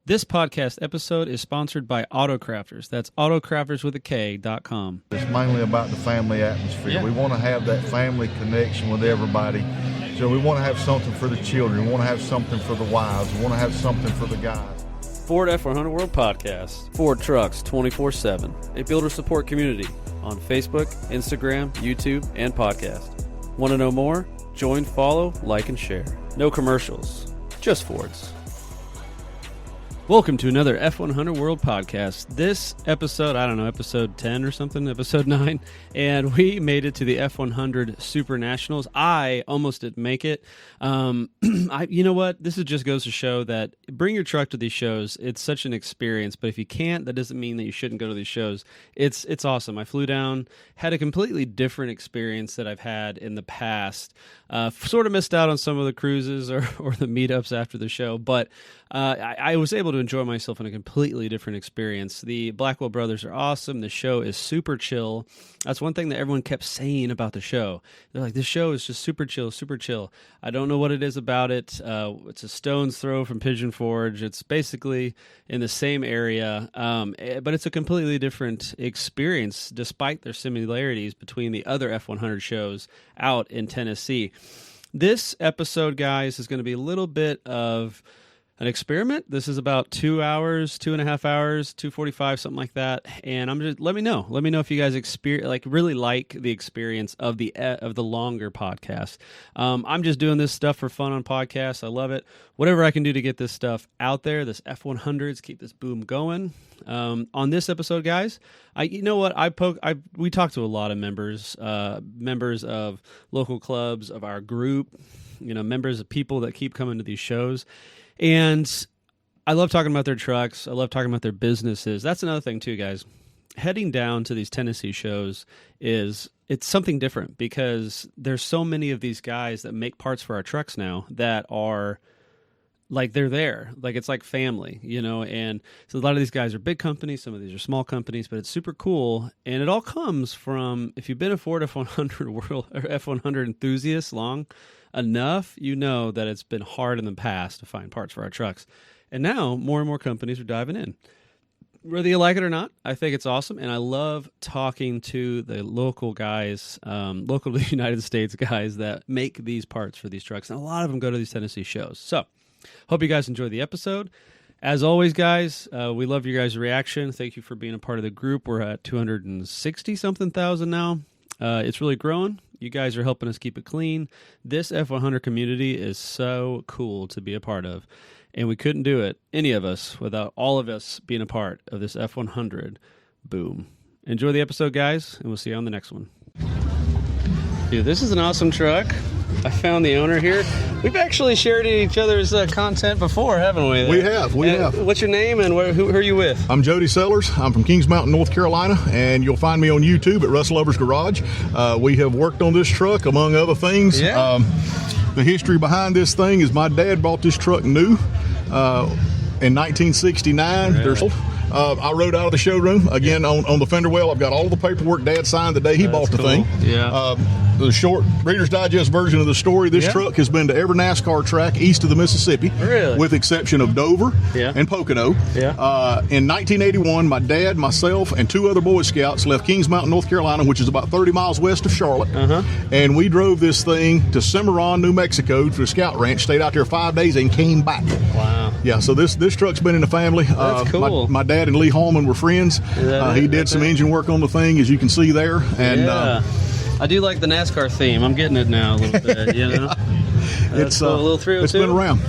This podcast episode is sponsored by Autocrafters. That's autocrafterswithak.com. It's mainly about the family atmosphere. Yeah. We want to have that family connection with everybody. So we want to have something for the children. We want to have something for the wives. We want to have something for the guys. Ford F100 World Podcast. Ford Trucks 24/7. A builder support community on Facebook, Instagram, YouTube, and podcast. Want to know more? Join, follow, like, and share. No commercials. Just Fords. Welcome to another F100 World Podcast. This episode, I don't know, episode 10 or something, episode 9, and we made it to the F100 Super Nationals. I almost didn't make it. You know what? This just goes to show that bring your truck to these shows. It's such an experience, but if you can't, that doesn't mean that you shouldn't go to these shows. It's awesome. I flew down, had a completely different experience that I've had in the past. Sort of missed out on some of the cruises or the meetups after the show, but I was able to enjoy myself in a completely different experience. The Blackwell brothers are awesome. The show is super chill. That's one thing that everyone kept saying about the show. They're like, this show is just super chill, super chill. I don't know what it is about it. It's a stone's throw from Pigeon Forge. It's basically in the same area, but it's a completely different experience despite their similarities between the other F100 shows out in Tennessee. This episode, guys, is going to be a little bit of an experiment. This is about 2 hours, 2.5 hours, 2:45, something like that. And I'm just let me know if you guys really like the experience of the longer podcast. I'm just doing this stuff for fun on podcasts. I love it. Whatever I can do to get this stuff out there, this F100s, keep this boom going. On this episode, guys, we talked to a lot of members of local clubs, of our group, members of people that keep coming to these shows. And I love talking about their trucks. I love talking about their businesses. That's another thing too, guys. Heading down to these Tennessee shows it's something different because there's so many of these guys that make parts for our trucks now that are like they're there. Like it's like family, and so a lot of these guys are big companies, some of these are small companies, but it's super cool. And it all comes from, if you've been a Ford F100 world or F100 enthusiast long enough, that it's been hard in the past to find parts for our trucks. And now more and more companies are diving in. Whether you like it or not, I think it's awesome. And I love talking to the local guys, local to the United States guys that make these parts for these trucks. And a lot of them go to these Tennessee shows. So hope you guys enjoy the episode. As always, guys, we love your guys' reaction. Thank you for being a part of the group. We're at 260-something thousand now. It's really growing. You guys are helping us keep it clean. This F100 community is so cool to be a part of. And we couldn't do it, any of us, without all of us being a part of this F100 boom. Enjoy the episode, guys, and we'll see you on the next one. Dude, this is an awesome truck. I found the owner here. We've actually shared each other's content before, haven't we? We have. What's your name and who are you with? I'm Jody Sellers. I'm from Kings Mountain, North Carolina, and you'll find me on YouTube at Russ Lover's Garage. We have worked on this truck, among other things. Yeah. The history behind this thing is my dad bought this truck new in 1969. Really? I rode out of the showroom, again, on the fender well. I've got all of the paperwork Dad signed the day he bought the thing. Yeah. The short Reader's Digest version of the story, this truck has been to every NASCAR track east of the Mississippi, really? With exception of Dover and Pocono. Yeah. In 1981, my dad, myself, and 2 other Boy Scouts left Kings Mountain, North Carolina, which is about 30 miles west of Charlotte, and we drove this thing to Cimarron, New Mexico, to a scout ranch, stayed out there 5 days, and came back. Wow. Yeah, so this truck's been in the family. That's cool. My dad and Lee Hallman were friends. He did some engine work on the thing, as you can see there. And I do like the NASCAR theme. I'm getting it now a little bit, It's cool. A little 302. It's been around.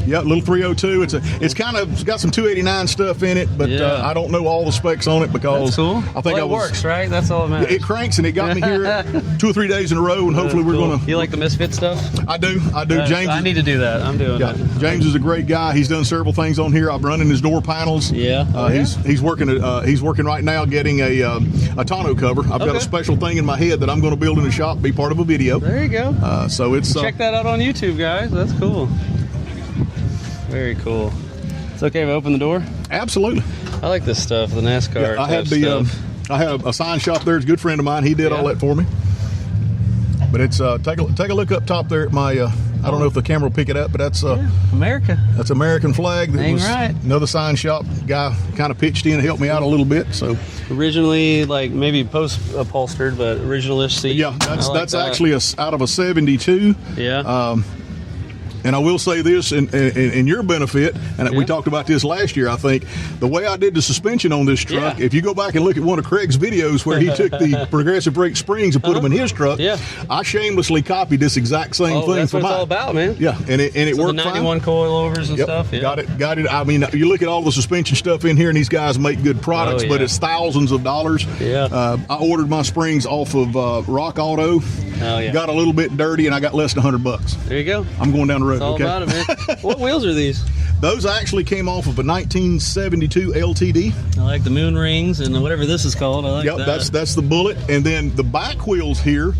Yeah, little 302. It's got some 289 stuff in it, but I don't know all the specs on it because that's cool. I think it works, right? That's all that matters. It cranks, and it got me here 2 or 3 days in a row, and hopefully we're going to. You like the Misfit stuff? I do. James. I need to do that. I'm doing that. James is a great guy. He's done several things on here. I'm running his door panels. Yeah. He's working. He's working right now getting a tonneau cover. I've got a special thing in my head that I'm going to build in the shop, be part of a video. There you go. So it's check that out on YouTube, guys. That's cool. Very cool. It's okay if I open the door? Absolutely. I like this stuff, the NASCAR stuff. I have a sign shop there. It's a good friend of mine. He did all that for me. But it's take a look up top there at my I don't know if the camera will pick it up, but that's America. That's American flag. That was right. Another sign shop guy kind of pitched in and helped me out a little bit. So originally, like maybe post upholstered, but originalish seat. Yeah, that's actually out of a 72. Yeah. And I will say this in your benefit, and we talked about this last year, I think, the way I did the suspension on this truck, if you go back and look at one of Craig's videos where he took the progressive brake springs and put them in his truck, I shamelessly copied this exact same thing that's for what mine. it's all about, man. Yeah, and it so worked the 91 coilovers and stuff. Yeah. Got it. I mean, you look at all the suspension stuff in here, and these guys make good products, but it's thousands of dollars. Yeah. I ordered my springs off of Rock Auto. Oh, yeah. Got a little bit dirty, and I got less than $100. There you go. I'm going down the road. It's all about it, man. What wheels are these? Those actually came off of a 1972 LTD. I like the moon rings and whatever this is called. I like that. That's the Bullet. And then the back wheels here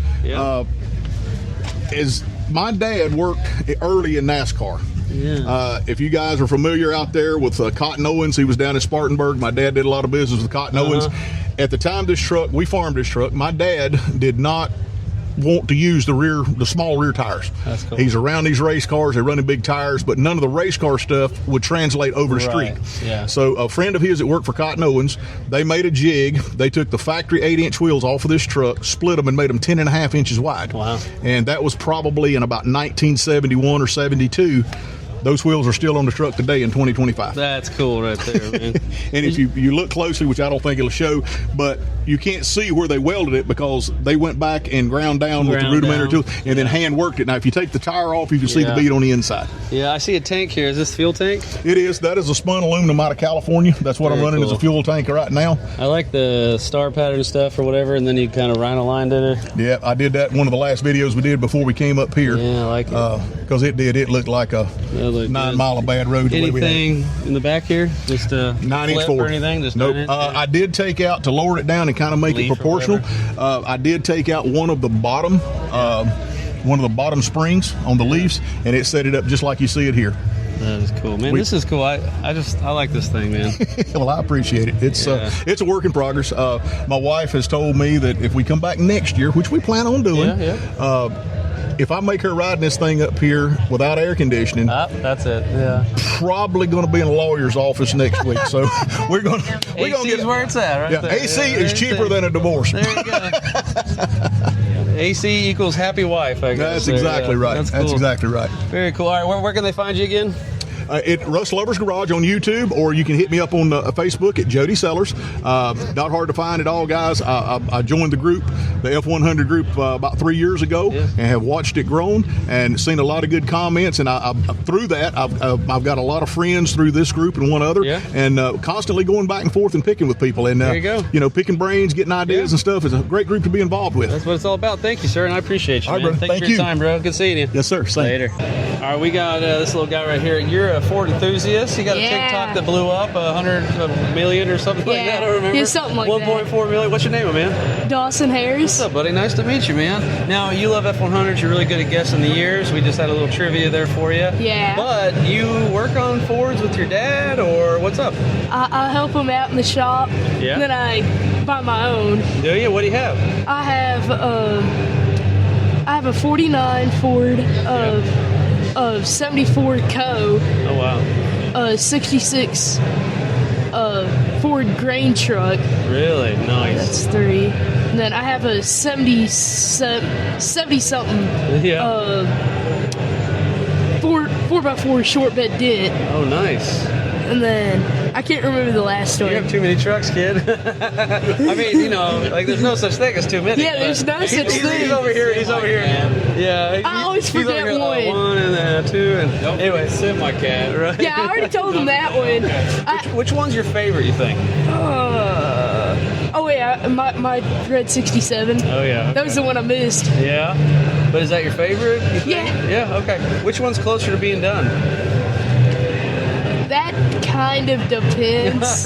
is my dad worked early in NASCAR. Yeah. If you guys are familiar out there with Cotton Owens, he was down in Spartanburg. My dad did a lot of business with Cotton Owens. At the time we farmed this truck, my dad did not want to use the small rear tires. That's cool. He's around these race cars, they're running big tires, but none of the race car stuff would translate over the street. Yeah. So a friend of his that worked for Cotton Owens, they made a jig. They took the factory 8-inch wheels off of this truck, split them, and made them 10.5 inches wide. Wow. And that was probably in about 1971 or 72. Those wheels are still on the truck today in 2025. That's cool right there, man. And if you look closely, which I don't think it'll show, but you can't see where they welded it because they went back and ground down with the rudimentary tools and then hand worked it. Now, if you take the tire off, you can see the bead on the inside. Yeah, I see a tank here. Is this fuel tank? It is. That is a spun aluminum out of California. That's what I'm running as a fuel tank right now. I like the star pattern stuff or whatever, and then you kind of rhino lined in it. Yeah, I did that in one of the last videos we did before we came up here. Yeah, I like it. Because it looked like a 9 mile of bad road. Anything in the back here? Just a 9-inch flip or anything? Just nope. I did take out, to lower it down and kind of make it proportional, I did take out one of the bottom springs on the leaves, and it set it up just like you see it here. That is cool, man. This is cool. I like this thing, man. Well, I appreciate it. It's a work in progress. My wife has told me that if we come back next year, which we plan on doing, if I make her ride this thing up here without air conditioning, that's it. Yeah, probably going to be in a lawyer's office next week. So we're going to get where it's at. Right there. AC is cheaper than a divorce. There you go. AC equals happy wife, I guess. That's exactly right. That's cool. That's exactly right. Very cool. All right, where can they find you again? At Russ Lover's Garage on YouTube, or you can hit me up on Facebook at Jody Sellers. Not hard to find at all, guys. I joined the group, the F100 group, about 3 years ago, and have watched it grown and seen a lot of good comments. And through that, I've got a lot of friends through this group and one other, and constantly going back and forth and picking with people. And there you go. Picking brains, getting ideas and stuff is a great group to be involved with. That's what it's all about. Thank you, sir, and I appreciate you, man. Brother. Thanks for your time, bro. Good seeing you. Yes, sir. Same. Later. All right, we got this little guy right here. You're a Ford enthusiast. You got a TikTok that blew up 100 million or something like that. I don't remember. Yeah, something like 1.4 million. What's your name, man? Dawson Harris. What's up, buddy? Nice to meet you, man. Now, you love F100s. You're really good at guessing the years. We just had a little trivia there for you. Yeah. But you work on Fords with your dad, or what's up? I help him out in the shop. Yeah. And then I buy my own. Do you? What do you have? I have a 49 Ford of 74 Co. Oh, wow. 66 Ford grain truck. Really? Nice. That's 3. And then I have a 70 something 4x4 short bed dit. Oh, nice. And then I can't remember the last one. You have too many trucks, kid. I mean, there's no such thing as too many. Yeah, there's no such thing. He's over here. Yeah. I always forget one. One and then 2 and anyway, sit my cat. Right. Yeah, I already told him that one. Which one's your favorite, you think? My red 67. Oh yeah. Okay. That was the one I missed. Yeah. But is that your favorite? You think? Yeah. Yeah. Okay. Which one's closer to being done? That kind of depends.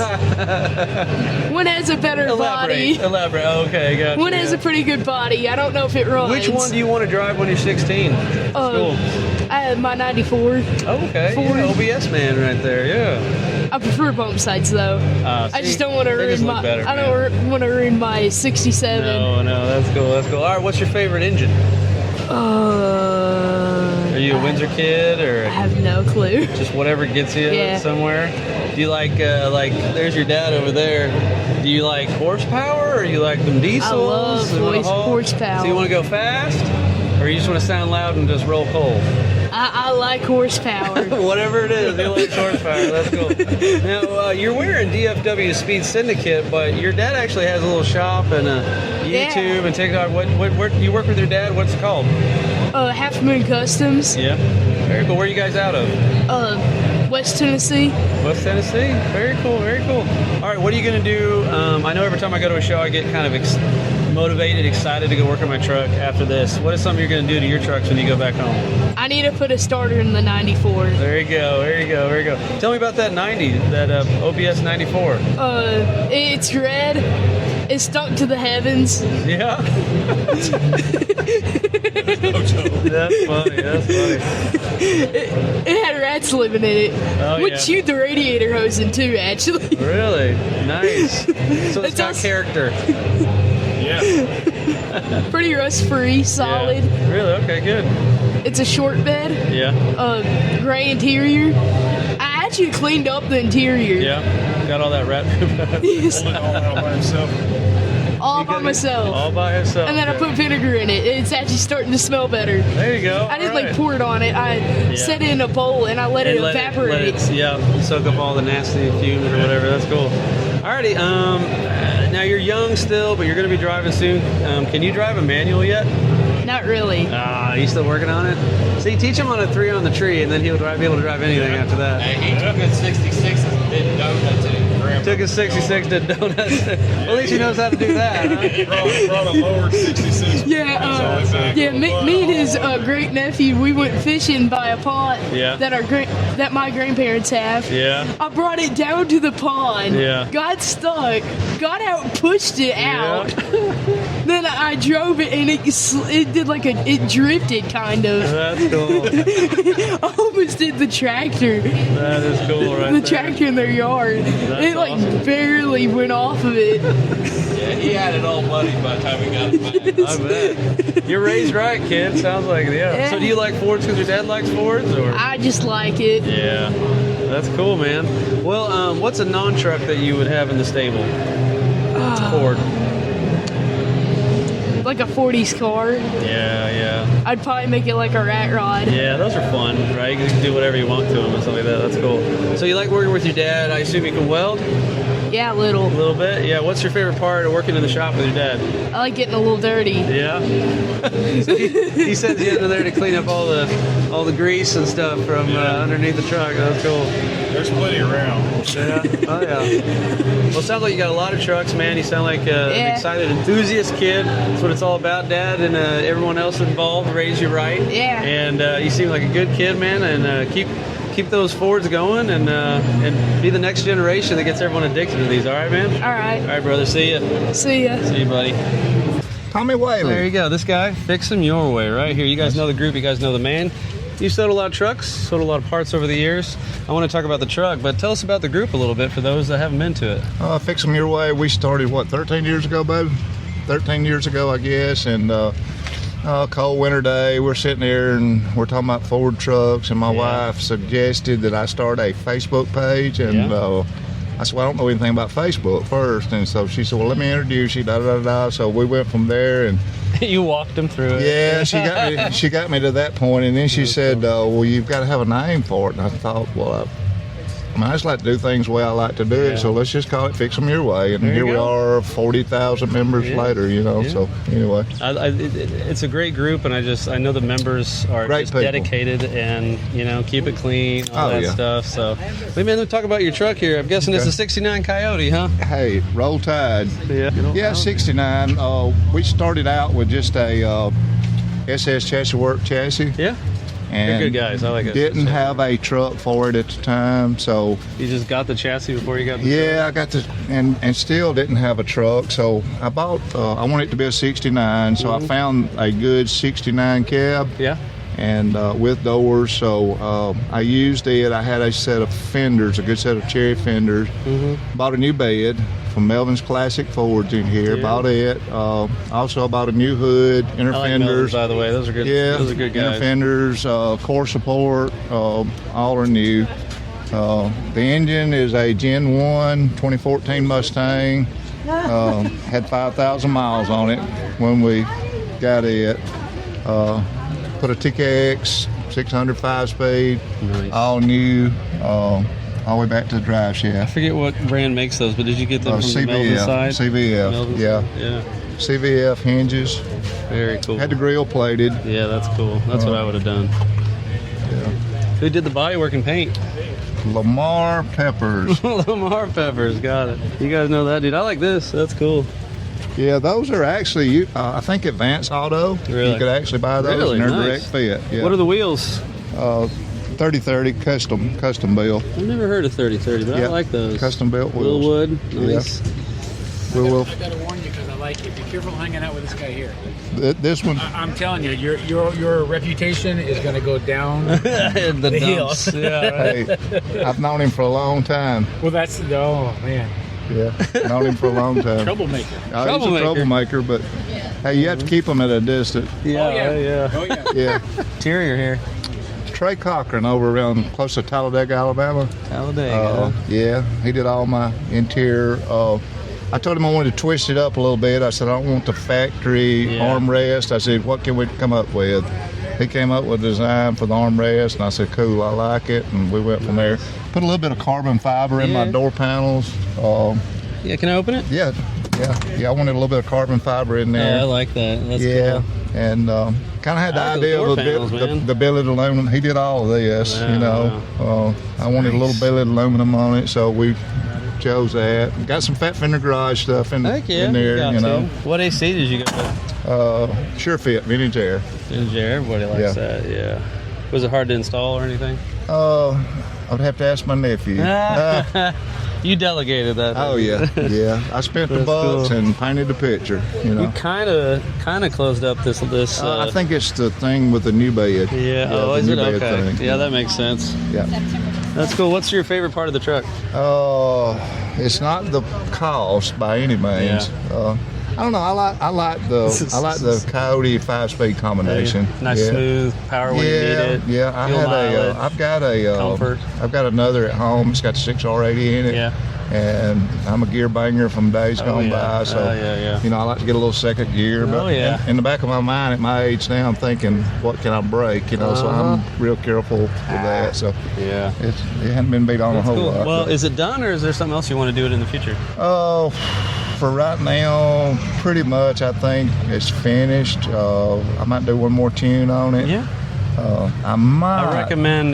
One has a better body. Elaborate. Okay, gotcha. One has a pretty good body. I don't know if it runs. Which one do you want to drive when you're 16? Cool. I have my 94. Oh, okay. Yeah, OBS man right there. Yeah. I prefer bump sides though. I just don't want to ruin my. I don't want to ruin my 67. No, that's cool. All right, what's your favorite engine? Are you a Windsor kid or I have no clue. just whatever gets you Yeah. somewhere? Do you like there's your dad over there. Do you like horsepower or you like them diesels? I love You wanna haul? horsepower. So you want to go fast or you just want to sound loud and just roll coal? I like horsepower. Whatever it is, he likes horsepower. That's cool. Now, you're wearing DFW Speed Syndicate, but your dad actually has a little shop and a YouTube and TikTok. What you work with your dad? What's it called? Half Moon Customs, Yeah. Very cool. Where are you guys out of? West Tennessee. West Tennessee. Very cool. Very cool. All right. What are you going to do? I know every time I go to a show, I get kind of motivated, excited to go work on my truck after this. What is something you're going to do to your trucks when you go back home? I need to put a starter in the 94. There you go. There you go. There you go. Tell me about that 90, that OBS 94. It's red. It's stuck to the heavens. Yeah. That's funny. That's funny. It had rats living in it. Oh, Would yeah. shoot the radiator hosing too, actually. Really nice. So it's It's got also- character. Pretty rust free, solid. Yeah. Really? Okay. Good. It's a short bed. Yeah. Gray interior. I actually cleaned up the interior. Yeah. Got all that rat poop out. Yes. All by himself. All by myself. All by himself. And then I Okay. put vinegar in it. It's actually starting to smell better. There you go. I didn't All right. pour it on it. I set it in a bowl and I let it And evaporate. soak up all the nasty fumes or whatever. That's cool. Alrighty. Now you're young still, but you're going to be driving soon. Can you drive a manual yet? Not really. Ah, you still working on it? See, teach him on a 3 on the tree, and then he'll be able to drive anything after that. He took a 66 and did donuts in Grandma. Took his 66 to donuts. Well, at least he knows how to do that. Huh? He brought a lower 66. Yeah, me and his great nephew, we went fishing by a pond Yeah. that my grandparents have. Yeah. I brought it down to the pond. Yeah. Got stuck. Got out, pushed it out. Then I drove it and it did it drifted kind of. That's cool. I almost did the tractor. That is cool, right The there. tractor in their yard. It awesome. barely went off of it. Yeah, he had it all muddy by the time we got it back. I bet. You're raised right, kid. Sounds like it, yeah. Yeah. So do you like Fords because your dad likes Fords? Or? I just like it. Yeah. That's cool, man. Well, what's a non-truck that you would have in the stable? Ford. Like a 40s car. Yeah. I'd probably make it like a rat rod. Yeah, those are fun, right? You can do whatever you want to them and stuff like that. That's cool. So you like working with your dad? I assume you can weld Yeah, little. a little bit? Yeah. What's your favorite part of working in the shop with your dad? I like getting a little dirty. Yeah. So he sends you into there to clean up all the grease and stuff from underneath the truck. That's cool. There's plenty around. Yeah. Oh yeah. Well, it sounds like you got a lot of trucks, man. You sound like an excited enthusiast kid. That's what it's all about, Dad, and everyone else involved. Raise you right. Yeah. And you seem like a good kid, man. And keep those Fords going, and be the next generation that gets everyone addicted to these. All right, man. All right. All right, brother. See ya. See ya. See you, buddy. Tommy Whaley. There you go. This guy, Fix 'em Your Way, right here. You guys know the group. You guys know the man. You've sold a lot of trucks, sold a lot of parts over the years. I want to talk about the truck, but tell us about the group a little bit for those that haven't been to it. Fix 'em Your Way. We started, 13 years ago, babe? 13 years ago, I guess. And cold winter day, we're sitting there and we're talking about Ford trucks. And my wife suggested that I start a Facebook page. And I said, well, I don't know anything about Facebook first. And so she said, well, let me introduce you, da-da-da-da. So we went from there. And You walked them through it. yeah, she got me to that point, and then she said, well, you've got to have a name for it. And I thought, well, I just like to do things the way I like to do it, so let's just call it Fix 'em Your Way. And There you here we go. are, 40,000 members later, so anyway. It's a great group, and I know the members are Great just people. dedicated and, keep it clean, all that stuff. So, wait, man, let's talk about your truck here. I'm guessing it's a 69 Coyote, huh? Hey, roll tide. Yeah. Yeah, 69. We started out with just a SS Chassis Work chassis. Yeah. And They're good guys. I like it. Didn't have a truck for it at the time, so You just got the chassis before you got the yeah, I got the and still didn't have a truck. So I bought. I wanted it to be a 69, so I found a good 69 cab. Yeah. and with doors. So I used it. I had a set of fenders, a good set of cherry fenders. Bought a new bed from Melvin's Classic Forge in here. Bought it. Also bought a new hood, inner I like fenders. Melvin's, by the way. Those are good. Yeah, Those are good guys. inner fenders, core support, all are new. The engine is a Gen 1 2014 Mustang. Had 5,000 miles on it when we got it. Put a TKX 600 5-speed, Nice. all new, all the way back to the drive I shaft. forget what brand makes those, but did you get them from the Melvin side? CVF, Melvin's? yeah. Yeah. CVF hinges. Very cool. Had the grill plated. Yeah, that's cool. That's what I would have done. Yeah. Who did the bodywork and paint? Lamar Peppers. Lamar Peppers, got it. You guys know that, dude. I like this. That's cool. Yeah, those are actually, I think, Advance Auto. Really? You could actually buy those, Really? and they're Nice. direct fit. Yeah. What are the wheels? 3030 custom built. I've never heard of 3030, but I Yeah. like those. Custom built wheels. Willwood, nice. Will. I gotta warn you because I like it. Be careful hanging out with this guy here. This one, I'm telling you, your reputation is gonna go down. The hill. dumps. Yeah, right. hey, I've known him for a long time. Well, that's oh man, Yeah, known him for a long time. troublemaker. He's a Troublemaker. troublemaker, but hey, you have to keep him at a distance. Yeah, Oh yeah, yeah. oh yeah. Yeah. Interior here. Trey Cochran over around close to Talladega, Alabama. Talladega. Yeah, he did all my interior. I told him I wanted to twist it up a little bit. I said, I don't want the factory Yeah. armrest. I said, what can we come up with? He came up with a design for the armrest, and I said, cool, I like it. And we went from there. Put a little bit of carbon fiber in my Yeah. door panels. Yeah, can I open it? Yeah, I wanted a little bit of carbon fiber in there. Yeah, I like that. That's Yeah, cool. and kind of had the I like those idea door of panels, man. the billet aluminum. He did all of this, Wow, you know. I wanted a little billet aluminum on it, so we chose that. Got some Fat Fender Garage stuff in, Heck yeah. in there, got you know. to. What AC did you go with? Sure fit, vintage air. Everybody likes Yeah. that, yeah. Was it hard to install or anything? I would have to ask my nephew. You delegated that. Oh didn't yeah, you? yeah. I spent the That's bucks cool. and painted the picture. You know. We kind of closed up this. I think it's the thing with the new bed. Yeah. Oh, the is new it bed okay? thing. Yeah, that makes sense. Yeah. That's cool. What's your favorite part of the truck? It's not the cost by any means. I don't know. I like the Coyote 5-speed combination. Nice Yeah. smooth power when you need it. Yeah, I Fuel had mileage. Comfort. I've got another at home. It's got the 6R80 in it. Yeah. And I'm a gear banger from days gone yeah. by. So, Yeah. you know, I like to get a little second gear. But yeah. in the back of my mind at my age now, I'm thinking, what can I break? You know, so I'm real careful with that. So Yeah. it hadn't been beat on That's a whole cool. lot. Well, but- is it done or is there something else you want to do it in the future? Oh, for right now, pretty much I think it's finished. I might do one more tune on it. Yeah. I might. I recommend.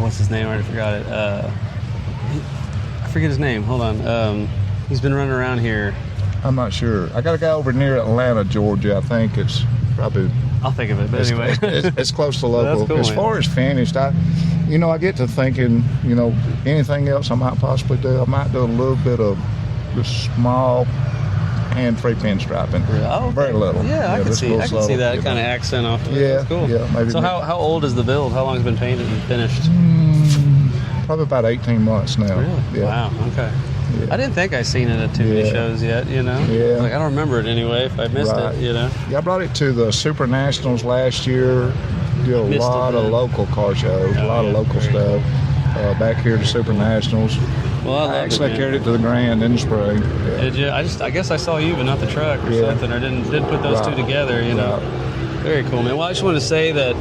What's his name? I already forgot it. I forget his name. Hold on. He's been running around here. I'm not sure. I got a guy over near Atlanta, Georgia. I think it's probably. I'll think of it. But anyway, it's close to local. That's cool, as man. far as finished, I get to thinking, anything else I might possibly do. I might do a little bit of just small hand-free pinstriping. Oh, okay. Very little. Yeah, I can just a see. little I can see subtle, that you know. kind of accent off. Of it. Yeah, That's cool. yeah, maybe So make- how old is the build? How long has it been painted and finished? Probably about 18 months now. Really? Yeah. Wow. Okay. Yeah. I didn't think I seen it at too many Yeah. shows yet. Yeah. Like I don't remember it anyway. If I missed Right. it, Yeah, I brought it to the Super Nationals last year. Did a Missed it lot of then. local car shows, a lot of yeah. local Very stuff. Back here to Super Nationals. Well, I love I actually it, carried it to the Grand in the spring. Yeah. Did you? I guess I saw you, but not the truck or Yeah. something. Or didn't put those two Right. together. Right. Very cool, man. Well, I just wanted to say that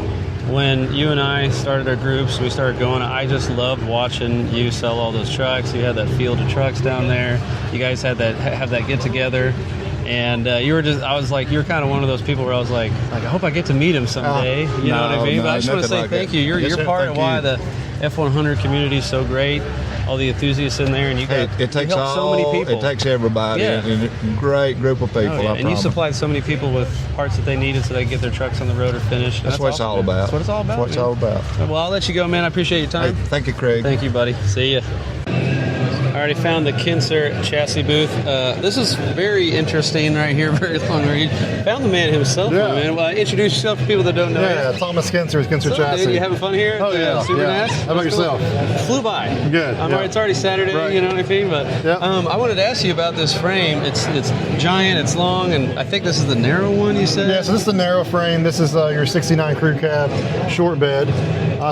when you and I started our groups, we started going. I just loved watching you sell all those trucks. You had that field of trucks down there. You guys had have that get together. And you were I was like, you're kind of one of those people where I was like, I hope I get to meet him someday. You know what I mean? no, But I just want to nothing say like thank that. you. You're Yes, sir, part of thank why you. the F100 community is so great. All the enthusiasts in there, and you got It takes you helped so many people. It takes everybody. Yeah. And a great group of people. Oh, yeah. I And you promise. supplied so many people with parts that they needed so they could get their trucks on the road or finished. That's what it's awesome, all man. about. That's what it's all about. That's what it's man. all about. Well, I'll let you go, man. I appreciate your Hey, time. thank you, Craig. Thank you, buddy. See ya. I already found the Kinser chassis booth. This is very interesting right here, very long read. Found the man himself, Yeah. man. Well, introduce yourself to people that don't know Yeah, you. Thomas Kinser, Kinser What's up, Chassis. dude? You having fun here? Oh, at the yeah. Super Yeah. NAS? How about What's cool? yourself? Flew by. Good, yeah. It's already Saturday, Right. you know what I mean? But Yeah. I wanted to ask you about this frame. It's giant, it's long, and I think this is the narrow one you said? Yeah, so this is the narrow frame. This is your 69 crew cab short bed.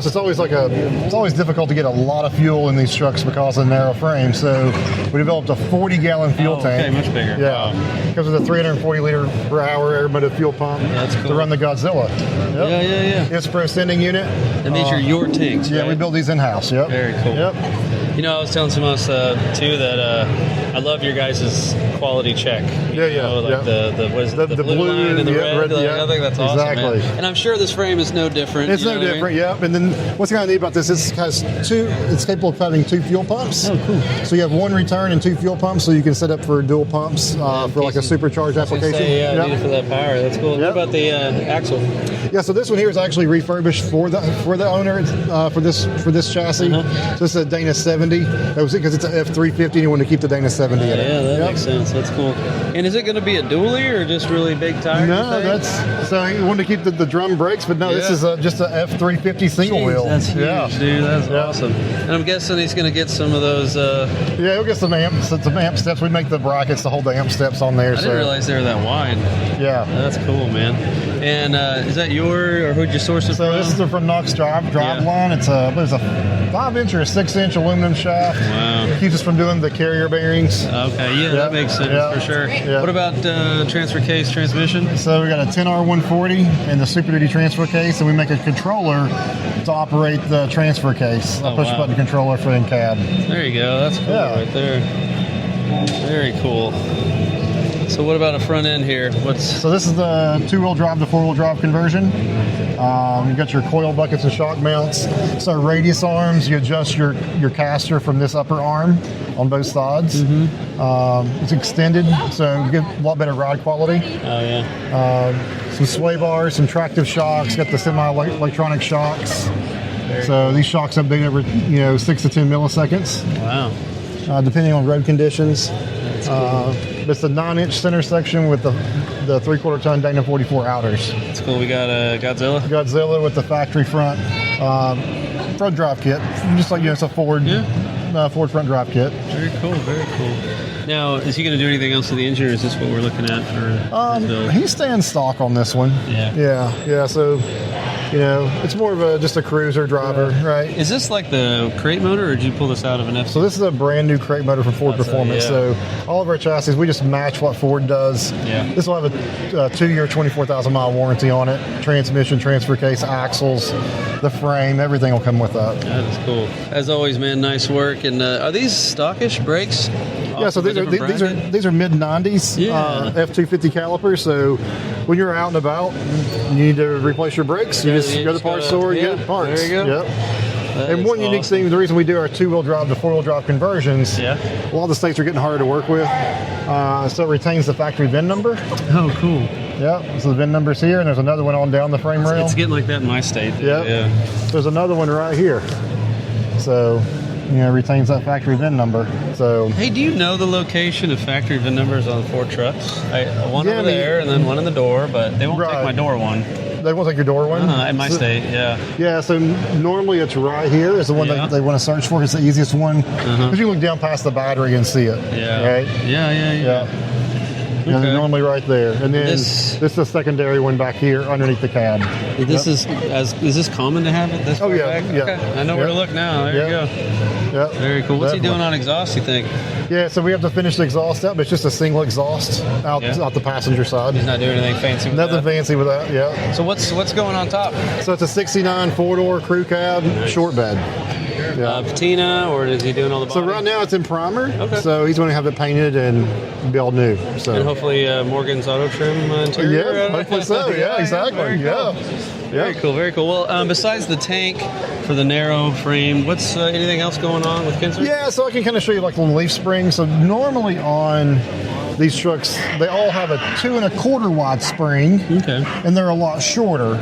So it's always difficult to get a lot of fuel in these trucks because of the narrow frame. So we developed a 40-gallon fuel tank. Okay, much bigger. Yeah, comes with a 340 liter per hour air-mounted fuel pump That's cool. to run the Godzilla. Yep. Yeah. It's pro sending unit. And these are your tanks, Yeah, right? we build these in-house. Yep. Very cool. Yep. You know, I was telling someone else too that I love your guys' quality check. Yeah. The what is it? The The blue blue, line and the yeah, red. red, yeah. I think that's awesome, Exactly. man. And I'm sure this frame is no different. It's you no know what I mean? different, yep. And then what's kind of neat about this is it's capable of having 2 fuel pumps. Oh, cool. So you have 1 return and 2 fuel pumps, so you can set up for dual pumps for like a supercharged I was gonna application. say, yeah, Yep. needed for that power. That's cool. Yep. What about the axle? Yeah, so this one here is actually refurbished for the owner for this chassis. Uh-huh. So this is a Dana 70. That was it because it's an F350 and you want to keep the Dana 70 in it. Yeah, that Yep. makes sense. That's cool. And is it going to be a dually or just really big tires? No, you think? that's so you want to keep the drum brakes, but no, this Yeah. is just a F350 single Jeez, wheel. That's huge, yeah. dude. That's Yeah. awesome. And I'm guessing he's going to get some of those. Yeah, we'll get some amp steps. We make the brackets to hold the amp steps on there. I didn't realize they were that wide. Yeah. That's cool, man. And is that or who'd you source it So from? this is from Knox Drive Yeah. line. It's a 5-inch or a 6-inch aluminum shaft. Wow. Keeps us from doing the carrier bearings. Okay, yeah, Yeah, that makes sense yeah, for sure. yeah. What about transfer case transmission? So we got a 10R140 and the Super Duty transfer case, and we make a controller to operate the transfer case. Oh, A push wow. button controller for in cab. There you go. That's cool Yeah. right there. Very cool. So what about a front end here? So this is the 2-wheel drive to 4-wheel drive conversion. You've got your coil buckets and shock mounts. So radius arms, you adjust your caster from this upper arm on both sides. It's extended, so you get a lot better ride quality. Oh yeah. Some sway bars, some tractive shocks, got the semi-electronic shocks. So these shocks update every 6 to 10 milliseconds, depending on road conditions. It's a 9-inch center section with the 3/4 ton Dana 44 outers. That's cool. We got a Godzilla with the factory front drive kit, just like it's a Ford front drive kit. Very cool. Very cool. Now, is he going to do anything else to the engine, or is this what we're looking at for his build? He's staying stock on this one. Yeah. So, it's more of just a cruiser driver, right? Is this like the crate motor, or did you pull this out of an F? So this is a brand new crate motor from Ford Performance. yeah. So all of our chassis, we just match what Ford does. Yeah. This will have a 2-year, 24,000-mile warranty on it. Transmission, transfer case, axles, the frame, everything will come with that. That is cool. As always, man, nice work. And are these stockish brakes? Yeah, so these are mid 90s Yeah. F250 calipers. So when you're out and about, you need to replace your brakes. You Yeah, just you go to the just parts gotta- store, you yeah, get parts. there you go. Yep. That And is one unique awesome. thing, the reason we do our 2-wheel drive to 4-wheel drive conversions, Yeah. a lot of the states are getting harder to work with, so it retains the factory VIN number. Oh, cool. Yep. So the VIN number's here, and there's another one on down the frame rail. It's getting like that in my state. Yep. Yeah. There's another one right here. So, retains that factory VIN number. So, Hey, do you know the location of factory VIN numbers on Ford trucks? One Yeah, over I mean- there and then one in the door, but they won't take Right. my door one. they won't take your door one? In my So- state, yeah. Yeah, so normally it's right here is the one Yeah. that they want to search for. It's the easiest one. Because you look down past the battery and see it. Yeah. Right? Yeah. Yeah. Yeah, they're normally right there. And then This- this is the secondary one back here underneath the cab. This Yep. is this common to have it this Oh, far yeah, back? yeah. Okay. I know where to Yeah. look now. There you Yeah. go. Yep. Very cool. What's he Definitely. doing on exhaust, you think? Yeah, so we have to finish the exhaust out, but it's just a single exhaust out the passenger side. He's not doing anything fancy with Nothing that. fancy with that, yeah. So what's going on top? So it's a 69 4-door crew cab, short bed. Yeah. Patina, or is he doing all the So body? right now it's in primer. Okay. So he's going to have it painted and be all new. So And hopefully Morgan's Auto Trim interior. yeah, hopefully so. Yeah, exactly. Very cool. Yeah. Very cool, very cool. Well, besides the tank for the narrow frame, what's anything else going on with Kinser? Yeah, so I can kind of show you like little leaf springs. So normally on these trucks, they all have a 2 1/4 wide spring, Okay. and they're a lot shorter.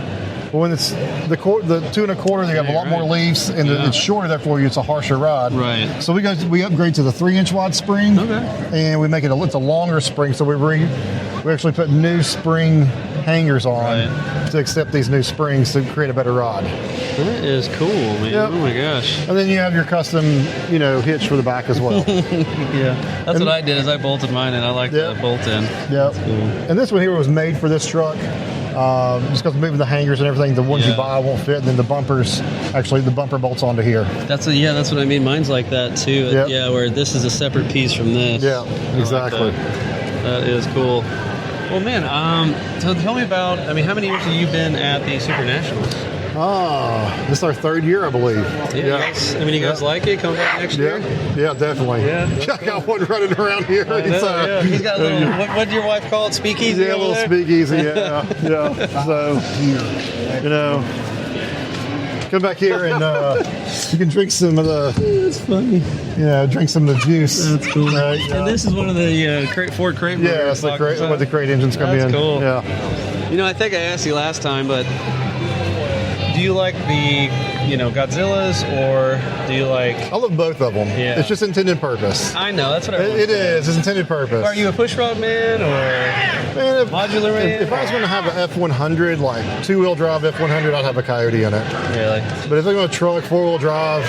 But when it's the 2 1/4, they have a lot more leaves, and it's shorter. Therefore, it's a harsher rod. Right. So we upgrade to the 3-inch wide spring. Okay. And we make it's a longer spring. So we actually put new spring hangers on to accept these new springs to create a better rod. That is cool, man. Yep. Oh my gosh. And then you have your custom, hitch for the back as well. Yeah. That's what I did. Is I bolted mine, and I like the bolt in. Yep. Cool. And this one here was made for this truck. Just because moving the hangers and everything, the ones you buy won't fit, and then the bumper bolts onto here. That's what I mean. Mine's like that too. Yep. Yeah, where this is a separate piece from this. Yeah, exactly. That is cool. Well, man, so tell me about, how many years have you been at the Super Nationals? This is our 3rd year, I believe. Yeah. You guys like it? Come back next year? Yeah, definitely. Yeah. I got one running around here. He's got a little, what did your wife call it? Speakeasy? Yeah, a little speakeasy, yeah. So, come back here and you can drink some of the. That's funny. Yeah, drink some of the juice. That's cool. Right, and this is one of the Ford crate. Yeah, that's the crate where the crate engines come in. That's cool. Yeah. I think I asked you last time, but do you like the Godzillas, or do you like? I love both of them. Yeah. It's just intended purpose. I know, that's what It is. It's intended purpose. Are you a pushrod man or modular man? If I was going to have an F100, like 2-wheel drive F100, I'd have a Coyote in it. Really? But if I'm going to truck 4-wheel drive,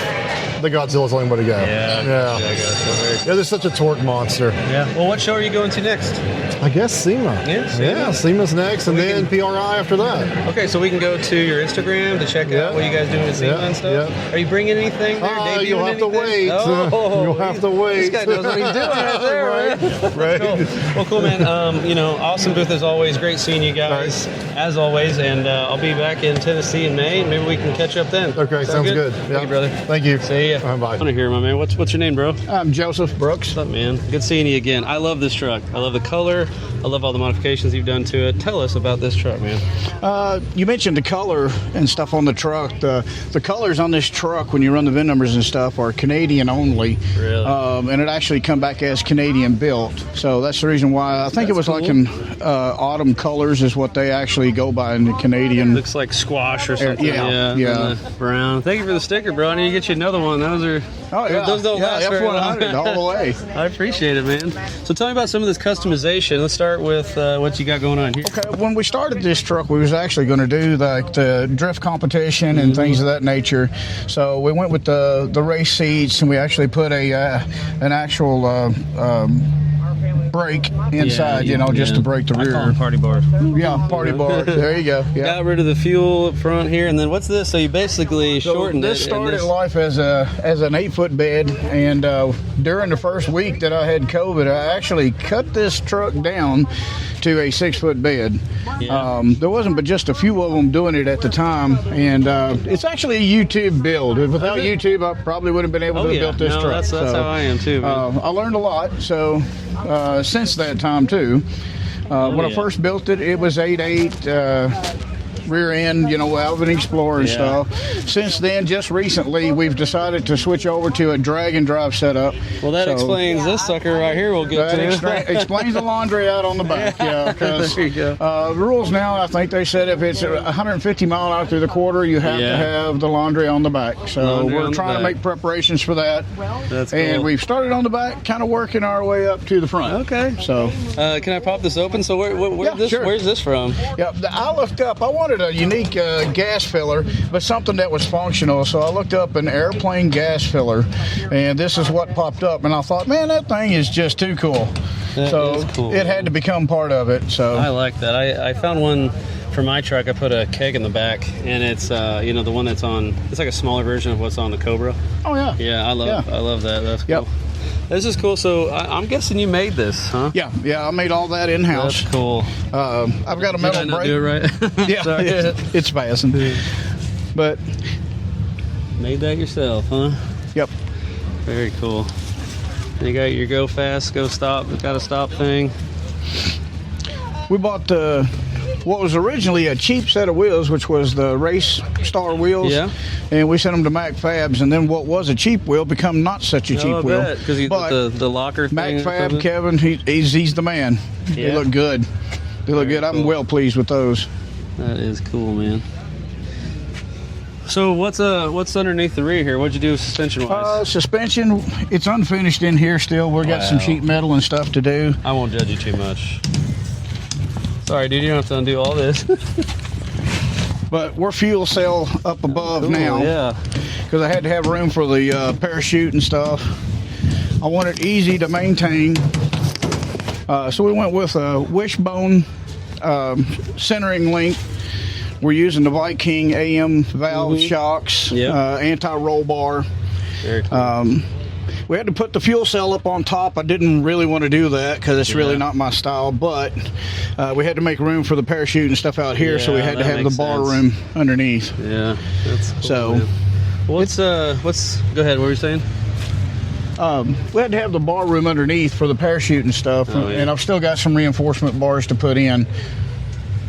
the Godzilla's the only way to go. Yeah. Yeah, there's such a torque monster. Yeah. Well, what show are you going to next? I guess SEMA. Yeah, SEMA's next, and then PRI after that. Okay, so we can go to your Instagram to check out what you guys doing with SEMA and stuff. Yeah. Are you bringing anything there? You'll have to wait. You'll have to wait. This guy knows what he's doing right there, right? Cool. Well, cool, man. Awesome booth as always. Great seeing you guys, as always. And I'll be back in Tennessee in May. Maybe we can catch up then. Okay, sounds good. Thank you, brother. Thank you. See ya. Bye. I want to hear, my man. What's your name, bro? I'm Joseph Brooks. What's up, man? Good seeing you again. I love this truck. I love the color. I love all the modifications you've done to it. Tell us about this truck, man. You mentioned the color and stuff on the truck. The colors on this truck, when you run the VIN numbers and stuff, are Canadian only. Really? And it actually come back as Canadian built. So that's the reason why I think it was cool. Like in autumn colors is what they actually go by in the Canadian. Looks like squash or something. Yeah. Brown. Thank you for the sticker, bro. I need to get you another one. Those are. Oh yeah. Those don't last very long. F100 all the way. I appreciate it, man. So tell me about some of this customization. Let's start with what you got going on here. Okay, when we started this truck, we was actually going to do the drift competition and things of that nature. So we went with the race seats, and we actually put an actual brake inside, just to brake the I rear. call them party bars. Yeah, party bars. There you go. Yeah. Got rid of the fuel up front here, and then what's this? So you basically shortened this it. Started life as an 8-foot bed, and during the first week that I had COVID, I actually cut this truck down to a 6-foot bed. Yeah. There wasn't but just a few of them doing it at the time, and it's actually a YouTube build. Without YouTube, I probably would have been able to have built this truck. That's how I am too, man. I learned a lot. So since that time too, when I first built it, it was 8.8. Rear end, Alvin Explorer and stuff. Since then, just recently, we've decided to switch over to a drag and drive setup. Well, that explains this sucker right here. We'll get to. Explains the laundry out on the back. Yeah, because the rules now, I think they said if it's 150 mile out through the quarter, you have to have the laundry on the back. So we're trying to make preparations for that. That's cool. And we've started on the back, kind of working our way up to the front. Okay. So can I pop this open? So where's this from? Yeah, I looked up. I wanted a unique gas filler, but something that was functional. So I looked up an airplane gas filler, and this is what popped up. And I thought, man, that thing is just too cool. That is cool. It had to become part of it. So I like that. I found one for my truck. I put a keg in the back, and it's the one that's on. It's like a smaller version of what's on the Cobra. Oh yeah. Yeah, I love that. That's cool. Yep. This is cool. So I'm guessing you made this, huh? Yeah, I made all that in house. That's cool. I've got a metal Did I not brake. do it right? Yeah, it's fastened. But made that yourself, huh? Yep. Very cool. You got your go fast, go stop. Got a stop thing. We bought what was originally a cheap set of wheels, which was the Race Star wheels. Yeah. And we sent them to Mac Fabs, and then what was a cheap wheel become not such a cheap wheel. Because you did the locker Mac thing. Fab, Kevin, he's the man. Yeah. They look good. I'm well pleased with those. That is cool, man. So what's underneath the rear here? What'd you do suspension wise? Suspension, it's unfinished in here still. We've got some sheet metal and stuff to do. I won't judge you too much. Sorry, dude, you don't have to undo all this. But we're fuel cell up above now. Yeah. Because I had to have room for the parachute and stuff. I want it easy to maintain. So we went with a wishbone centering link. We're using the Viking AM valve shocks, anti-roll bar. Very cool. We had to put the fuel cell up on top. I didn't really want to do that because it's really not my style, but we had to make room for the parachute and stuff out here, so we had to have the bar room underneath. Yeah, that's cool. So, go ahead, what were you saying? We had to have the bar room underneath for the parachute and stuff, and I've still got some reinforcement bars to put in.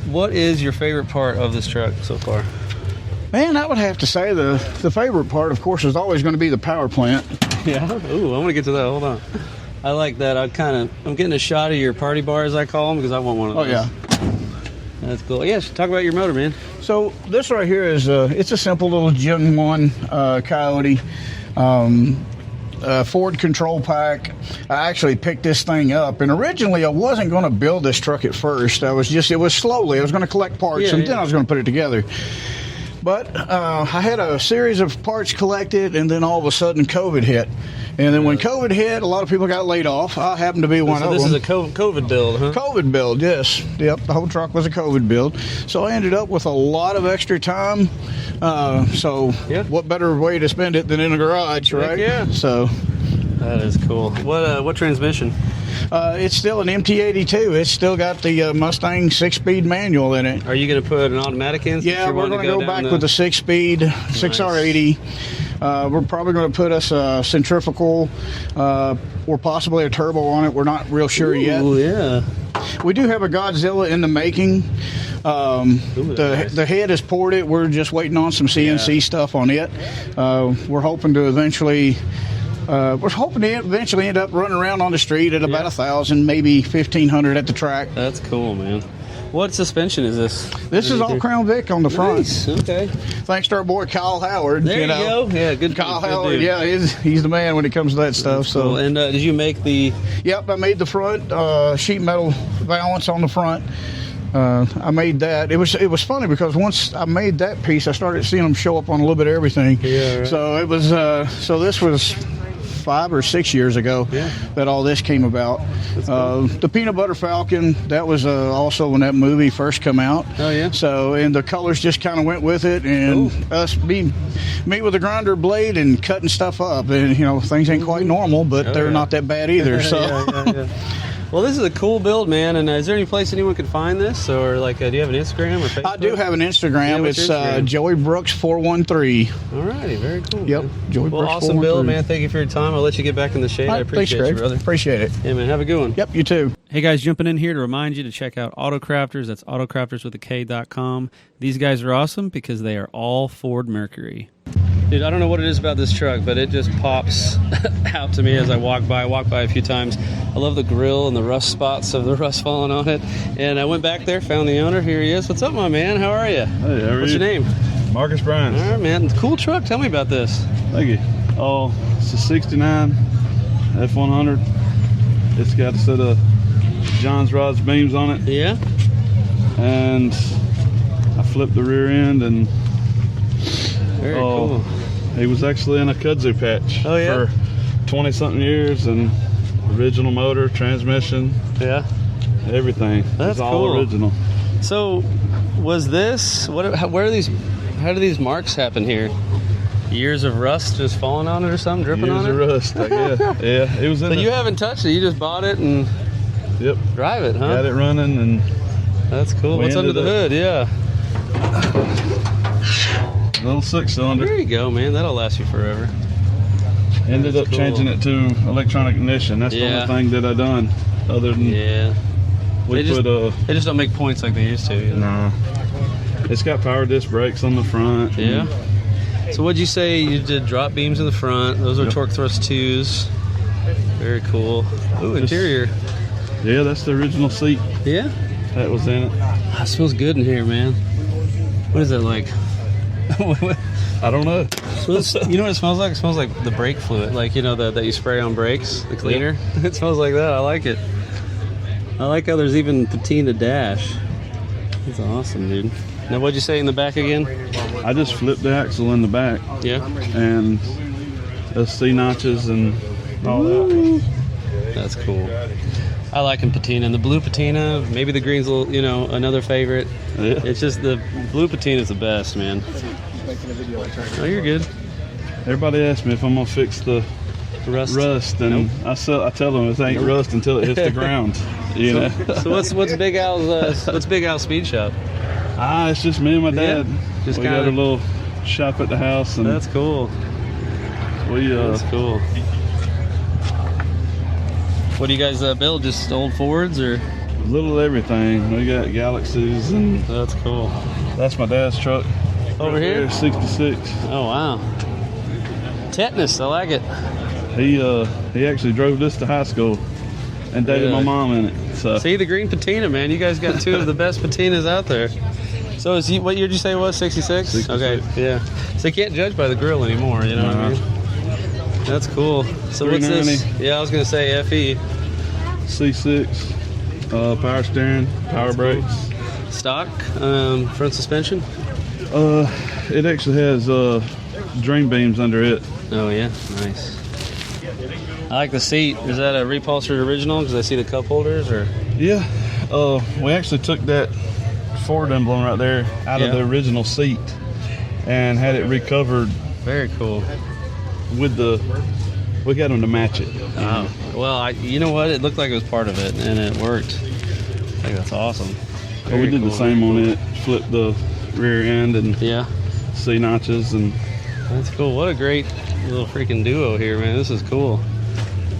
What is your favorite part of this truck so far? Man, I would have to say the favorite part, of course, is always going to be the power plant. Yeah. Ooh, I want to get to that. Hold on. I like that. I'm getting a shot of your party bar, as I call them, because I want one of those. Oh yeah. That's cool. Yes. Talk about your motor, man. So this right here is it's a simple little Gen 1 Coyote. Ford control pack. I actually picked this thing up, and originally I wasn't going to build this truck at first. It was slowly. I was going to collect parts, and then I was going to put it together. But I had a series of parts collected, and then all of a sudden COVID hit. And then when COVID hit, a lot of people got laid off. I happened to be one of them. So this is a COVID build, huh? COVID build, yes. Yep, the whole truck was a COVID build. So I ended up with a lot of extra time. What better way to spend it than in a garage, right? Yeah. So that is cool. What transmission? It's still an MT82. It's still got the Mustang 6-speed manual in it. Are you going to put an automatic in? Yeah, we're going to go back with the 6-speed, 6R80. We're probably going to put us a centrifugal or possibly a turbo on it. We're not real sure yet. Oh, yeah. We do have a Godzilla in the making. The head is ported. We're just waiting on some CNC stuff on it. We're hoping to eventually end up running around on the street at about 1,000, maybe 1,500 at the track. That's cool, man. What suspension is this? This is all Crown Vic on the front. Nice. Okay. Thanks to our boy Kyle Howard. There you go. Yeah, good. Kyle good Howard. dude. Yeah, he's the man when it comes to that stuff. So. Cool. And did you make the? Yep, I made the front sheet metal valance on the front. I made that. It was funny because once I made that piece, I started seeing them show up on a little bit of everything. Yeah. Right. So it was. So this was 5 or 6 years ago that all this came about. Cool. The Peanut Butter Falcon, that was also when that movie first came out. Oh yeah. So and the colors just kind of went with it, and me with a grinder blade and cutting stuff up, and things ain't quite normal, but they're not that bad either. So. Yeah. Well, this is a cool build, man. And is there any place anyone can find this, or do you have an Instagram or Facebook? I do have an Instagram. Yeah, it's Joey Brooks 413. All righty, very cool. Yep, man. Joey Brooks. Awesome build, man. Thank you for your time. I'll let you get back in the shade. I appreciate thanks, you, brother. Appreciate it. Yeah, man. Have a good one. Yep, you too. Hey guys, jumping in here to remind you to check out AutoCrafters. That's autocrafterswithak.com. These guys are awesome because they are all Ford Mercury. Dude, I don't know what it is about this truck, but it just pops out to me as I walk by. I walked by a few times. I love the grill and the rust spots of the rust falling on it. And I went back there, found the owner. Here he is. What's up, my man? How are you? Hey, how are What's you? your name? Marcus Bryan. All right, man. Cool truck. Tell me about this. Thank you. Oh, it's a 69 F100. It's got a set of John's rods beams on it. Yeah? And I flipped the rear end and Very cool. He was actually in a kudzu patch for 20-something years, and original motor, transmission, everything. That's it's all cool. original. So, was this? How do these marks happen here? Years of rust just falling on it or something, dripping on it? Years of rust, I guess. Yeah, it was in But you haven't touched it. You just bought it and drive it, huh? Got it running, and that's cool. What's under the hood? Yeah. Little 6-cylinder. There you go, man. That'll last you forever. Ended up changing it to electronic ignition. That's the only thing that I done. Other than they just don't make points like they used to. No. It's got power disc brakes on the front. Yeah. So what'd you say you did? Drop beams in the front. Those are torque thrust 2s. Very cool. Ooh, interior. Yeah, that's the original seat. Yeah. That was in it. It smells good in here, man. What is that like? I don't know. You know what it smells like? It smells like the brake fluid, like that you spray on brakes, the cleaner. Yeah. It smells like that. I like it. I like how there's even patina dash. That's awesome, dude. Now, what'd you say in the back again? I just flipped the axle in the back. Yeah. And the C notches and all that. That's cool. I like him patina. And the blue patina, maybe the green's a little, another favorite. Yeah. It's just the blue patina's the best, man. Oh, you're good. Everybody asks me if I'm gonna fix the rust, and nope. I tell them it ain't rust until it hits the ground. So what's Big Al's speed shop? It's just me and my dad. Yeah, we got a little shop at the house, and that's cool. That's cool. What do you guys build? Just old Fords or? A little of everything. We got Galaxies, and that's cool. That's my dad's truck. Over here? 66. Oh wow. Tetanus, I like it. He actually drove this to high school and dated my mom in it. So see the green patina, man. You guys got two of the best patinas out there. So what year did you say it was? 66? 66. Okay, yeah. So you can't judge by the grill anymore, you know what I mean? That's cool. So what's this? Yeah, I was gonna say FE. C6, power steering, power brakes. Stock, front suspension? It actually has dream beams under it. Oh yeah, nice. I like the seat. Is that a repulsored original? Because I see the cup holders, or? Yeah. We actually took that Ford emblem right there out of the original seat and had it recovered. Very cool. We got them to match it. Oh, well, you know what? It looked like it was part of it, and it worked. I think that's awesome. Well, we did the same on it. Flipped the rear end and C notches, and that's cool. What a great little freaking duo here, man. This is cool.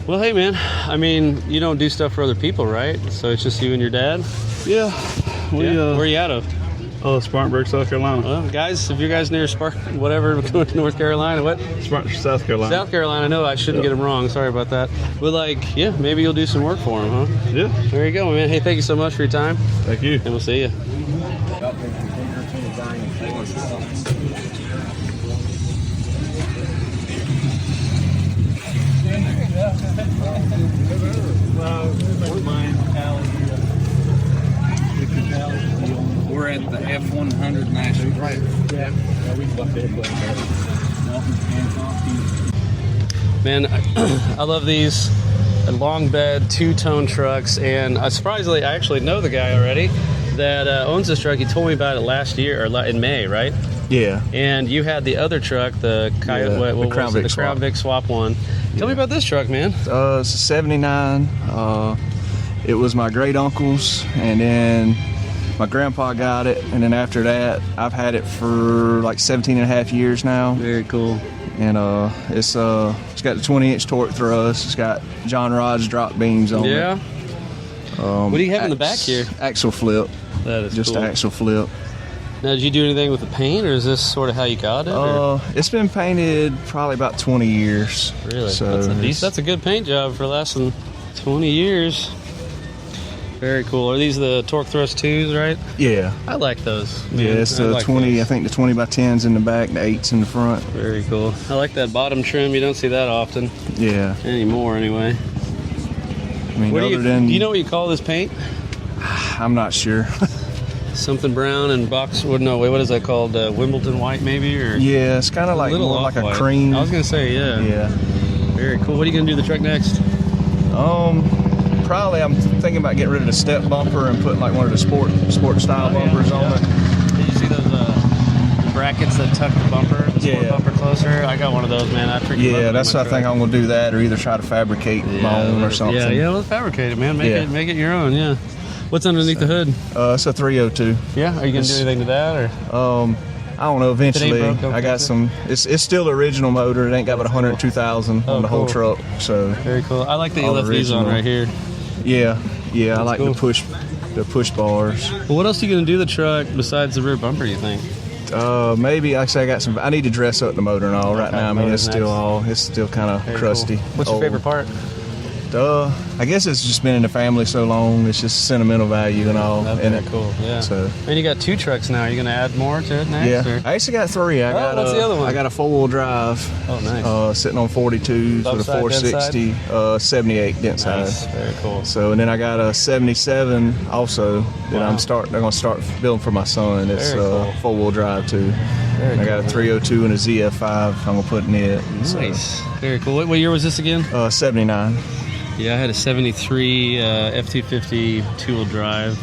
Well, hey, man. I mean, you don't do stuff for other people, right? So it's just you and your dad? Yeah. Where are you out of? Spartanburg, South Carolina. Well, guys, if you guys near going to North Carolina, what? South Carolina. South Carolina. No, I shouldn't get them wrong. Sorry about that. But maybe you'll do some work for them, huh? Yeah. There you go, man. Hey, thank you so much for your time. Thank you. And we'll see you. We're at the F100 National. Right. Yeah. Man, I love these long bed, two-tone trucks, and surprisingly, I actually know the guy already that owns this truck. He told me about it last year, or in May, right? Yeah. And you had the other truck, the Crown Vic Swap one. Tell me about this truck, man. It's a 79. It was my great uncle's, and then my grandpa got it, and then after that, I've had it for like 17 and a half years now. Very cool. And it's got the 20-inch torque thrust. It's got John Rod's drop beams on it. Yeah. What do you have in the back here? Axle flip. That is just cool. an axle flip. Now, did you do anything with the paint, or is this sort of how you got it? It's been painted probably about 20 years. Really? So that's a good paint job for less than 20 years. Very cool. Are these the torque thrust 2s, right? Yeah. I like those. Man. Yeah, it's the 20, I think the 20 by 10s in the back, the 8s in the front. Very cool. I like that bottom trim. You don't see that often. Yeah. Anymore, anyway. I mean, do you know what you call this paint? I'm not sure. Something brown and box. What is that called? Wimbledon white, maybe? Or yeah, it's kind of like more like a cream. I was gonna say, yeah. Yeah. Very cool. What are you gonna do to the truck next? Probably I'm thinking about getting rid of the step bumper and putting like one of the sport style bumpers on it. Did you see those brackets that tuck the bumper, sport bumper closer? I got one of those, man. That's what I think I'm gonna do that, or either try to fabricate my own or something. Yeah, let's fabricate it, man. Make it your own. Yeah. What's underneath the hood? It's a 302. Yeah. Are you gonna do anything to that, or? I don't know. Eventually, I got some. It's still original motor. It ain't got but 102,000 on the whole truck. So very cool. I like that you left these on right here. Yeah. I like cool. the push bars. Well, what else are you gonna do to the truck besides the rear bumper? You think? Maybe like I say, I got some. I need to dress up the motor and all right now. I mean, it's still kind of crusty. Cool. What's your favorite part? I guess it's just been in the family so long. It's just sentimental value and all. That's and very cool. Yeah. So. And you got 2 trucks now. Are you going to add more to it next? Yeah. Or? I actually got 3. What's the other one? I got a 4-wheel drive. Oh, nice. Sitting on 42s with a 460, 78 dent size. Nice. Very cool. So, and then I got a 77 also that I'm going to start building for my son. It's cool. 4-wheel drive too. I got a 302 and a ZF5 I'm going to put in it. Nice. Very cool. What year was this again? 79. Yeah, I had a 73 F250 2-wheel drive.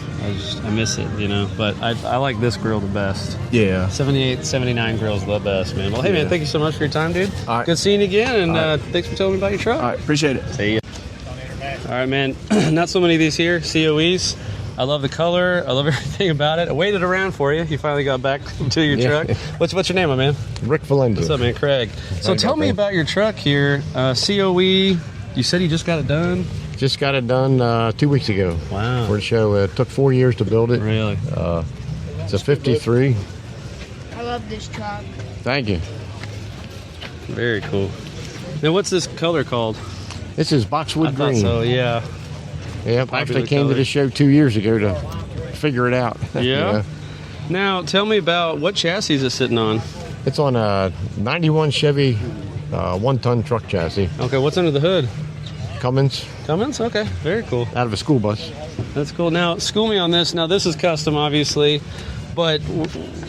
I miss it, you know, but I like this grill the best. Yeah. 78, 79 grill's the best, man. Well, hey, man, thank you so much for your time, dude. All right. Good seeing you again, and thanks for telling me about your truck. All right, appreciate it. See ya. All right, man. Not so many of these here, COEs. I love the color. I love everything about it. I waited around for you. You finally got back to your truck. What's your name, my man? Rick Valenda. What's up, man? Craig. So tell me about your truck here. COE, you said you just got it done? Just got it done 2 weeks ago. Wow. For the show. It took 4 years to build it. Really? It's a 53. I love this truck. Thank you. Very cool. Now, what's this color called? This is boxwood I thought green. so, yeah. Yep, I Popular actually came color. to the show 2 years ago to figure it out. Yeah? Now, tell me about what chassis is it sitting on? It's on a 91 Chevy 1-ton truck chassis. Okay, what's under the hood? Cummins. Cummins? Okay, very cool. Out of a school bus. That's cool. Now, school me on this. Now, this is custom, obviously, but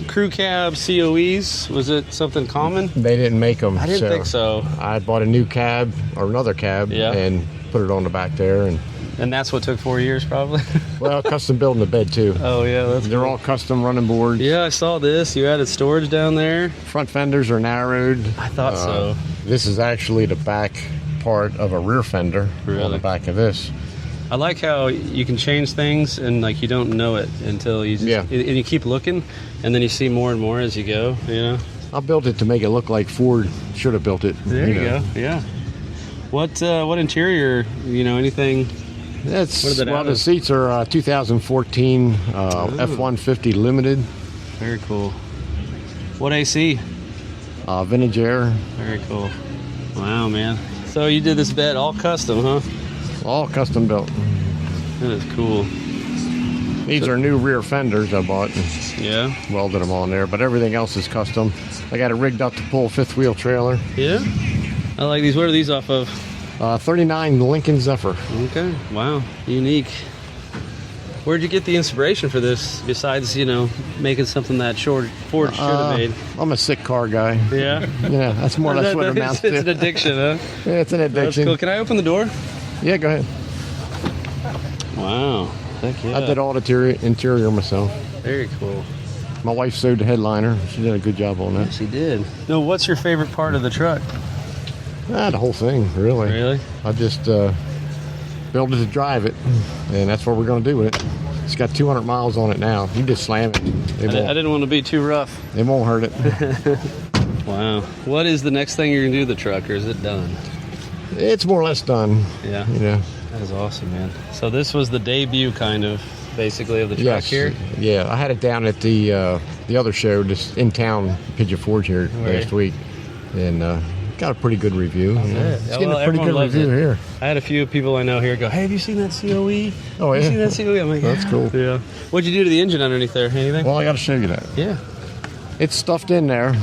crew cab COEs, was it something common? They didn't make them. I didn't think so. I bought a new cab, or another cab, and put it on the back there. And that's what took 4 years, probably? Well, custom building the bed, too. Oh, yeah. They're all custom running boards. Yeah, I saw this. You added storage down there. Front fenders are narrowed. I thought so. This is actually the back part of a rear fender on the back of this. I like how you can change things and like you don't know it until you just, and you keep looking, and then you see more and more as you go, you know. I built it to make it look like Ford should have built it. There you go. Yeah. What interior, you know, anything? The seats are 2014 F150 Limited. Very cool. What AC? Vintage Air. Very cool. Wow, man. So you did this bed all custom, huh? All custom built. That is cool. These are new rear fenders I bought. Yeah. Welded them on there, but everything else is custom. I got it rigged up to pull a fifth wheel trailer. Yeah? I like these. What are these off of? 39 Lincoln Zephyr. Okay. Wow. Unique. Where'd you get the inspiration for this, besides, you know, making something that Ford should have made? I'm a sick car guy. Yeah? Yeah, that's more or less what it amounts to. It's an addiction, huh? Yeah, it's an addiction. That's cool. Can I open the door? Yeah, go ahead. Wow. Heck yeah. I did all the interior myself. Very cool. My wife sewed the headliner. She did a good job on that. She did. No, what's your favorite part of the truck? The whole thing, really. Really? I just built it to drive it, and that's what we're going to do with it. It's got 200 miles on it now. You just slam it. I didn't want to be too rough. It won't hurt it. Wow. What is the next thing you're going to do with the truck, or is it done? It's more or less done. Yeah. You know. That is awesome, man. So this was the debut, kind of, basically, of the truck here? Yeah. I had it down at the other show, just in town, Pigeon Forge here last week, and got a pretty good review. It's getting a pretty good review here. I had a few people I know here go, "Hey, have you seen that COE? Oh, yeah. Have you seen that COE?" I'm like, that's cool. Yeah. What'd you do to the engine underneath there? Anything? Well, I got to show you that. Yeah. It's stuffed in there.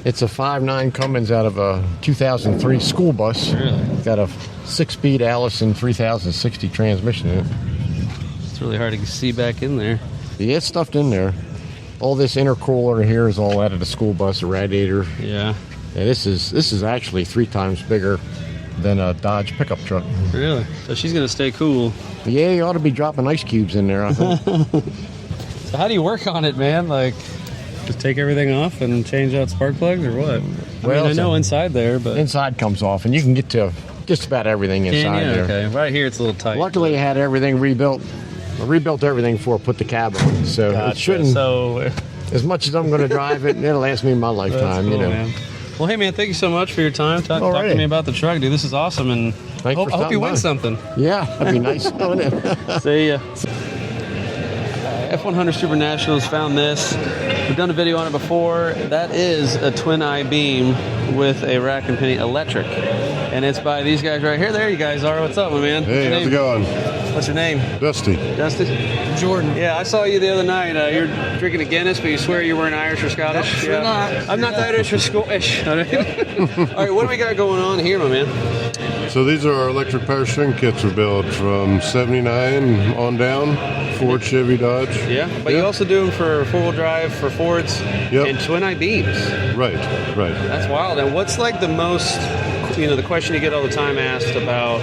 It's a 5.9 Cummins out of a 2003 school bus. Really? Got a 6-speed Allison 3060 transmission in it. It's really hard to see back in there. Yeah, it's stuffed in there. All this intercooler here is all out of the school bus, a radiator. Yeah. And this is actually 3 times bigger than a Dodge pickup truck. Really? So she's going to stay cool. Yeah, you ought to be dropping ice cubes in there, I think. So how do you work on it, man? Like, just take everything off and change out spark plugs, or what? I know inside there, but... Inside comes off, and you can get to just about everything inside there. Okay. Right here it's a little tight. Luckily, I had everything rebuilt. I rebuilt everything before I put the cab on, so Gotcha. it shouldn't... So, as much as I'm going to drive it, it'll last me my lifetime, cool, you know. Man. Well, hey, man, thank you so much for your time. Talk to me about the truck, dude. This is awesome, and I hope you win something. Yeah, that'd be nice. See ya. F100 Super Nationals found this. We've done a video on it before. That is a twin I-beam with a rack and penny electric. And it's by these guys right here. There you guys are. What's up, my man? Hey, how's it going? What's your name? Dusty. Dusty? Jordan. Yeah, I saw you the other night. You're drinking a Guinness, but you swear you weren't Irish or Scottish. No, not. I'm not Irish or Scottish. All right, what do we got going on here, my man? So these are our electric power steering kits we build from 79 on down, Ford, Chevy, Dodge. Yeah, but you also do them for four-wheel drive, for Fords, and twin-eye beams. Right. That's wild. And what's like the most, the question you get all the time asked about,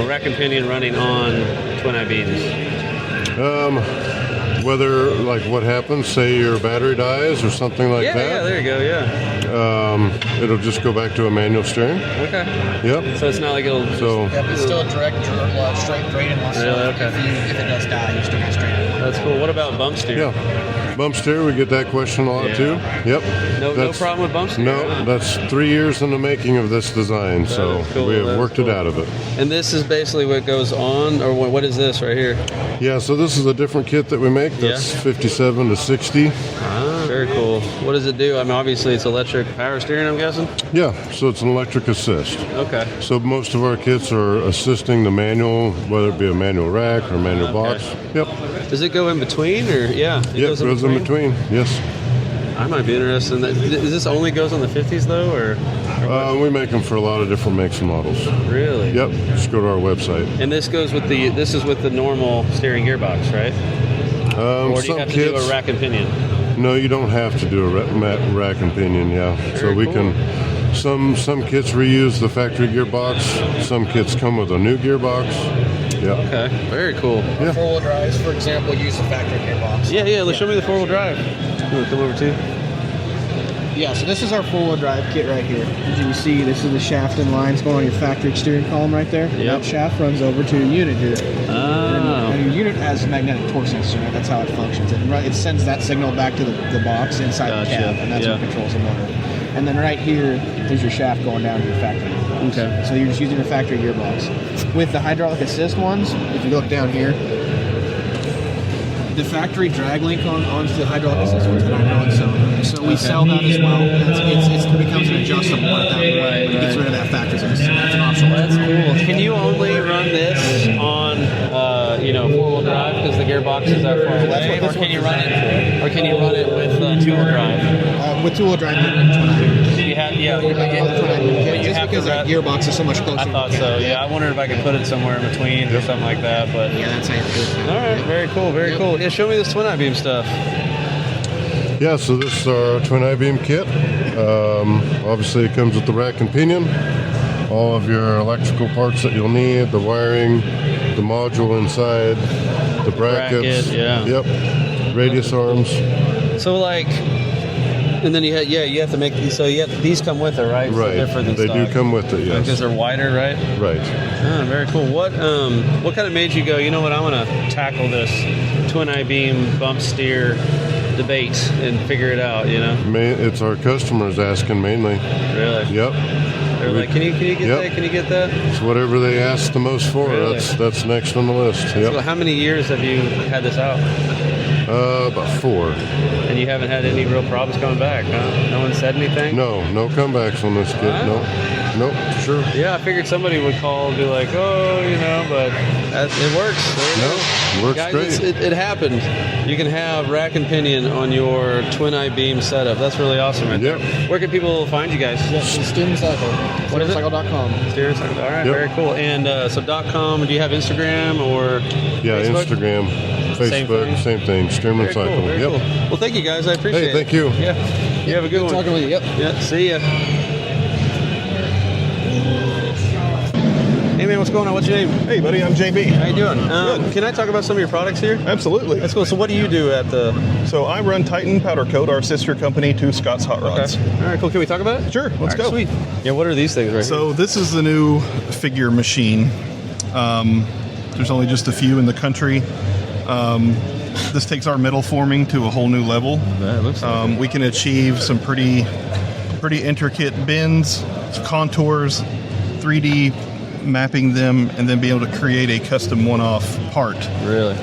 rack and pinion running on twin-eye beams? Whether, like, what happens, say your battery dies or something like that. Yeah, there you go, it'll just go back to a manual steering. Okay. Yep. So it's not like it'll... But it's still a direct, straight drain in line. Really? Okay. If it does die, you're still going to straight in. That's cool. What about bump steer? Yeah. Bump steer, we get that question a lot too. Yep. No problem with bump steer? No, that's 3 years in the making of this design, so cool. we have worked it out of it. And this is basically what goes on, or what is this right here? Yeah, so this is a different kit that we make that's 57 to 60. Ah, very cool. What does it do? I mean, obviously it's electric power steering, I'm guessing? Yeah, so it's an electric assist. Okay. So most of our kits are assisting the manual, whether it be a manual rack or a manual box. Yep. Does it go in between, or it goes in between. Yes. I might be interested in that. Does this only goes on the 50s though, or we make them for a lot of different makes and models. Really? Yep. Just go to our website. And this goes with the normal steering gearbox, right? Or do you have to do a rack and pinion? No, you don't have to do a rack and pinion. Yeah. So we can. Some kits reuse the factory gearbox. Some kits come with a new gearbox. Yeah. Okay. Very cool. Yeah. Four-wheel drives, for example, use the factory gearbox. Yeah. Let's show me the four-wheel drive. You want to come over too? Yeah, so this is our four-wheel drive kit right here. As you can see, this is the shaft and lines going on your factory steering column right there. Yep. That shaft runs over to your unit here. Oh. And your unit has a magnetic torque sensor. Right? That's how it functions. It sends that signal back to the box inside the cab, and that's what controls the motor. And then right here is your shaft going down to your factory gearbox. Okay. So you're just using your factory gearbox. With the hydraulic assist ones, if you look down here, the factory drag link onto the hydraulic assist ones that I know so we sell that as well. It becomes an adjustable at that point. It gets rid of that factory assist. That's an option. That's cool. Can you only run this on four-wheel drive because the gearbox is that far away, or can you run it with two-wheel drive? With two-wheel drive, you have but you have because the gearbox is so much closer. I thought so. Yeah, I wondered if I could put it somewhere in between or something like that. But that's how you do it. All right, very cool, very cool. Yeah, show me this twin I-beam stuff. Yeah, so this is our twin I-beam kit. Obviously, it comes with the rack and pinion, all of your electrical parts that you'll need, the wiring, the module inside, the brackets. Yep. Radius arms. So and then you have to make these. So these come with it, right? Right. So different than they stock. do come with it. Yes. Because they're wider, right? Right. Ah, very cool. What kind of made you go? You know what? I want to tackle this twin I-beam bump steer debate and figure it out. It's our customers asking mainly. Really? Yep. They're like, can you get that? Can you get that? It's whatever they ask the most for. Really? That's next on the list. Yep. So how many years have you had this out? About 4. And you haven't had any real problems coming back, huh? No one said anything? No comebacks on this kit. Nope, sure. Yeah, I figured somebody would call and be like, but it works. It works guys, great. It happened. You can have rack and pinion on your twin I-beam setup. That's really awesome right there. Where can people find you guys? Steer and Cycle. What is it? Steerandcycle.com. Steer and Cycle. All right, very cool. And so .com, do you have Instagram or Facebook? Instagram, Facebook, same thing. Steer and Cycle. Cool, very cool. Well, thank you guys. I appreciate it. Hey, thank you. Yeah. You have a good one. Talking with you. Yep. Yeah, see ya. Hey man, what's going on? What's your name? Hey buddy, I'm JB. How you doing? Can I talk about some of your products here? Absolutely. That's cool. So what do you do at the... So I run Titan Powder Coat, our sister company to Scott's Hot Rods. Okay. All right, cool. Can we talk about it? Sure, let's go. Sweet. Yeah, what are these things right here? So this is the new figure machine. There's only just a few in the country. This takes our metal forming to a whole new level. That looks like we can achieve some pretty intricate bends, contours, 3D mapping them, and then be able to create a custom one-off part. Really?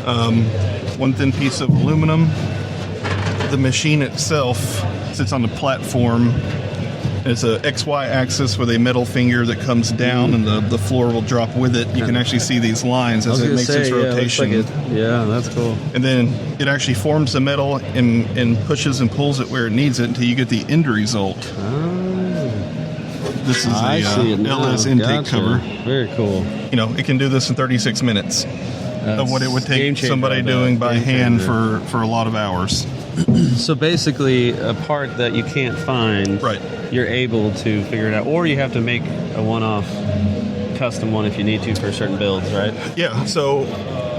One thin piece of aluminum. The machine itself sits on the platform It's a XY axis with a metal finger that comes down, and the floor will drop with it. You can actually see these lines as it makes its rotation. Yeah, that's cool. And then it actually forms the metal and pushes and pulls it where it needs it until you get the end result. This is a LS intake cover. Very cool. You know, it can do this in 36 minutes of what it would take somebody doing by hand for a lot of hours. So basically, a part that you can't find, you're able to figure it out, or you have to make a one-off custom one if you need to for certain builds, right? Yeah. So,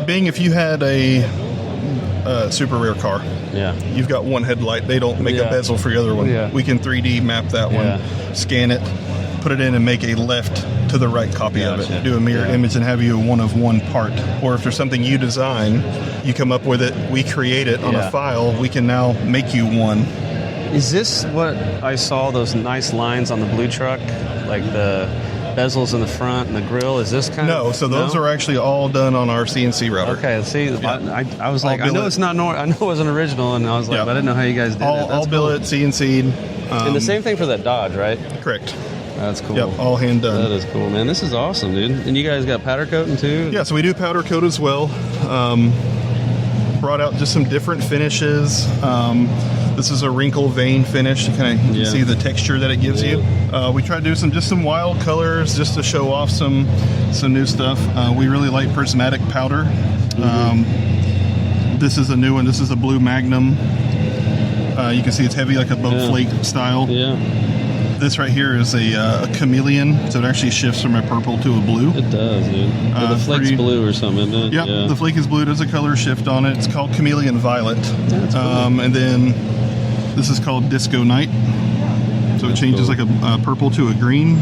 being if you had a super rare car, you've got one headlight. They don't make a bezel for the other one. We can 3D map that one, scan it, put it in, and make a left to the right copy of it. Do a mirror image and have you a one-of-one part. Or if there's something you design, you come up with it, we create it on a file, we can now make you one. Is this what I saw, those nice lines on the blue truck? Like the bezels in the front and the grill? Is this kind of... No, so those are actually all done on our CNC router. Okay, see, I was like, I know it's not I know it wasn't original, and I was like, I didn't know how you guys did it. All billet, CNC'd. And the same thing for that Dodge, right? Correct. That's cool. Yep, all hand done. That is cool, man. This is awesome, dude. And you guys got powder coating too? Yeah, so we do powder coat as well. Brought out just some different finishes. This is a wrinkle vein finish. You kind of see the texture that it gives you. We try to do some wild colors just to show off some new stuff. We really like prismatic powder. This is a new one. This is a blue Magnum. You can see it's heavy like a boat flake style. Yeah. This right here is a chameleon, so it actually shifts from a purple to a blue. It does, dude. The flake's blue or something, isn't it? Yeah, the flake is blue. There's a color shift on it. It's called Chameleon Violet. That's cool. And then this is called Disco Night. So it changes like a purple to a green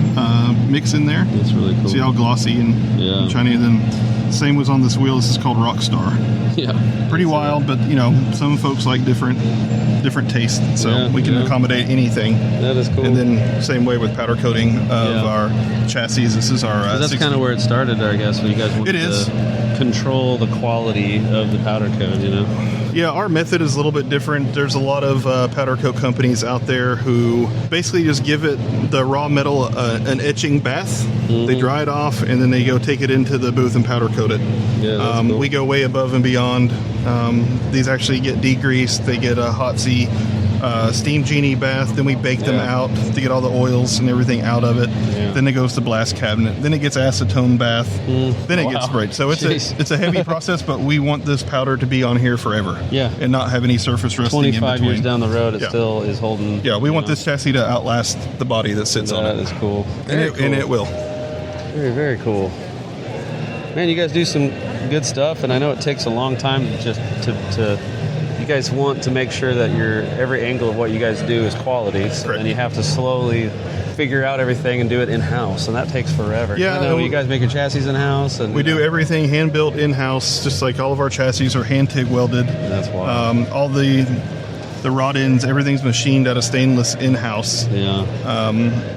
mix in there. That's really cool. See how glossy and shiny. And then same was on this wheel. This is called Rockstar. Yeah. Pretty wild, but you know, some folks like different tastes, so we can accommodate anything. That is cool. And then same way with powder coating of our chassis. This is our. That's kind of where it started, I guess. When you guys wanted to control the quality of the powder coat, you know. Yeah, our method is a little bit different. There's a lot of powder coat companies out there who basically just give it the raw metal an etching bath. They dry it off, and then they go take it into the booth and powder coat it. Yeah, cool. We go way above and beyond. These actually get degreased. They get a hot seat steam genie bath. Then we bake them out to get all the oils and everything out of it. Then it goes to blast cabinet. Then it gets acetone bath. Then it gets sprayed. So it's a heavy process, but we want this powder to be on here forever. Yeah. And not have any surface rusting in between. 25 years down the road, it still is holding. Yeah, we want this chassis to outlast the body that sits on it. That is cool. And it will. Very, very cool. Man, you guys do some good stuff, and I know it takes a long time just to you guys want to make sure that every angle of what you guys do is quality, so then you have to slowly figure out everything and do it in-house, and that takes forever. Yeah, I know you guys making chassis in-house. And we do everything hand-built in-house, just like all of our chassis are hand-TIG welded. That's wild. All the rod ends, everything's machined out of stainless in-house. Yeah.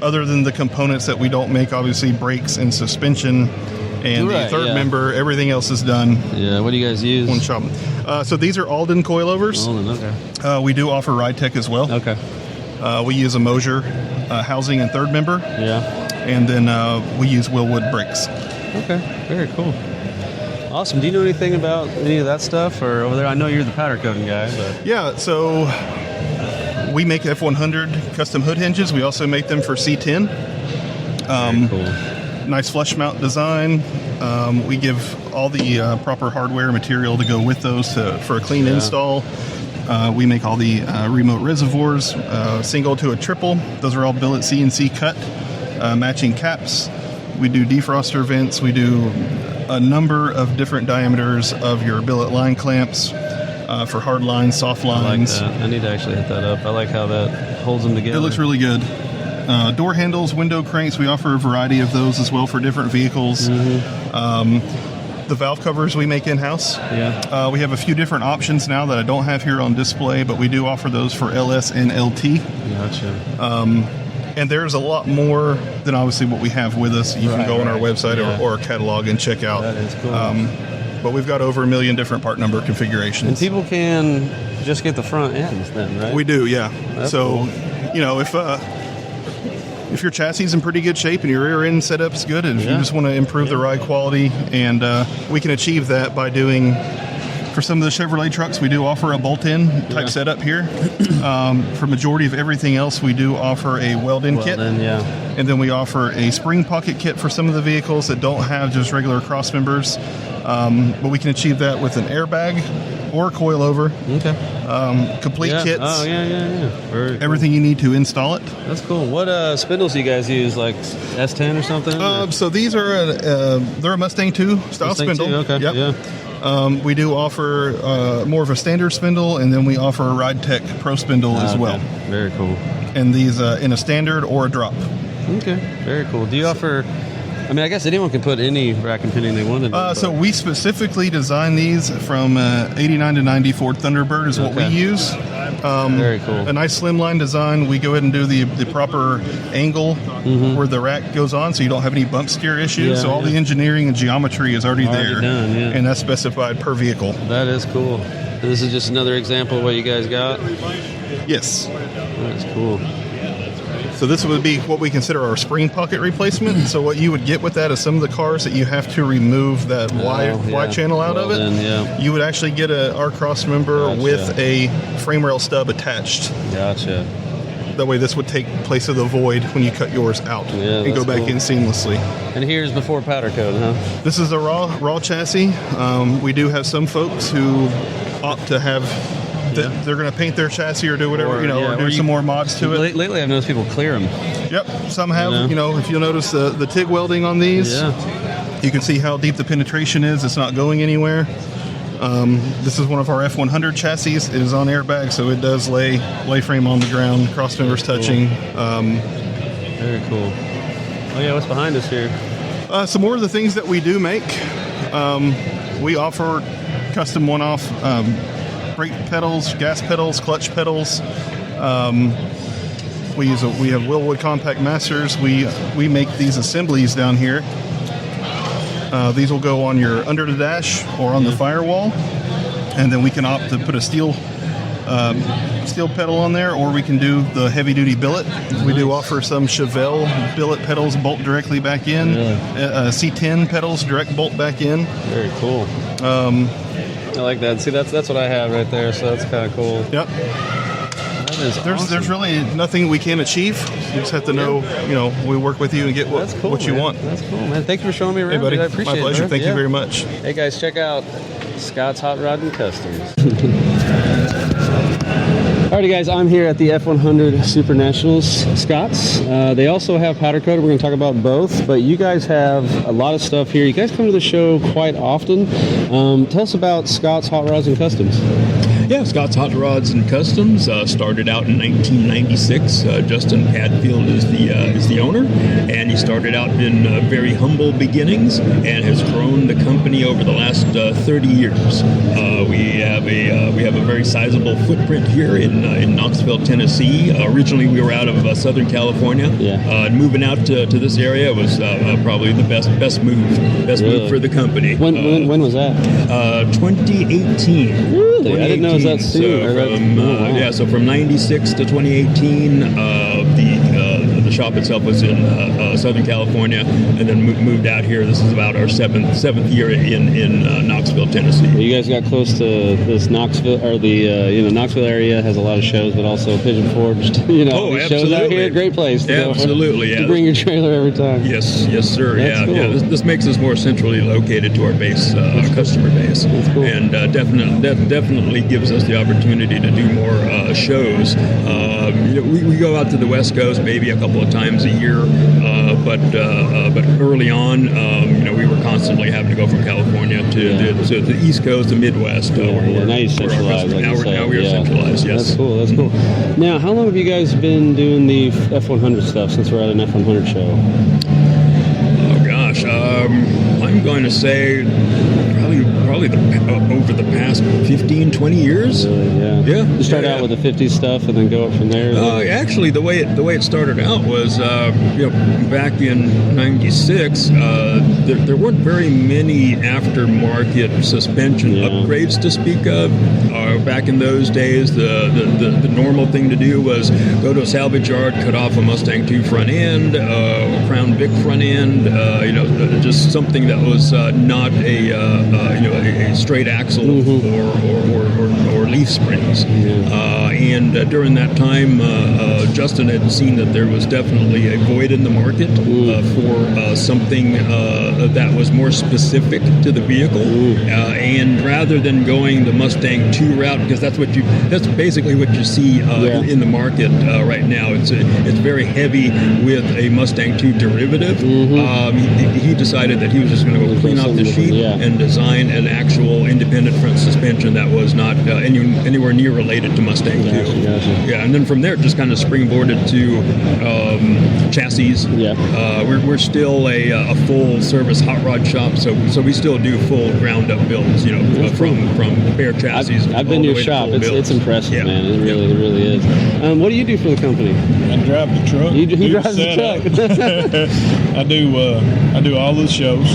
Other than the components that we don't make, obviously brakes and suspension, and the third member, everything else is done. Yeah, what do you guys use? One shop. So these are Alden coilovers. Alden, okay. We do offer ride tech as well. Okay. We use a Mosier housing and third member. Yeah. And then we use Willwood brakes. Okay, very cool. Awesome. Do you know anything about any of that stuff or over there? I know you're the powder coating guy, but yeah. So we make F100 custom hood hinges. We also make them for C10. Very cool. Nice flush mount design. We give all the proper hardware and material to go with those for a clean install. We make all the remote reservoirs, single to a triple. Those are all billet CNC cut, matching caps. We do defroster vents. We do a number of different diameters of your billet line clamps for hard lines, soft lines. I like that. I need to actually hit that up. I like how that holds them together. It looks really good. Door handles, window cranks, we offer a variety of those as well for different vehicles. The valve covers we make in-house. Yeah. We have a few different options now that I don't have here on display, but we do offer those for LS and LT. Gotcha. And there's a lot more than obviously what we have with us. You can go on our website or our catalog and check out. That is cool. But we've got over 1 million different part number configurations. And people can just get the front ends then, right? We do, yeah. That's so, cool. you know, if if your chassis is in pretty good shape and your rear end setup's good, and if you just want to improve the ride quality, and we can achieve that by doing, for some of the Chevrolet trucks, we do offer a bolt-in type setup here. For majority of everything else, we do offer a weld-in kit. And then we offer a spring pocket kit for some of the vehicles that don't have just regular cross members. But we can achieve that with an airbag or a coilover. Complete kits. Oh, yeah. Very everything you need to install it. That's cool. What spindles do you guys use, like S10 or something? So these are they're a Mustang 2 style Mustang spindle. 2? Okay. Yep. We do offer more of a standard spindle, and then we offer a Ride Tech Pro spindle as well. Very cool. And these in a standard or a drop. Okay, very cool. Do you offer... I mean, I guess anyone can put any rack and pinion they wanted. So we specifically designed these from 89 to 90 Ford Thunderbird is what we use. Very cool. A nice slimline design. We go ahead and do the proper angle where the rack goes on, so you don't have any bump steer issues. So all the engineering and geometry is already there, done, and that's specified per vehicle. That is cool. And this is just another example of what you guys got? Yes. That's cool. So this would be what we consider our spring pocket replacement. So what you would get with that is some of the cars that you have to remove that Y channel out of it. You would actually get our cross member with a frame rail stub attached. Gotcha. That way this would take place of the void when you cut yours out and go back in seamlessly. And here's before powder coat, huh? This is a raw chassis. We do have some folks who opt to have... They're going to paint their chassis or do whatever, or do some more mods to it. Lately, I've noticed people clear them. Yep, some have. If you'll notice the TIG welding on these, you can see how deep the penetration is. It's not going anywhere. This is one of our F100 chassis. It is on airbag, so it does lay frame on the ground, cross members touching. Very cool. Oh yeah, what's behind us here? Some more of the things that we do make. We offer custom one-off brake pedals, gas pedals, clutch pedals. We have Willwood Compact Masters. We make these assemblies down here. These will go on your under the dash or on the firewall, and then we can opt to put a steel pedal on there, or we can do the heavy duty billet. We do offer some Chevelle billet pedals bolt directly back in. C10 pedals direct bolt back in. Very cool. I like that. See, that's what I have right there, so that's kind of cool. Yep. That is awesome. There's really nothing we can't achieve. You just have to know, we work with you and get what you want. That's cool, man. Thank you for showing me around. Hey, buddy. I appreciate My pleasure. it. Thank you very much. Hey, guys, check out Scott's Hot Rod and Customs. Alrighty, guys, I'm here at the F100 Super Nationals Scott's. They also have powder coated. We're going to talk about both, but you guys have a lot of stuff here. You guys come to the show quite often. Tell us about Scott's Hot Rods and Customs. Yeah, Scott's Hot Rods and Customs started out in 1996. Justin Padfield is the owner, and he started out in very humble beginnings and has grown the company over the last 30 years. We have a very sizable footprint here in Knoxville, Tennessee. Originally, we were out of Southern California. And moving out to this area was probably the best move for the company. When was that? 2018. Really? I didn't know it was that soon. So from 96 to 2018, the shop itself was in Southern California, and then moved out here. This is about our seventh year in Knoxville, Tennessee. You guys got close to this Knoxville, or the Knoxville area has a lot of shows, but also Pigeon Forge. Shows out here. Great place. Absolutely. To bring your trailer every time. Yes, sir. That's cool. Yeah. This makes us more centrally located to our base, customer base, cool. And definitely gives us the opportunity to do more shows. We go out to the West Coast maybe a couple of times a year, but early on, we were constantly having to go from California to the East Coast, the Midwest. Now you're centralized. Now we are centralized. Yes, that's cool. Now, how long have you guys been doing the F100 stuff since we're at an F100 show? Oh gosh, I'm going to say probably over the past 15, 20 years. Yeah. You start out with the 50s stuff and then go up from there. Actually, the way it started out was, back in '96, there weren't very many aftermarket suspension upgrades to speak of. Back in those days, the normal thing to do was go to a salvage yard, cut off a Mustang 2 front end, a Crown Vic front end, just something that was not a straight axle or leaf springs. And during that time, Justin had seen that there was definitely a void in the market for something that was more specific to the vehicle. And rather than going the Mustang 2 route, because that's basically what you see in the market right now. It's very heavy with a Mustang 2 derivative. He decided that he was just going to go clean off the sheet and design an actual independent front suspension that was not anywhere near related to Mustang 2. Yeah, and then from there it just kind of springboarded to chassis. We're still a full service hot rod shop, so we still do full ground up builds. From bare chassis. I've been to your shop. It's impressive, man. It really is. What do you do for the company? I drive the truck. You drive the truck. I do all the shows.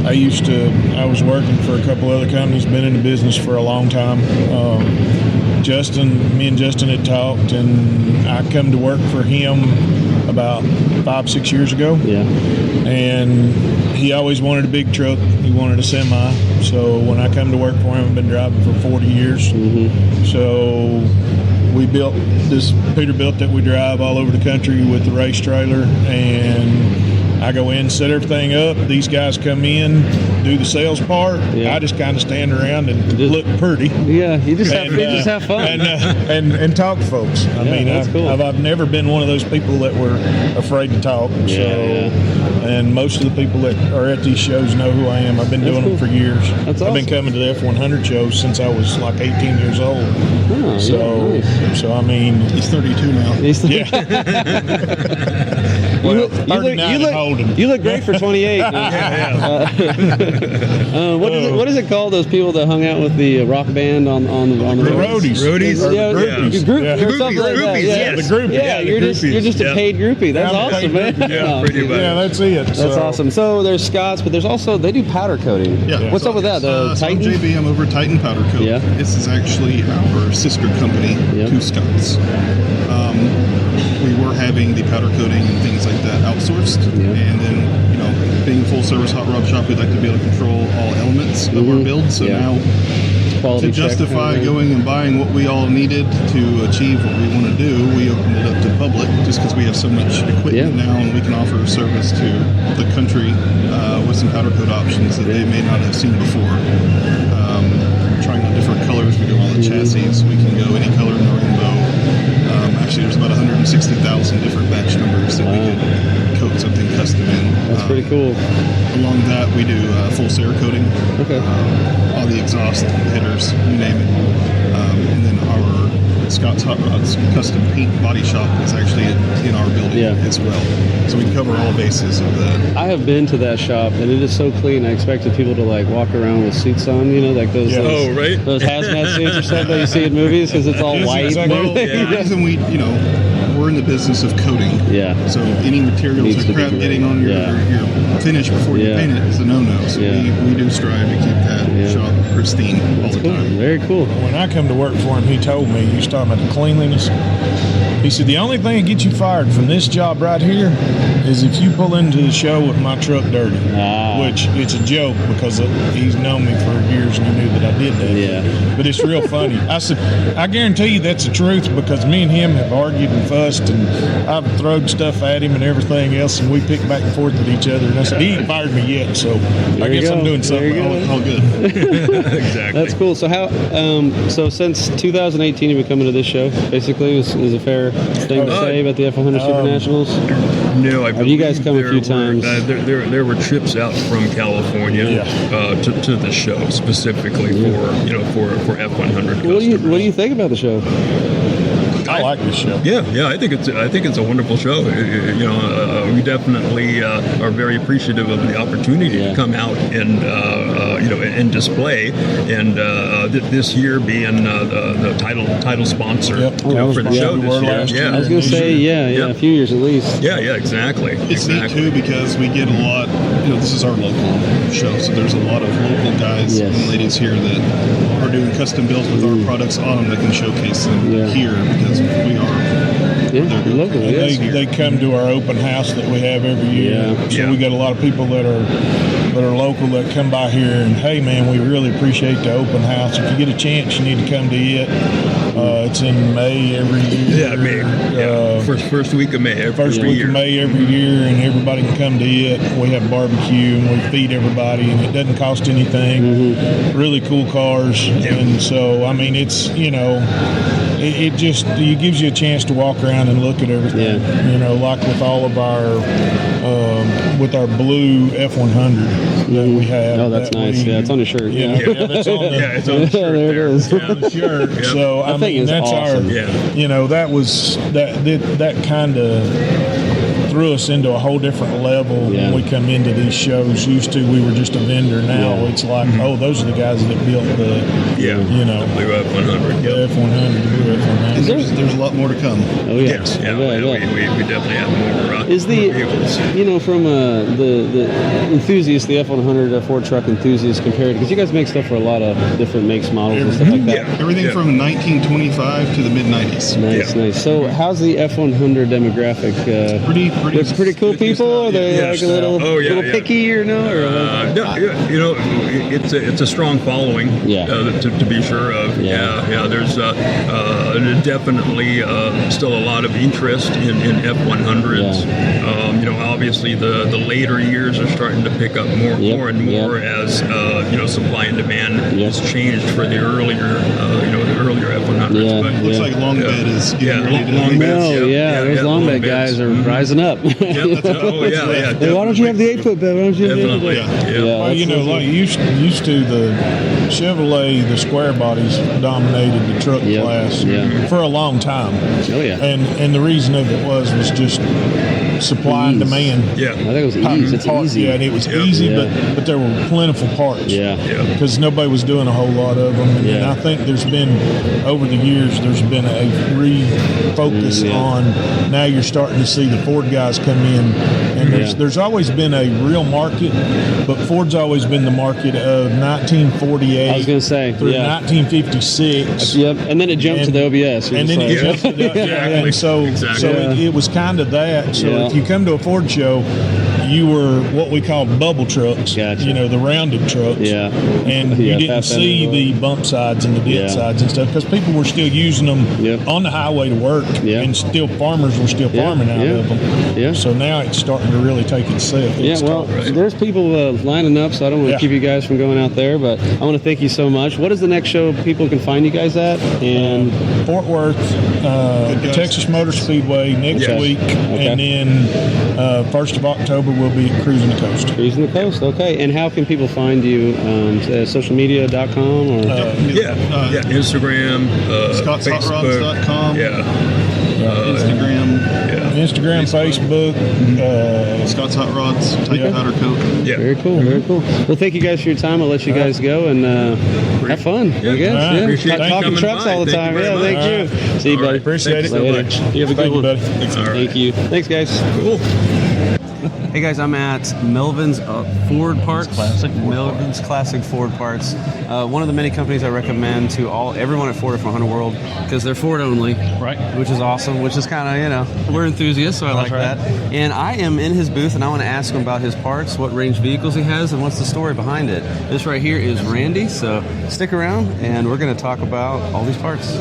I was working for a couple other companies, been in the business for a long time. Me and Justin had talked, and I come to work for him about 5-6 years ago. And he always wanted a big truck. He wanted a semi. So when I come to work for him, I've been driving for 40 years. So we built this Peterbilt that we drive all over the country with the race trailer, and I go in, set everything up. These guys come in, do the sales part. I just kind of stand around and look pretty. You just have fun and talk to folks. I've never been one of those people that were afraid to talk. And most of the people that are at these shows know who I am. I've been doing them for years. I've been coming to the F100 shows since I was like 18 years old. So I mean, he's 32 now. Well, 39 and holding. You look great for 28. What is it called? Those people that hung out with the rock band on the roadies. Groupies. The groupies. You're just a paid groupie. That's awesome, man. Pretty much. That's it. That's awesome. So there's Scott's, but there's also they do powder coating. What's up with that? The Titan? I'm JB. I'm over Titan Powder Coat. This is actually our sister company to Scott's. We were having the powder coating and things like that outsourced, and then being a full service hot rod shop, we'd like to be able to control all elements of our build. So now, to justify going and buying what we all needed to achieve what we want to do, we opened it up to public just because we have so much equipment now, and we can offer service to the country with some powder coat options that they may not have seen before. Trying out different colors, we do all the chassis. We can go any color in the rainbow. Actually, there's about 160,000 different batch numbers that we can coat something custom in. That's pretty cool. Along that, we do full Cerakoting. All the exhaust, headers, you name it. And then our Scott's Hot Rods custom paint body shop is actually in our building as well. So we cover all bases of that. I have been to that shop, and it is so clean. I expected people to walk around with suits on, like those those hazmat suits or something that you see in movies, because it's all white. The reason we're in the business of coating. So any materials or crap getting on your finish before you paint it is a no-no. So we do strive to keep that shop pristine all the time. Very cool. When I come to work for him, he told me, you was talking about the cleanliness. He said, the only thing that gets you fired from this job right here is if you pull into the show with my truck dirty. Which it's a joke because he's known me for years and he knew that I did that. But it's real funny. I said, I guarantee you that's the truth, because me and him have argued and fussed, and I've thrown stuff at him and everything else, and we pick back and forth at each other. And I said, he ain't fired me yet, so I guess I'm doing something all good. Exactly. That's cool. So so since 2018 you've been coming to this show, basically, is a fair thing to say about the F100 Super Nationals? No, I have you guys come a few times? There were trips out from California to the show specifically for F100 customers. What do you think about the show? I like this show. Yeah, I think it's a wonderful show. We definitely are very appreciative of the opportunity to come out and and display, and this year being the title sponsor for the show this year. I was going to say, a few years at least. Yeah, exactly. It's neat too because we get a lot. This is our local show, so there's a lot of local guys and ladies here that are doing custom builds with our products on them that can showcase them here because we are. They come to our open house that we have every year. So we got a lot of people that are local that come by here and, hey man, we really appreciate the open house. If you get a chance, you need to come to it. It's in May every year. Yeah, May. First week of May. Every year. Of May every year, and everybody can come to it. We have barbecue and we feed everybody, and it doesn't cost anything. Really cool cars, and so I mean, it's it just gives you a chance to walk around and look at everything. Like with all of our with our blue F100 that we have. Oh, that's nice. It's on the shirt. That's on the, it's on the shirt. There it is. It's on the shirt. Yep. So I mean, that's awesome. that kind of threw us into a whole different level when we come into these shows. Used to, we were just a vendor. Now it's like, oh, those are the guys that built the blue F100. The F100, the blue F100. There's a lot more to come. Oh yeah, Yes, we definitely have more. Is the from the enthusiast, the F100 Ford truck enthusiast compared, because you guys make stuff for a lot of different makes, models, and stuff like that. Everything from 1925 to the mid 90s. Nice. So how's the F100 demographic? They're pretty cool people. Are they like a little picky or no? It's a strong following. To be sure of. There's definitely still a lot of interest in F100s. Obviously the later years are starting to pick up more and more as supply and demand has changed for the earlier F100s. But looks like long bed is getting ready to long beds. Those long bed guys are rising up. Why don't you have the 8-foot bed? Why don't you have the 8-foot bed? Well, like used to the Chevrolet, the square bodies dominated the truck class for a long time. Oh yeah. And the reason of it was just supply and demand. I think it was easy. It's easy. Yeah, and it was easy, but there were plentiful parts. Because nobody was doing a whole lot of them. And I think there's been, over the years, there's been a refocus on, now you're starting to see the Ford guys come in. And there's always been a real market, but Ford's always been the market of 1948 I was going to say, through 1956. And then it jumped to the OBS. And then it jumped to the and so it was kind of that. So if you come to a Ford show, you were what we call bubble trucks, the rounded trucks, and you didn't see the bump sides and the dent sides and stuff because people were still using them on the highway to work, and still farmers were still farming out of them. So now it's starting to really take itself. There's people lining up, so I don't want to keep you guys from going out there, but I want to thank you so much. What is the next show people can find you guys at? And Fort Worth, Texas Motor Speedway next week, and then 1st of October we'll be at Cruising the Coast. Cruising the Coast, okay. And how can people find you? Socialmedia.com or Instagram, ScottsHotRods.com. Instagram, Facebook, Scott's Hot Rods, Titan Powder Coat. Very cool. Well, thank you guys for your time. I'll let you guys go and have fun. Talking trucks all the time. Thank you. See you, buddy. Appreciate it. Later. You have a good one. Buddy. Thank you. Thanks, guys. Cool. Hey guys, I'm at Melvin's Ford Parts. Melvin's Classic Ford Parts. One of the many companies I recommend to everyone at Ford F100 World because they're Ford only, right? Which is awesome. Which is kind of we're enthusiasts, so I like that. And I am in his booth, and I want to ask him about his parts, what range vehicles he has, and what's the story behind it. This right here is Randy, so stick around, and we're going to talk about all these parts.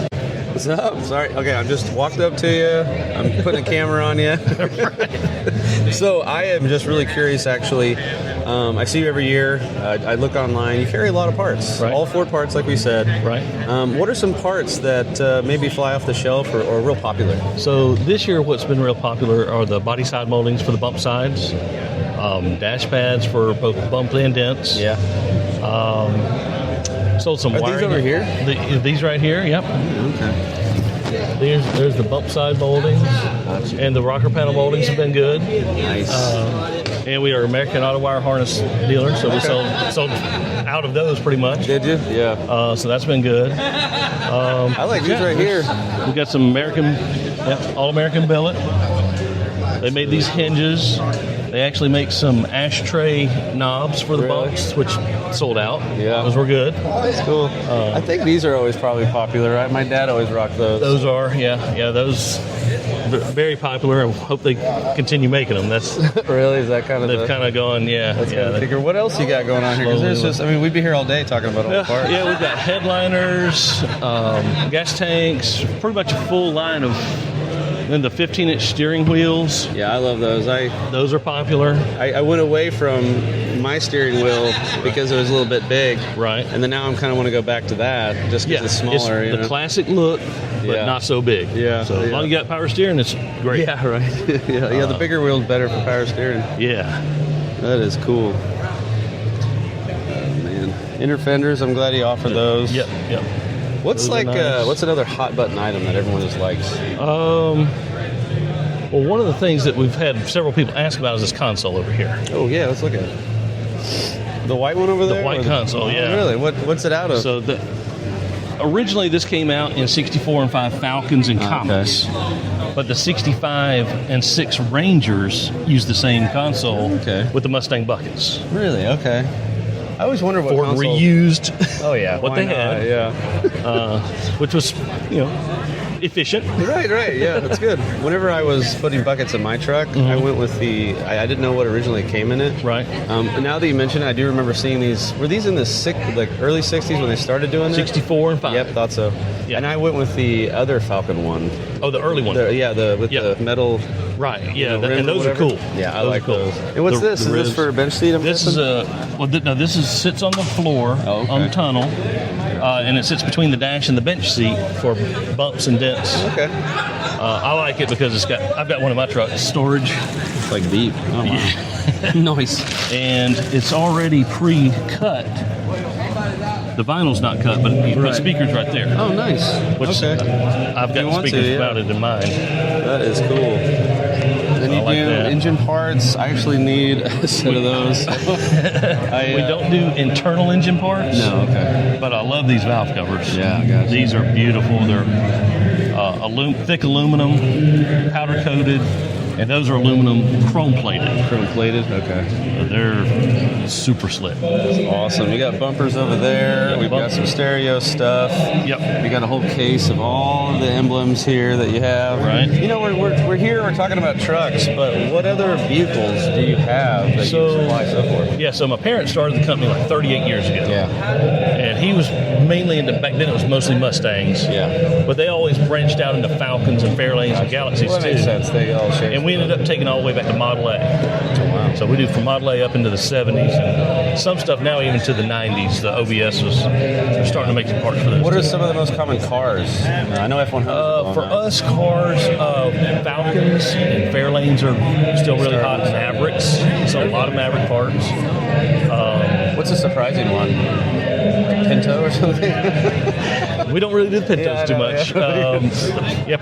What's up? Sorry. Okay, I just walked up to you. I'm putting a camera on you. So I am just really curious, actually. I see you every year. I look online. You carry a lot of parts. All Ford parts, like we said. Right. What are some parts that maybe fly off the shelf or are real popular? So this year what's been real popular are the body side moldings for the bump sides, dash pads for both bump and dents. Yeah. Sold some wiring. These over here? These right here, yep. Okay. There's the bump side moldings, and the rocker panel moldings have been good. Nice. And we are American Auto Wire harness dealer, so we sold out of those pretty much. Did you? Yeah. So that's been good. I like these right here. We got some American, all American billet. They made these hinges. They actually make some ashtray knobs for the bumps, which sold out. Yeah. Those were good. That's cool. I think these are always probably popular, right? My dad always rocked those. Those are, those very popular. I hope they continue making them. That's really, is that kind of they've kind of gone, That's kind of figure. What else you got going on here? Because there's just, we'd be here all day talking about all the parts. Yeah, we've got headliners, gas tanks, pretty much a full line of. Then the 15-inch steering wheels. Yeah, I love those. Those are popular. I went away from my steering wheel because it was a little bit big. Right. And then now I'm kind of want to go back to that just because it's smaller. It's the classic look, but not so big. Yeah. So as long as you got power steering, it's great. Yeah, right. yeah, the bigger wheel's better for power steering. Yeah. That is cool. Man. Inner fenders, I'm glad he offered those. Yep. What's Those nice. What's another hot button item that everyone just likes? Well, one of the things that we've had several people ask about is this console over here. Oh yeah, let's look at it. The white one over there? The white console, yeah. Really? What's it out of? So originally this came out in 64 and 5 Falcons and Comets. But the 65 and 6 Rangers use the same console with the Mustang buckets. Really? Okay. I always wonder what Ford console... reused. Oh yeah, what they had. Which was, efficient. Right. Yeah, that's good. Whenever I was putting buckets in my truck, I went with the. I didn't know what originally came in it. Right. Now that you mention it, I do remember seeing these. Were these in the early '60s when they started doing it? 64 and 5. Yep, thought so. Yeah. And I went with the other Falcon one. Oh, the early one. The metal. Right. Yeah, and those are cool. Yeah, I like those. And what's this? Is this for a bench seat? This is this sits on the floor on the tunnel, and it sits between the dash and the bench seat for bumps and dents. Okay. I like it because I've got one of my trucks storage. It's like deep. Oh wow. Nice. And it's already pre-cut. The vinyl's not cut, but you put speakers right there. Oh, nice. I've got speakers mounted in mine. That is cool. Then you do engine parts. I actually need a set of those. We don't do internal engine parts. No, okay. But I love these valve covers. Yeah, I got you. These are beautiful. They're thick aluminum, powder coated. And those are aluminum chrome plated. Chrome plated? Okay. They're super slick. That's awesome. We got bumpers over there. We've got some stereo stuff. Yep. We got a whole case of all the emblems here that you have. Right. You know, we're here, we're talking about trucks, but what other vehicles do you have that you supply so forth? Yeah, so my parents started the company like 38 years ago. Yeah. And he was mainly into, back then it was mostly Mustangs. Yeah. But they always branched out into Falcons and Fairlanes and Galaxies well, that too. makes sense. They all share. And we ended up taking all the way back to Model A. Wow. So we do from Model A up into the 70s and some stuff now even to the 90s. The OBS we're starting to make some parts for those. What are some of the most common cars? I know F100. For us, cars, Falcons and Fairlanes are still really hot. Mavericks, so a lot of Maverick parts. What's a surprising one? Pinto or something? We don't really do the Pintos too much.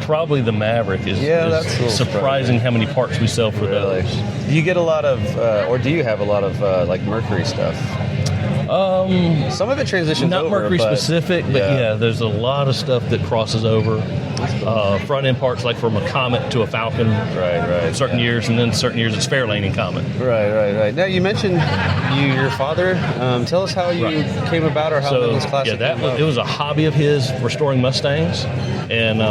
Probably the Maverick is that's surprising how many parts we sell for those. Do you get a lot of, or do you have a lot of like Mercury stuff? Some of it transitions not over. Mercury specific, but there's a lot of stuff that crosses over. Front end parts like from a Comet to a Falcon. Right. Certain years, and then certain years it's Fairlane and Comet. Right. Now you mentioned your father. Tell us how you came about, or how Midland's Classic came about. It was a hobby of his, restoring Mustangs, and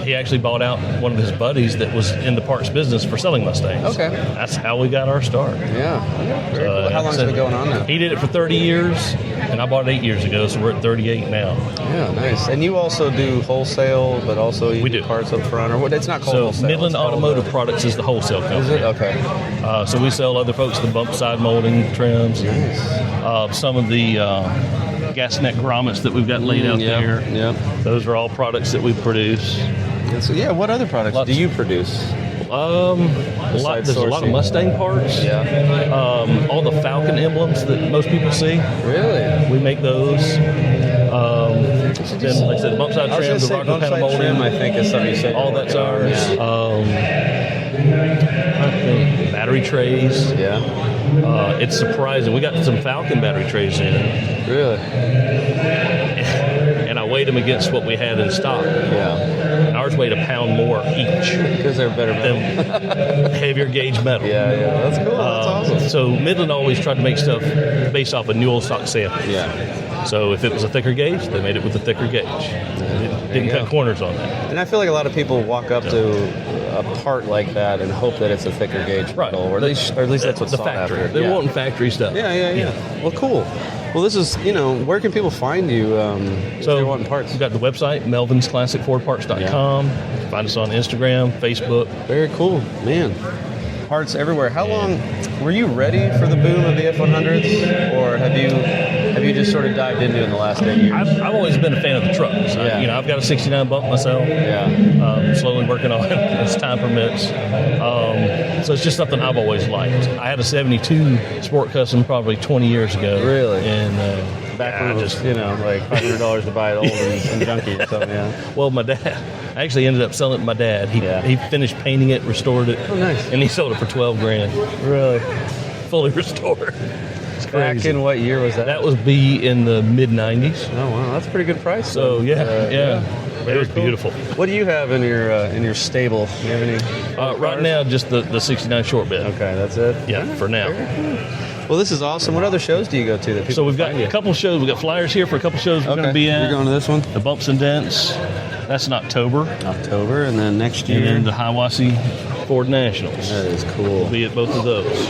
he actually bought out one of his buddies that was in the parts business for selling Mustangs. Okay. That's how we got our start. Yeah. Very cool. How long has it been going on now? He did it for 30 years, and I bought it 8 years ago, so we're at 38 now. Yeah, nice. And you also do wholesale, but also you do parts up front, or what? It's not called wholesale. Midland Automotive Products is the wholesale company. Is it? Okay. So we sell other folks the bump side molding trims. Nice. Some of the gas neck grommets that we've got laid out there. Yep. Those are all products that we produce. So, what other products do you produce? There's a lot of Mustang parts. Yeah. All the Falcon Falcon emblems that most people see. Really? We make those. Then, like I said, the bump side trim, the rocker panel molding. Trim, I think is something you said. All that's ours. Battery trays. Yeah. It's surprising. We got some Falcon battery trays in. Really? And I weighed them against what we had in stock. Yeah. And ours weighed a pound more each. Because they're better metal. Heavier gauge metal. Yeah. That's cool. That's awesome. So Midland always tried to make stuff based off a new old stock sample. Yeah. So if it was a thicker gauge, they made it with a thicker gauge. Didn't cut corners on that. And I feel like a lot of people walk up to a part like that and hope that it's a thicker gauge metal, or at least that's what's the sought factory. after. They're wanting factory stuff. Yeah. Well, cool. Well, this is, where can people find you if they're wanting parts? We've got the website, melvinsclassicfordparts.com. Find us on Instagram, Facebook. Very cool, man. Parts everywhere. How long were you ready for the boom of the F100s, or have you just sort of dived into it in the last 8 years? I've always been a fan of the trucks. Yeah. I've got a 69 bump myself. Yeah. Slowly working on it as time permits. So it's just something I've always liked. I had a 72 Sport Custom probably 20 years ago. Really? And back when it was, like $500 to buy it old and junky or something. Yeah. Well, my dad. I actually ended up selling it to my dad. He finished painting it, restored it. Oh, nice. And he sold it for $12,000. Really? Fully restored. It's crazy. Back in what year was that? That was in the mid-90s. Oh, wow. That's a pretty good price. So, yeah. It was beautiful. What do you have in your stable? Do you have any? Right now, just the 69 short bed. Okay, that's it? Yeah, for now. Well, this is awesome. What other shows do you go to? So we've got a couple shows. We've got flyers here for a couple shows we're going to be at. You're going to this one? The Bumps and Dents. That's in October. And then next year? And then the Hiawassee Ford Nationals. That is cool. We'll be at both of those.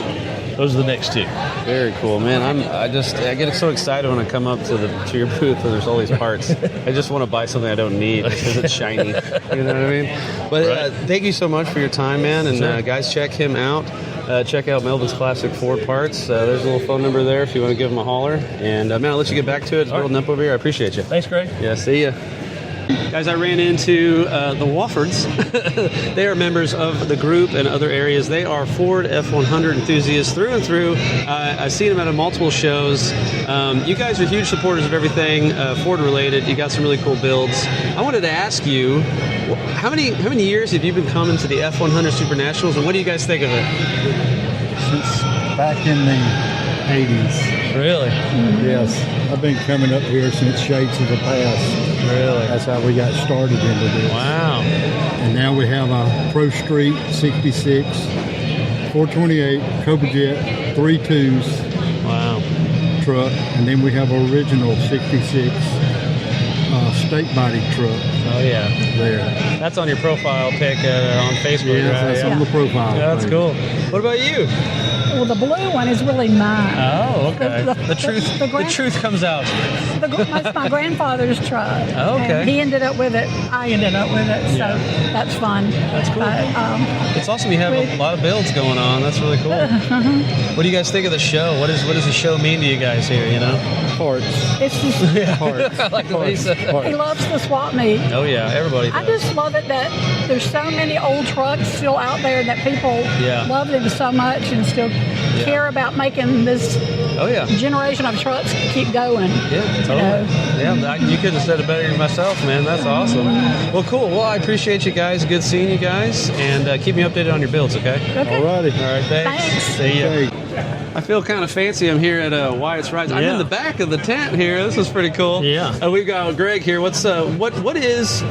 Those are the next two. Very cool, man. I get so excited when I come up to your booth and there's all these parts. I just want to buy something I don't need because it's shiny. You know what I mean? But thank you so much for your time, man. And guys, check him out. Check out Melvin's Classic Ford Parts. There's a little phone number there if you want to give him a holler. And man, I'll let you get back to it. It's building up over here. I appreciate you. Thanks, Greg. Yeah, see ya. Guys, I ran into the Woffords. They are members of the group and other areas. They are Ford F100 enthusiasts through and through. I've seen them at multiple shows. You guys are huge supporters of everything Ford related. You got some really cool builds. I wanted to ask you, how many years have you been coming to the F100 Super Nationals, and what do you guys think of it? Since back in the 80s. Really? Yes. I've been coming up here since Shades of the Past. Really? That's how we got started into this. Wow. And now we have a Pro Street 66, 428, Cobra Jet, 3.2s. Wow. Truck. And then we have original 66 state body truck. Oh, yeah. There. That's on your profile pic on Facebook, yes, right? that's on the profile. Yeah, that's cool. What about you? Well, the blue one is really mine. Oh, okay. The truth comes out. That's my grandfather's truck. Oh, okay. And he ended up with it. I ended up with it. So that's fun. That's cool. But, it's awesome. You have a lot of builds going on. That's really cool. What do you guys think of the show? What does the show mean to you guys here? Parts. It's just parts. I like the way you said it. He loves the swap meet. Oh yeah, everybody does. I just love it that there's so many old trucks still out there that people love them so much and still care about making this generation of trucks keep going. Yeah, totally. You couldn't have said it better than myself, man. That's awesome. Well, cool. Well, I appreciate you guys. Good seeing you guys, and keep me updated on your builds, okay? Okay. All righty. All right, thanks. See ya. I feel kind of fancy. I'm here at Wyatt's Rides. I'm in the back of the tent here. This is pretty cool. Yeah. We've got Greg here. What is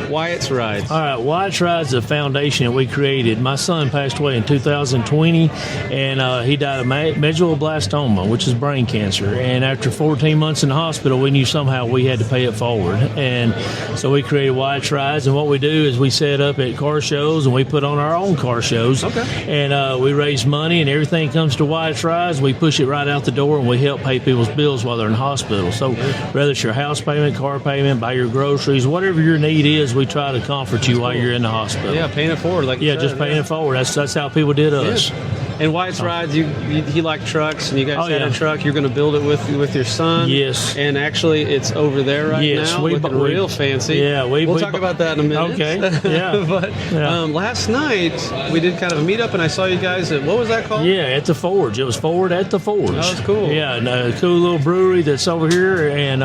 Wyatt's Rides? All right, Wyatt's Rides is a foundation that we created. My son passed away in 2020, and he died of medulloblastoma, which is brain cancer. And after 14 months in the hospital, we knew somehow we had to pay it forward. And so we created Wyatt's Rides, and what we do is we set up at car shows, and we put on our own car shows. Okay. And we raise money, and everything comes to Wyatt's Rides. We push it right out the door, and we help pay people's bills while they're in the hospital. So whether it's your house payment, car payment, buy your groceries, whatever your need is, we try to comfort you while you're in the hospital. Yeah, paying it forward. Just paying it forward. That's how people did us. And Wyatt's Rides, he liked trucks, and you guys had a truck. You're going to build it with your son. Yes. And actually, it's over there right now, looking real fancy. Yeah, we'll talk about that in a minute. Okay. Yeah. But last night we did kind of a meetup, and I saw you guys at, what was that called? Yeah, at the Forge. It was Forward at the Forge. Oh, that's cool. Yeah, and a cool little brewery that's over here, and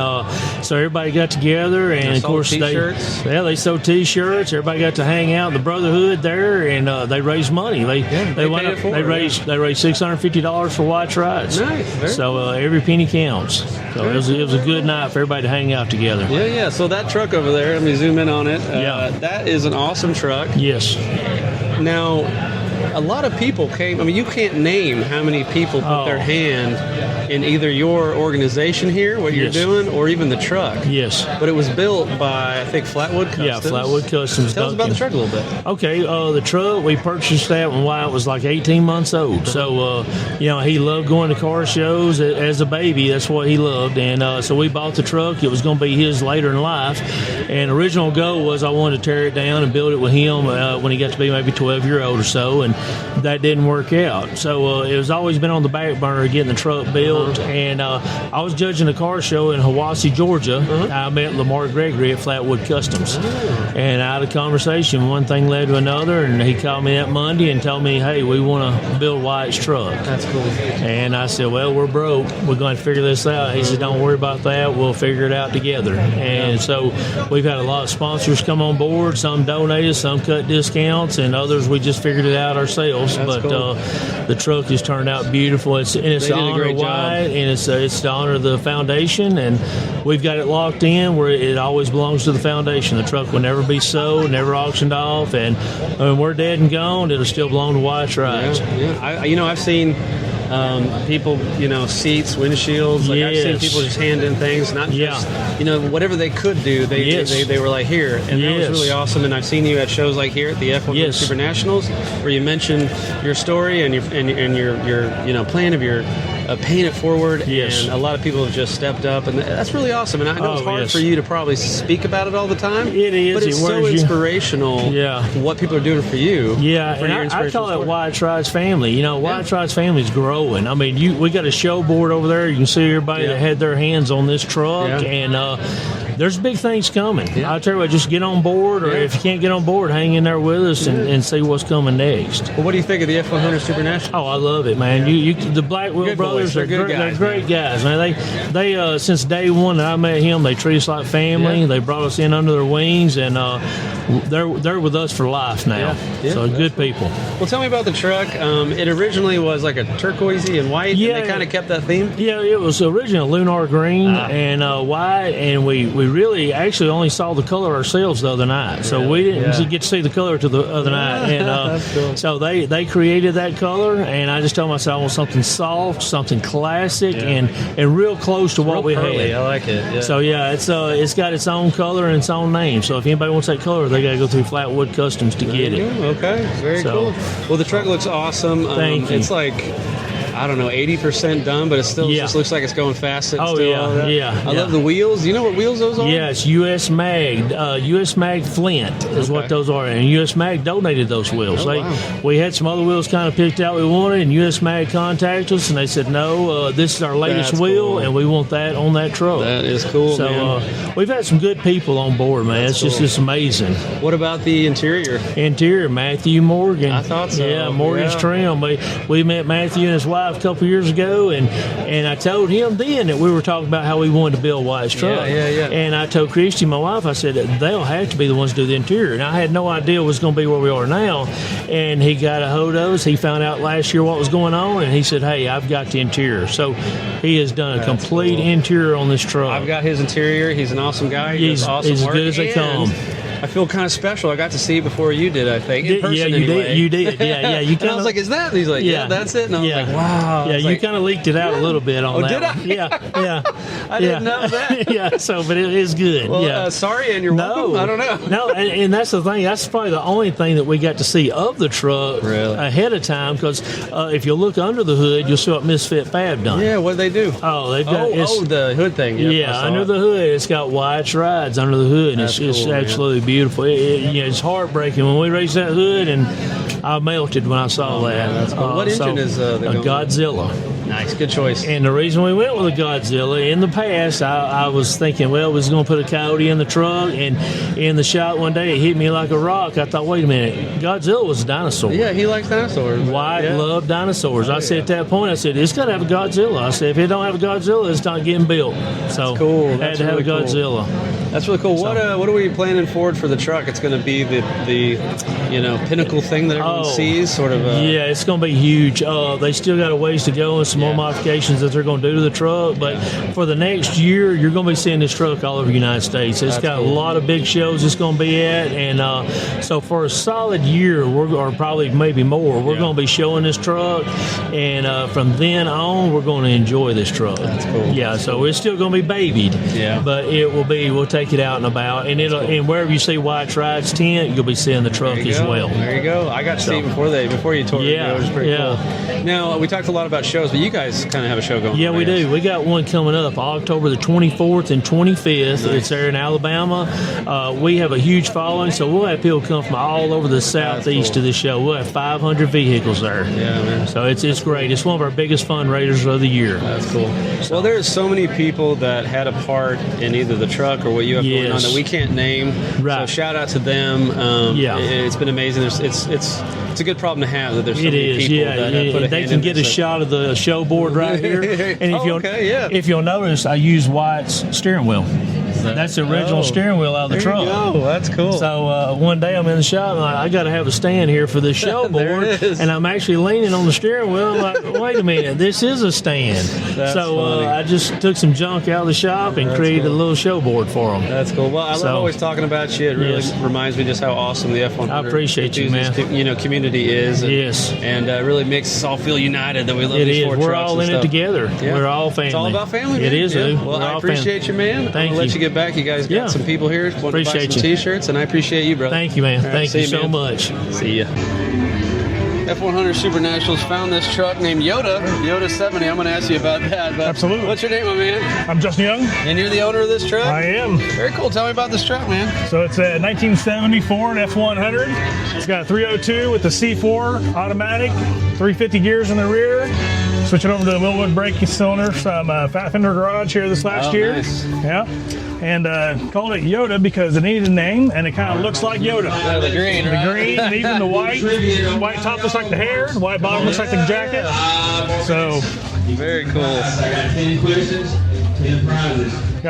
so everybody got together, and of course they sold T-shirts. Everybody got to hang out in the Brotherhood there, and they raised money. They raised $650 for Wyatt's Rides. Nice. So every penny counts. So it was a good night for everybody to hang out together. Yeah. So that truck over there, let me zoom in on it. That is an awesome truck. Yes. Now, a lot of people came. I mean, you can't name how many people put their hand in either your organization here, what you're doing, or even the truck. Yes. But it was built by, I think, Flatwood Customs. Yeah, Flatwood Customs. Tell us about the truck a little bit. Okay, the truck, we purchased that when Wyatt was like 18 months old. So, he loved going to car shows as a baby. That's what he loved. And so we bought the truck. It was going to be his later in life. And the original goal was I wanted to tear it down and build it with him when he got to be maybe 12-year-old or so. And that didn't work out. So it was always been on the back burner getting the truck built. And I was judging a car show in Hiwassee, Georgia. I met Lamar Gregory at Flatwood Customs. And out of conversation, one thing led to another, and he called me that Monday and told me, hey, we want to build Wyatt's truck. That's cool. And I said, well, we're broke. We're going to figure this out. He said, don't worry about that. We'll figure it out together. And so we've had a lot of sponsors come on board. Some donated, some cut discounts, and others we just figured it out ourselves. That's cool. The truck has turned out beautiful. It's the honor of Wyatt, and it's the honor of the foundation, and we've got it locked in where it always belongs to the foundation. The truck will never be sold, never auctioned off, and when we're dead and gone, it'll still belong to Wyatt's Rides. Yeah. I've seen people, seats, windshields. Like I've seen people just hand in things, not just, whatever they could do. They were like here, and that was really awesome. And I've seen you at shows like here at the F100 Super Nationals, where you mention your story and your plan of your paying it forward. And a lot of people have just stepped up, and that's really awesome. And I know it's hard for you to probably speak about it all the time. It is, but it's so inspirational. What people are doing for you. Yeah, and I call it Wyatt's Rides family. Wyatt's Rides family is growing. I mean, we got a show board over there. You can see everybody that had their hands on this truck, and there's big things coming. I'll tell you what, just get on board, or if you can't get on board, hang in there with us and see what's coming next. Well, what do you think of the F100 Super National? Oh, I love it, man. The Blackwell brothers, they're great guys, man. They since day one that I met him, they treat us like family. They brought us in under their wings, and they're with us for life now. So good people. Well, tell me about the truck. It originally was like a turquoisey and white, and they kind of kept that theme? Yeah, it was originally lunar green and white, and we really actually only saw the color ourselves the other night. So we didn't get to see the color to the other night. And cool. So they created that color, and I just told myself I want something soft, something classic, and real close to what we pearly. had. I like it. Yeah. So it's got its own color and its own name. So if anybody wants that color, they got to go through Flatwood Customs to get it. Okay, very cool. Well, the truck looks awesome. Thank you. It's like, I don't know, 80% done, but it still just looks like it's going fast. I love the wheels. Do you know what wheels those are? Yeah, it's U.S. Mag. U.S. Mag Flint is what those are. And U.S. Mag donated those wheels. We had some other wheels kind of picked out we wanted, and U.S. Mag contacted us, and they said, no, this is our latest wheel, and we want that on that truck. That is cool, so, we've had some good people on board, man. It's just amazing. What about the interior? Interior, Matthew Morgan. I thought so. Yeah, Morgan's Trim. We met Matthew and his wife a couple years ago, and I told him then that we were talking about how we wanted to build Wyatt's truck. Yeah. And I told Christy, my wife, I said, they'll have to be the ones to do the interior. And I had no idea it was going to be where we are now. And he got a hold of us. He found out last year what was going on, and he said, hey, I've got the interior. So he has done a complete interior on this truck. I've got his interior. He's an awesome guy. He does awesome work. As good as they come. I feel kind of special. I got to see it before you did, I think. In person, anyway. You did. Yeah. You and I was like, is that? And he's like, yeah, that's it. And I was like, wow. Yeah, you kind of leaked it out a little bit on that. Did I? Yeah. I didn't know that. Yeah, but it is good. Well, sorry, and you're welcome. I don't know. No, and that's the thing. That's probably the only thing that we got to see of the truck ahead of time, because if you look under the hood, you'll see what Misfit Fab done. Yeah, what did they do? Oh, they've got the hood thing. Yeah, under the hood, it's got Wyatt's Rides under the hood, and it's absolutely beautiful. It's heartbreaking when we raise that hood, and I melted when I saw that. That's cool. What engine is a Godzilla? Nice, good choice. And the reason we went with a Godzilla, in the past, I was thinking, well, we was going to put a Coyote in the truck, and in the shot one day, it hit me like a rock. I thought, wait a minute, Godzilla was a dinosaur. Yeah, he likes dinosaurs. White loved dinosaurs. I said at that point, I said, it's got to have a Godzilla. I said, if it don't have a Godzilla, it's not getting built. So that's cool. Had to have a Godzilla. That's really cool. What are we planning forward for the truck? It's going to be the pinnacle thing that everyone sees, sort of. Yeah, it's going to be huge. They still got a ways to go and some more modifications that they're going to do to the truck. But for the next year, you're going to be seeing this truck all over the United States. It's got a lot of big shows it's going to be at, and so for a solid year, or probably maybe more, we're going to be showing this truck, and from then on, we're going to enjoy this truck. That's cool. Yeah, so it's still going to be babied. Yeah, but it will be. We'll take it out and about, and and wherever you see White's Rides tent, you'll be seeing the truck as well. There you go. I got to see it before you tore it. It was pretty cool. Now we talked a lot about shows, but you guys kind of have a show going. Yeah, on, we do. We got one coming up October the 24th and 25th. Nice. It's there in Alabama. We have a huge following, so we'll have people come from all over the southeast to the show. We'll have 500 vehicles there. Yeah, man. So it's great. It's one of our biggest fundraisers of the year. That's cool. Well, there's so many people that had a part in either the truck or what you have going on that we can't name. Right. So shout out to them. It's been amazing. It's a good problem to have that there's so many people that put a they hand can in get a this. shot of the show board right here. And if you'll notice, I use White's steering wheel. That's the original steering wheel out of the truck. There you go. That's cool. So one day I'm in the shop and I got to have a stand here for this show board, and I'm actually leaning on the steering wheel. I'm like, wait a minute, this is a stand. So I just took some junk out of the shop and created a little show board for them. That's cool. Well, I love always talking about you. It really reminds me just how awesome the F100 I appreciate you, man. Community is. And really makes us all feel united that we love these four trucks. We're all in it together. Yeah. We're all family. It's all about family. It is. Well, I appreciate you, man. Thank you. I'll let you get back. You guys got some people here. Appreciate you. Some T-shirts, and I appreciate you, brother. Thank you, man. Right, Thank you so much. See ya. F100 Super Nationals found this truck named Yoda 70. I'm going to ask you about that. But absolutely. What's your name, my man? I'm Justin Young. And you're the owner of this truck? I am. Very cool. Tell me about this truck, man. So it's a 1970 Ford F100. It's got a 302 with the C4 automatic, 350 gears in the rear. Switching over to the Willwood braking cylinder, some Fat Fender Garage here this last year. Nice. Yeah. And called it Yoda because it needed a name, and it kind of looks like Yoda. Yeah, the green, right? The green, and even the white. White top looks like the hair. The white bottom looks like the jacket. So. Very cool.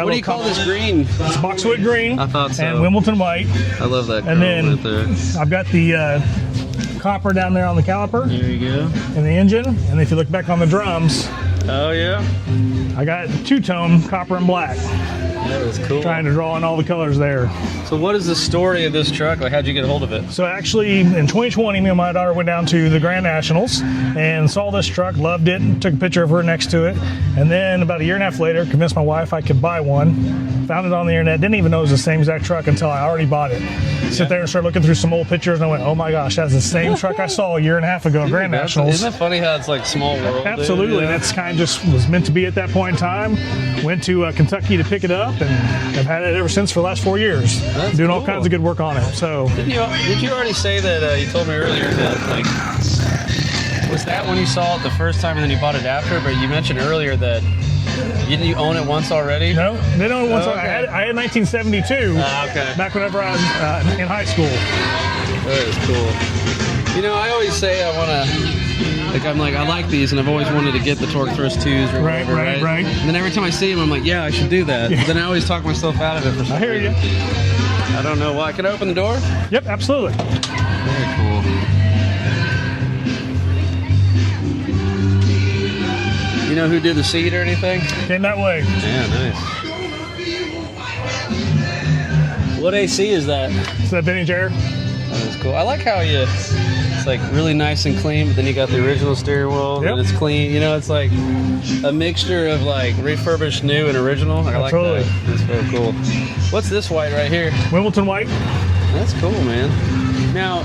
What do you call this green? It's boxwood green. I thought so. And Wimbledon white. I love that. And then right there. I've got the copper down there on the caliper. There you go. And the engine. And if you look back on the drums. Oh, yeah. I got two-tone copper and black. That is cool. Trying to draw in all the colors there. So what is the story of this truck? Like, how'd you get a hold of it? So actually, in 2020, me and my daughter went down to the Grand Nationals and saw this truck, loved it, took a picture of her next to it. And then about a year and a half later, convinced my wife I could buy one. Found it on the internet. Didn't even know it was the same exact truck until I already bought it. Sit there and start looking through some old pictures, and I went, oh my gosh, that's the same truck I saw a year and a half ago at Grand Nationals. Isn't it funny how it's like small world? Absolutely. Yeah. That's kind of just was meant to be at that point in time. Went to Kentucky to pick it up, and I've had it ever since for the last 4 years. That's doing cool. all kinds of good work on it. So did you already say that you told me earlier that like was that when you saw it the first time and then you bought it after? But you mentioned earlier that didn't you own it once already? No, they don't own it once. Okay. I had 1972. Okay. Back whenever I was in high school. That is cool. You know, I always say I like these, and I've always wanted to get the Torque Thrust 2s or whatever, right? And then every time I see them, I'm like, yeah, I should do that. Yeah. But then I always talk myself out of it for some I hear you. I don't know why. Can I open the door? Yep, absolutely. Very cool. You know who did the seat or anything? Came that way. Yeah, nice. What AC is that? It's that vintage air. That is cool. I like how it's like really nice and clean, but then you got the original steering wheel and it's clean. You know, it's like a mixture of like refurbished, new, and original. I like that. That's very cool. What's this white right here? Wimbledon white. That's cool, man. Now,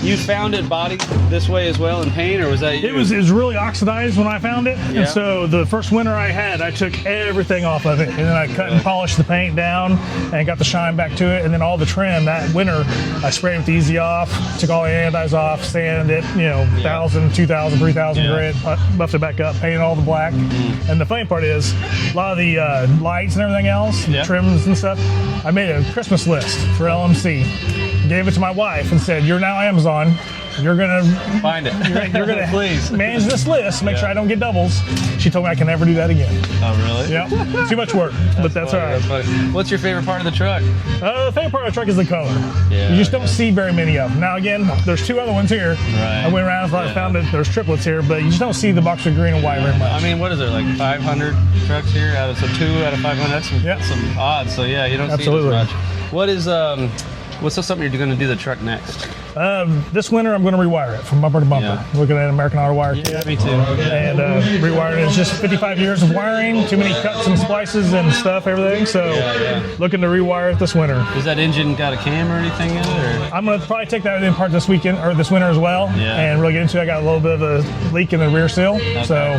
You found it bodied this way as well in paint, or was that you? It was really oxidized when I found it, Yeah. and so the first winter I had, I took everything off of it, and then I cut and polished the paint down, and got the shine back to it, and then all the trim that winter, I sprayed it with Easy Off, took all the anodize off, sanded it, 1,000, 2,000, 3,000 grit, buffed it back up, painted all the black, and the funny part is, a lot of the lights and everything else, trims and stuff, I made a Christmas list for LMC, gave it to my wife, and said, "You're now Amazon. You're gonna find it. You're gonna please manage this list. Make sure I don't get doubles." She told me I can never do that again. Oh, really? Yeah. Too much work, but that's all right. That's funny. What's your favorite part of the truck? The favorite part of the truck is the color. Yeah, you just don't see very many of them. Now again, there's 2 other ones here. Right. I went around and I found that there's triplets here, but you just don't see the boxer green and white very much. I mean, what is there, like 500 trucks here? So 2 out of 500. That's some odds. So yeah, you don't Absolutely. see it as much. What is what's something you're going to do the truck next? This winter, I'm going to rewire it from bumper to bumper. Looking at an American Auto Wire kit. Me too. And rewiring it. It's just 55 years of wiring, too many cuts and splices and stuff, everything. So looking to rewire it this winter. Does that engine got a cam or anything in it? Or? I'm going to probably take that in part this weekend or this winter as well, and really get into it. I got a little bit of a leak in the rear seal, so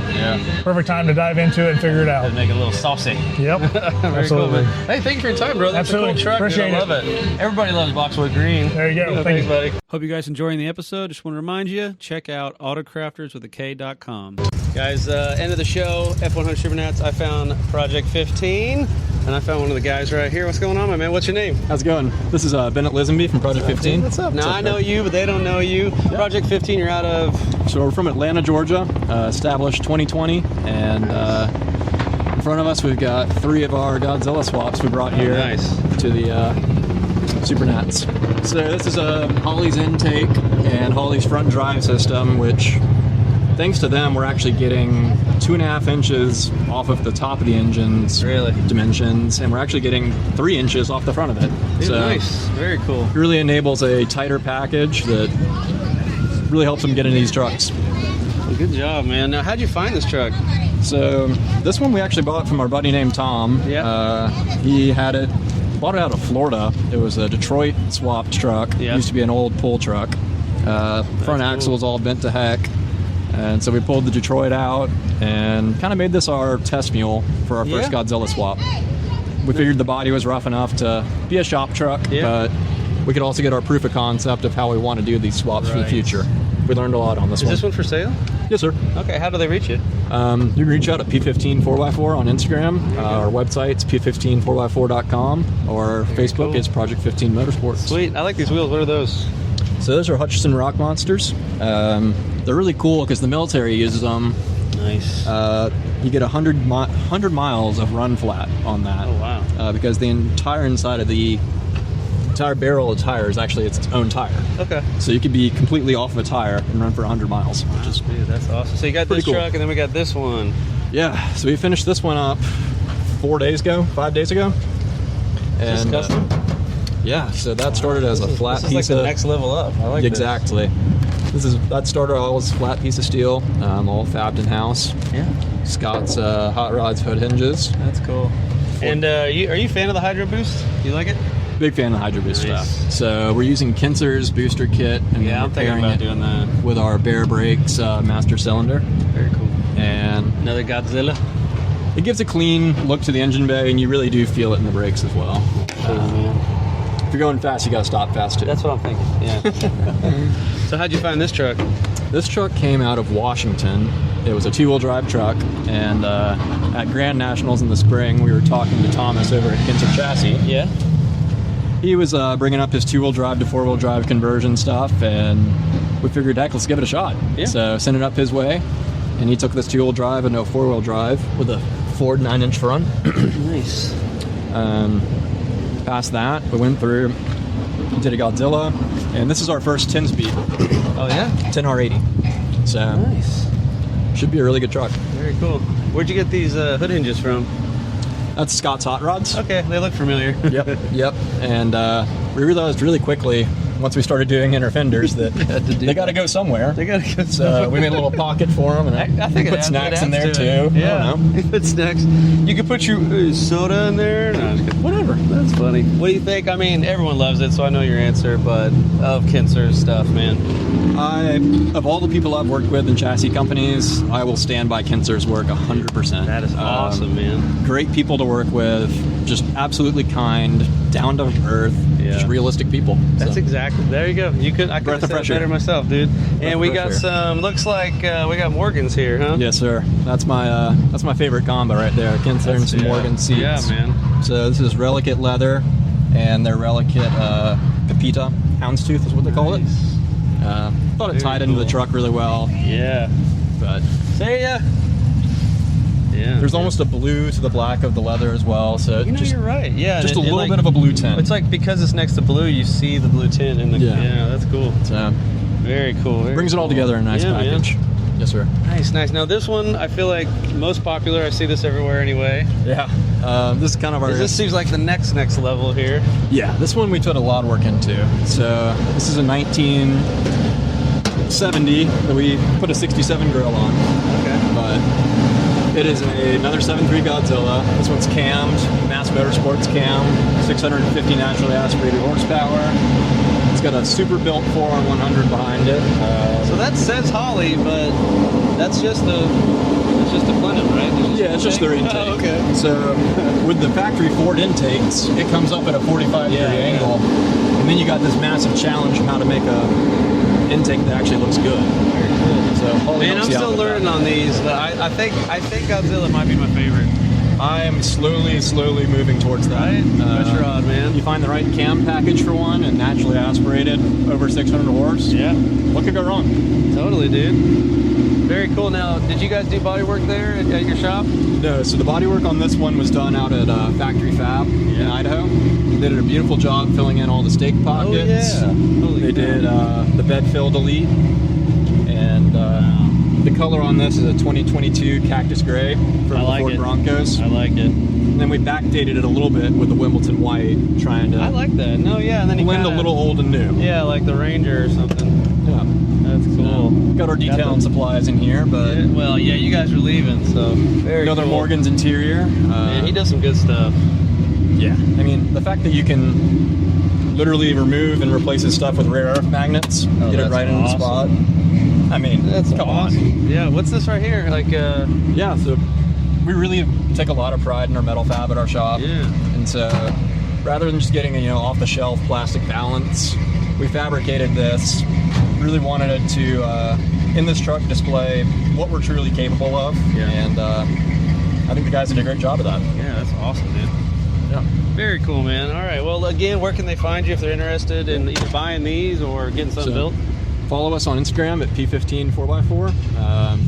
perfect time to dive into it and figure it out. Make it a little saucy. Yep. Very Absolutely. cool, man. Hey, thank you for your time, bro. That's Absolutely. a cool truck. Appreciate dude. I love it. Everybody loves Boxwood Green. There you go. Thanks, buddy. Hope you guys enjoying the episode. Just want to remind you, check out autocrafterswithak.com. Guys, end of the show, F100 Supernats. I found Project 15, and I found one of the guys right here. What's going on, my man? What's your name? How's it going? This is Bennett Lisenby from Project 15. What's up? Now, I know you, but they don't know you. Project 15, you're out of? So we're from Atlanta, Georgia, established 2020, and in front of us we've got 3 of our Godzilla swaps we brought here to the Supernats. So this is Holley's intake and Holley's front drive system, which, thanks to them, we're actually getting 2.5 inches off of the top of the engine's dimensions, and we're actually getting 3 inches off the front of it. Dude, so nice. Very cool. It really enables a tighter package that really helps them get into these trucks. Well, good job, man. Now, how'd you find this truck? So this one we actually bought from our buddy named Tom. Yeah. He had it. Bought it out of Florida. It was a Detroit swapped truck. It used to be an old pull truck. Front axle was all bent to heck. And so we pulled the Detroit out and kind of made this our test mule for our first Godzilla swap. We figured the body was rough enough to be a shop truck, but we could also get our proof of concept of how we want to do these swaps for the future. We learned a lot on this one. Is this one for sale? Yes, sir. Okay, how do they reach you? You can reach out at P15 4x4 on Instagram. Our website's p154x4.com, or Facebook is Project 15 Motorsports. Sweet. I like these wheels. What are those? So those are Hutchinson Rock Monsters. They're really cool because the military uses them. Nice. You get 100 miles of run flat on that. Oh, wow. Because the entire inside of the entire barrel of tire is actually its own tire. Okay. So you could be completely off of a tire and run for 100 miles, which is dude, that's awesome. So you got this truck, and then we got this one. Yeah. So we finished this one up 5 days ago. Is this custom? Yeah. So that started as a flat this is piece like of the next level up. I like exactly. That started all as a flat piece of steel, all fabbed in house. Yeah. Scott's hot rods hood hinges. That's cool. And are you a fan of the Hydro Boost? You like it? Big fan of the Hydro Boost stuff. So we're using Kinser's booster kit, and then I'm thinking about doing that with our Bear Brakes master cylinder. Very cool. And another Godzilla. It gives a clean look to the engine bay, and you really do feel it in the brakes as well. If you're going fast, you got to stop fast too. That's what I'm thinking. Yeah. So how'd you find this truck? This truck came out of Washington. It was a 2-wheel drive truck, and at Grand Nationals in the spring, we were talking to Thomas over at Kinser Chassis. Yeah. He was bringing up his 2-wheel drive to 4-wheel drive conversion stuff, and we figured, heck, let's give it a shot. Yeah. So sent it up his way, and he took this 2-wheel drive into a 4-wheel drive with a Ford 9-inch front. Nice. Past that, we went through, did a Godzilla, and this is our first 10-speed. Oh, yeah? 10R80. So nice. Should be a really good truck. Very cool. Where'd you get these hood hinges from? That's Scott's Hot Rods. Okay, they look familiar. Yep. And we realized really quickly once we started doing inner fenders that they got to go somewhere. They got to go So we made a little pocket for them, and I think put snacks in there too. Yeah, put snacks. You could put your soda in there. No, just kidding. Whatever. That's funny. What do you think? I mean, everyone loves it, so I know your answer. But of Kinser's stuff, man. Of all the people I've worked with in chassis companies, I will stand by Kinser's work 100%. That is awesome, man. Great people to work with, just absolutely kind, down to earth, just realistic people. That's exactly. There you go. I could have said it better myself, dude. And we got some. Looks like we got Morgan's here, huh? Yes, sir. That's my favorite combo right there. Kinser and some Morgan seats. Yeah, man. So this is Relicate leather, and their Relicate Pepita houndstooth is what they call it. Thought it tied into the truck really well. Yeah. But see ya. Yeah. There's almost a blue to the black of the leather as well. So you're right. Yeah. Just a little bit of a blue tint. It's like because it's next to blue, you see the blue tint in the. Yeah, that's cool. So very cool. Brings it all together in a nice package. Man. Yes, sir. Nice. Now this one, I feel like most popular. I see this everywhere anyway. Yeah. This is kind of our. This seems like the next level here. Yeah. This one we put a lot of work into. So this is a 1970 that we put a 67 grill on. Okay. But it is another 7.3 Godzilla. This one's cammed, Mass Motorsports cam, 650 naturally aspirated horsepower. It's got a super built 4R100 behind it. So that says Holly, but that's just a Plenum, right? Yeah, it's just their intake. Oh, okay. So with the factory Ford intakes, it comes up at a 45 degree angle, and then you got this massive challenge of how to make a intake that actually looks good. Very cool. So man, I'm still learning on these, but I think Godzilla might be my favorite. I am slowly moving towards that. Right? Push rod, man. You find the right cam package for one, and naturally aspirated, over 600 horse. Yeah. What could go wrong? Totally, dude. Very cool. Now, did you guys do body work there at your shop? No, so the body work on this one was done out at Factory Fab in Idaho. They did a beautiful job filling in all the stake pockets. Oh, yeah. They did the bed fill delete. And the color on this is a 2022 Cactus Gray from the Ford Broncos. I like it. And then we backdated it a little bit with the Wimbledon white, trying to I like that. No, yeah. And then blend a little old and new. Yeah, like the Ranger or something. Yeah. That's cool. Got our detail and supplies in here, but you guys are leaving, so very another cool. Morgan's interior. Man, he does some good stuff. Yeah, I mean the fact that you can literally remove and replace his stuff with rare earth magnets, get it right in the spot. I mean, that's come awesome. on. Yeah, what's this right here? Like, yeah, so we really take a lot of pride in our metal fab at our shop. Yeah. And so rather than just getting a off the shelf plastic balance, we fabricated this. Really wanted it to in this truck display what we're truly capable of. Yeah. And I think the guys did a great job of that. Yeah, that's awesome, dude. Yeah. Very cool, man. All right. Well, again, where can they find you if they're interested in either buying these or getting something built? Follow us on Instagram at P15-4x4.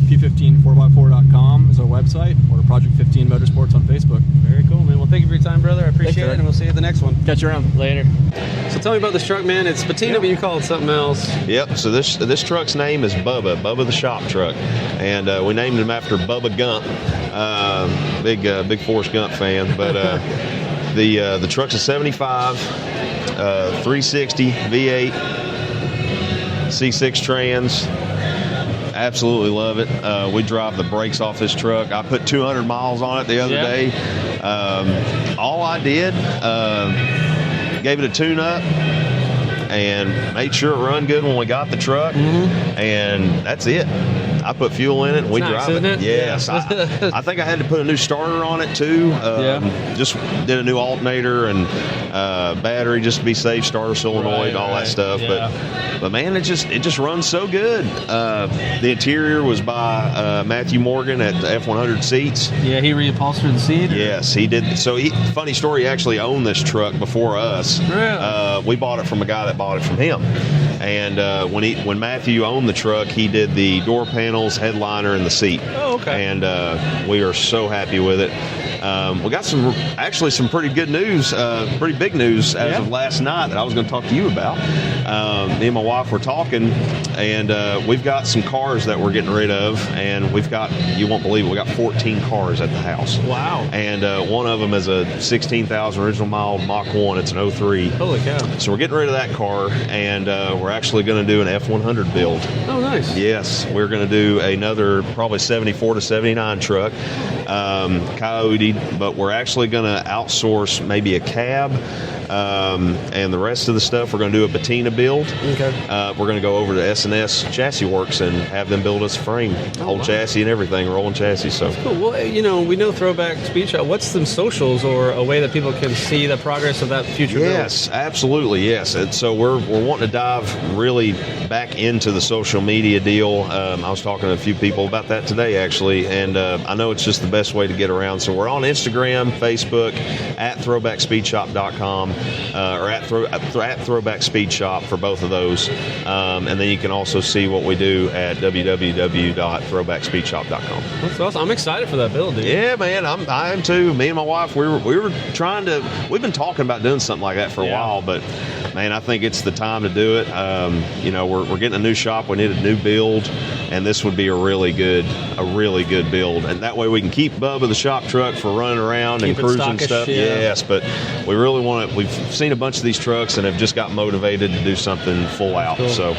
P15-4x4.com is our website, or Project 15 Motorsports on Facebook. Very cool, man. Well, thank you for your time, brother. I appreciate it, and we'll see you at the next one. Catch you around. Later. So tell me about this truck, man. It's patina, but you call it something else. Yep. So this truck's name is Bubba the shop truck, and we named him after Bubba Gump. Big Forrest Gump fan, but the truck's a 75, 360 V8. C6 trans, absolutely love it. We drive the brakes off this truck. I put 200 miles on it the other day. All I did, gave it a tune-up and made sure it run good when we got the truck, and that's it. I put fuel in it and we drive it. Yes. I think I had to put a new starter on it too. Just did a new alternator and battery just to be safe, starter solenoid, all that stuff. But man, it just runs so good. The interior was by Matthew Morgan at the F100 Seats. Yeah, he reupholstered the seat? Yes, he did. So funny story, he actually owned this truck before us. Really? We bought it from a guy that bought it from him. And when Matthew owned the truck, he did the door panels, headliner, and the seat. Oh, okay. And we are so happy with it. we got some pretty good news, pretty big news as of last night that I was going to talk to you about. Me and my wife were talking, and we've got some cars that we're getting rid of, and you won't believe it, we got 14 cars at the house. Wow. And one of them is a 16,000 original mile Mach 1. It's an 03. Holy cow. So we're getting rid of that car, and we're actually going to do an F100 build. Oh, nice. Yes, we're going to do another probably 74 to 79 truck, Coyote, but we're actually going to outsource maybe a cab, and the rest of the stuff we're going to do a patina build. Okay. We're going to go over to S&S Chassis Works and have them build us a frame, whole chassis and everything, rolling chassis. So cool. Well, we know Throwback Speed Shop. What's some socials or a way that people can see the progress of that future build? Yes, absolutely, yes. And so we're wanting to dive really back into the social media deal. I was talking to a few people about that today, actually, and I know it's just the best way to get around. So we're on Instagram, Facebook, at throwbackspeedshop.com, or at Throwback Speed Shop for both of those. And then you can also see what we do at www.throwbackspeedshop.com. That's awesome. I'm excited for that build, dude. Yeah, man, I am too. Me and my wife, we've been talking about doing something like that for a while, but man, I think it's the time to do it. We're getting a new shop. We need a new build, and this would be a really good build. And that way we can keep Bubba the shop truck for running around and cruising stuff. Yes, but we really want to. We've seen a bunch of these trucks and have just got motivated to do something full out. Cool. So,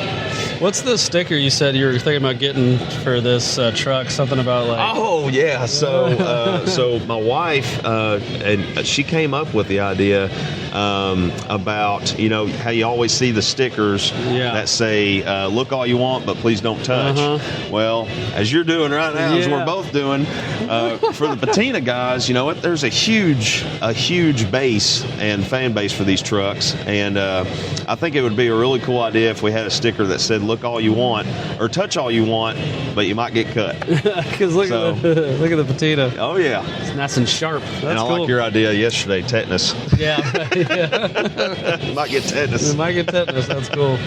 what's the sticker you said you were thinking about getting for this truck? Something about like. Oh yeah, so my wife and she came up with the idea about how you always see the stickers that say "Look all you want, but please don't touch." Well, as you're doing right now, as we're both doing for the patina guys, there's a huge base and fan base for these trucks, and I think it would be a really cool idea if we had a sticker that said "Look all you want" or "Touch all you want, but you might get cut." Because look at the patina. Oh yeah, it's nice and sharp. That's and I like your idea yesterday, tetanus. Yeah. Might get tetanus. You might get tetanus. That's cool.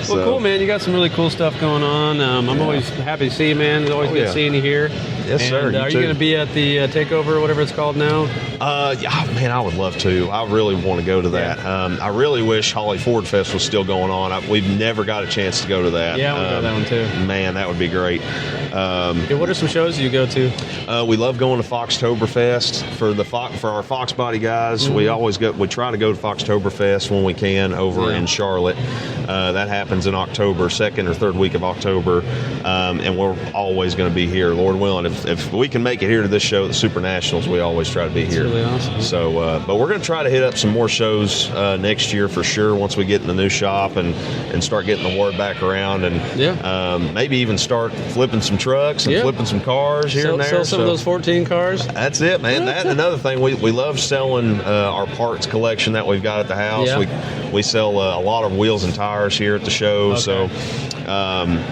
Well, cool, man. You got some really cool stuff going on. I'm always happy to see you, man. It's always good seeing you here. Yes, sir. Are you going to be at the takeover or whatever it's called now? Man, I would love to. I really want to go to that. I really wish Holly Ford Fest was still going on. We've never got a chance to go to that. Yeah, I want to go to that one too. Man, that would be great. What are some shows you go to? We love going to Foxtoberfest for our Fox Body guys. We always go. We try to go to Foxtoberfest when we can over in Charlotte. That happens in October, second or third week of October, and we're always going to be here, Lord willing. If we can make it here to this show, the Super Nationals, we always try to be here. That's really awesome. So, but we're going to try to hit up some more shows next year for sure. Once we get in the new shop and start getting the word back around, and maybe even start flipping some trucks and flipping some cars here and there. Sell some of those 14 cars. That's it, man. That and another thing, we love selling our parts collection that we've got at the house. Yeah. We sell a lot of wheels and tires here at the show. Okay. So,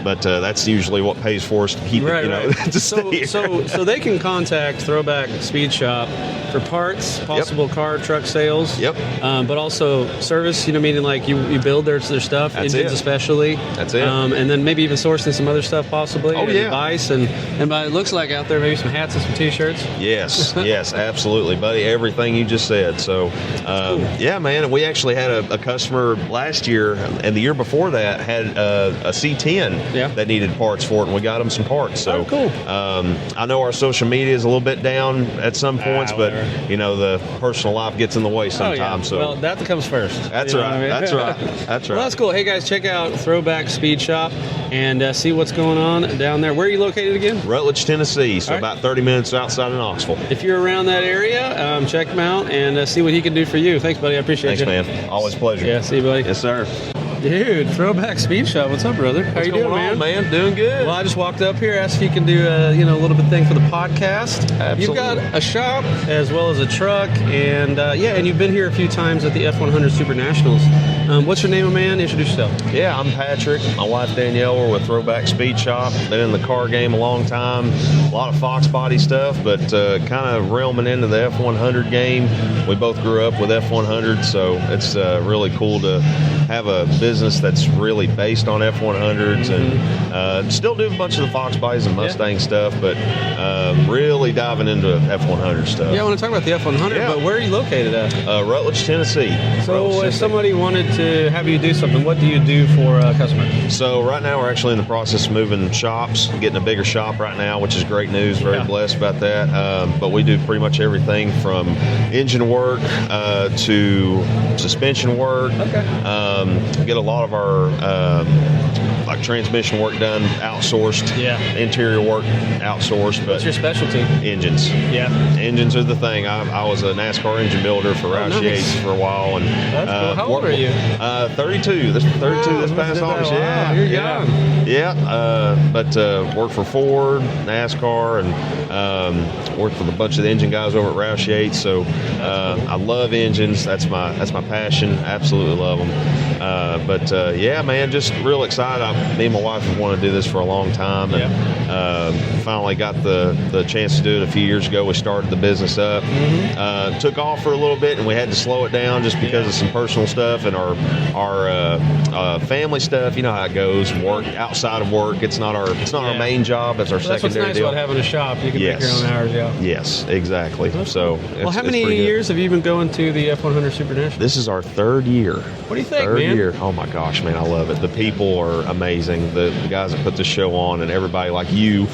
but that's usually what pays for us to keep it. To stay here. So they can contact Throwback Speed Shop for parts, possible car, truck sales. Yep. But also service. Meaning like you build their stuff, That's engines it. especially. That's it. And then maybe even sourcing some other stuff possibly. Oh yeah. Advice and by it looks like out there maybe some hats and some T-shirts. Yes, absolutely, buddy. Everything you just said. So, cool. Yeah, man. We actually had a customer last year and the year before that had a C10 that needed parts for it, and we got them some parts. So, cool. I know our social media is a little bit down at some points, but the personal life gets in the way sometimes. So, well, that comes first. That's right. That's right. That's right. Well, that's cool. Hey guys, check out Throwback Speed Shop and see what's going on down there. Where are you located again? Rutledge, Tennessee. So about 30 minutes outside of Knoxville. If you're around that area, check him out and see what he can do for you. Thanks, buddy. I appreciate you. Thanks, man. Always a pleasure. Yeah, see you, buddy. Yes, sir. Dude, Throwback Speed Shop. What's up, brother? How you doing, man? Doing good. Well, I just walked up here, asked if you can do a little bit thing for the podcast. Absolutely. You've got a shop as well as a truck, and and you've been here a few times at the F100 Super Nationals. What's your name, man? Introduce yourself. Yeah, I'm Patrick. My wife Danielle, we're with Throwback Speed Shop. Been in the car game a long time. A lot of Fox Body stuff, but kind of realming into the F100 game. We both grew up with F100, so it's really cool to have a business business that's really based on F100s, and still do a bunch of the Fox bodies and Mustang stuff, but really diving into F100 stuff. Yeah, I want to talk about the F100, but where are you located at? Rutledge, Tennessee. So if somebody wanted to have you do something, what do you do for a customer? So right now we're actually in the process of moving shops, getting a bigger shop right now, which is great news. Very blessed about that. But we do pretty much everything from engine work to suspension work. Get a lot of our like transmission work done outsourced. Interior work outsourced. But what's your specialty? Engines. Engines are the thing. I was a NASCAR engine builder for Roush Yates for a while. And that's cool. How old are you? 32. This past August. Wow, you're young. But worked for Ford, NASCAR, and worked for a bunch of the engine guys over at Roush Yates. So I love engines. That's my passion. Absolutely love them. But man, just real excited. Me and my wife have wanted to do this for a long time, and finally got the chance to do it a few years ago. We started the business up. Took off for a little bit, and we had to slow it down just because of some personal stuff and our family stuff. You know how it goes. Work outside of work. It's not our main job. It's our secondary that's what's nice deal. about having a shop. You can make your own hours. Yes, exactly. So, well, how many years have you been going to the F100 Super National? This is our third year. What do you think, third man? year. Oh my gosh, man, I love it. The people are amazing. The guys that put the show on, and everybody like you,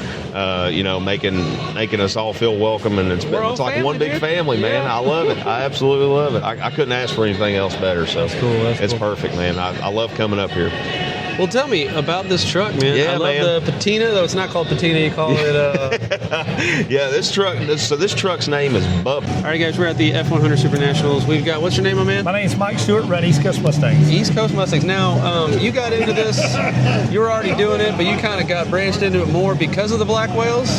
making us all feel welcome, and it's like family, one big family, man. I love it. I absolutely love it. I couldn't ask for anything else better. So that's cool. It's perfect, man. I love coming up here. Well, tell me about this truck, man. I love the patina, though it's not called patina. You call it. This truck. This truck's name is Bubba. All right, guys, we're at the F100 Super Nationals. We've got, what's your name, my man? My name's Mike Stewart. Run East Coast Mustangs. East Coast Mustangs. Now, you got into this. You were already doing it, but you kind of got branched into it more because of the black whales.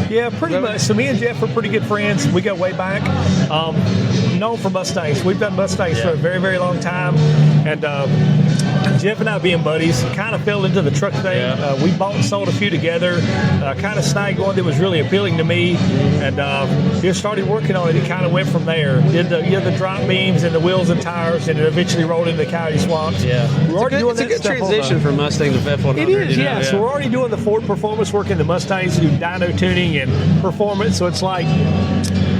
Yeah, pretty much. So me and Jeff are pretty good friends. We go way back. Known for Mustangs. We've done Mustangs for a very, very long time, and Jeff and I, being buddies, kind of fell into the truck thing. We bought and sold a few together. Kind of snagged one that was really appealing to me, and just started working on it. It kind of went from there. Did the drop beams and the wheels and tires, and it eventually rolled into the Coyote Swamps. We're already doing that. It's a good transition from Mustang to F100. It is, So we're already doing the Ford performance work in the Mustangs, do dyno tuning and performance. So it's like,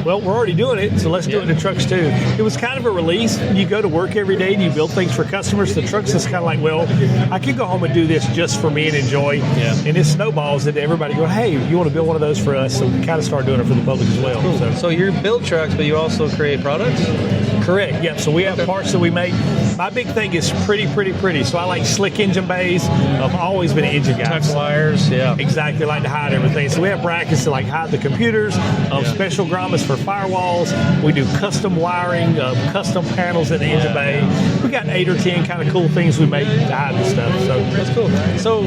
well, we're already doing it, so let's do it in the trucks too. It was kind of a release. You go to work every day and you build things for customers. The trucks is kind of like, well, I could go home and do this just for me and enjoy. And it snowballs into everybody going, hey, you want to build one of those for us? So we kind of started doing it for the public as well. Cool. So you build trucks, but you also create products? Correct, yeah. So we have parts that we make. My big thing is pretty. So I like slick engine bays. I've always been an engine guy. Tuck wires, Exactly, like to hide everything. So we have brackets to like hide the computers, special grommets for firewalls. We do custom wiring, custom panels in the engine bay. We got 8 or 10 kind of cool things we make to hide the stuff. So that's cool. So,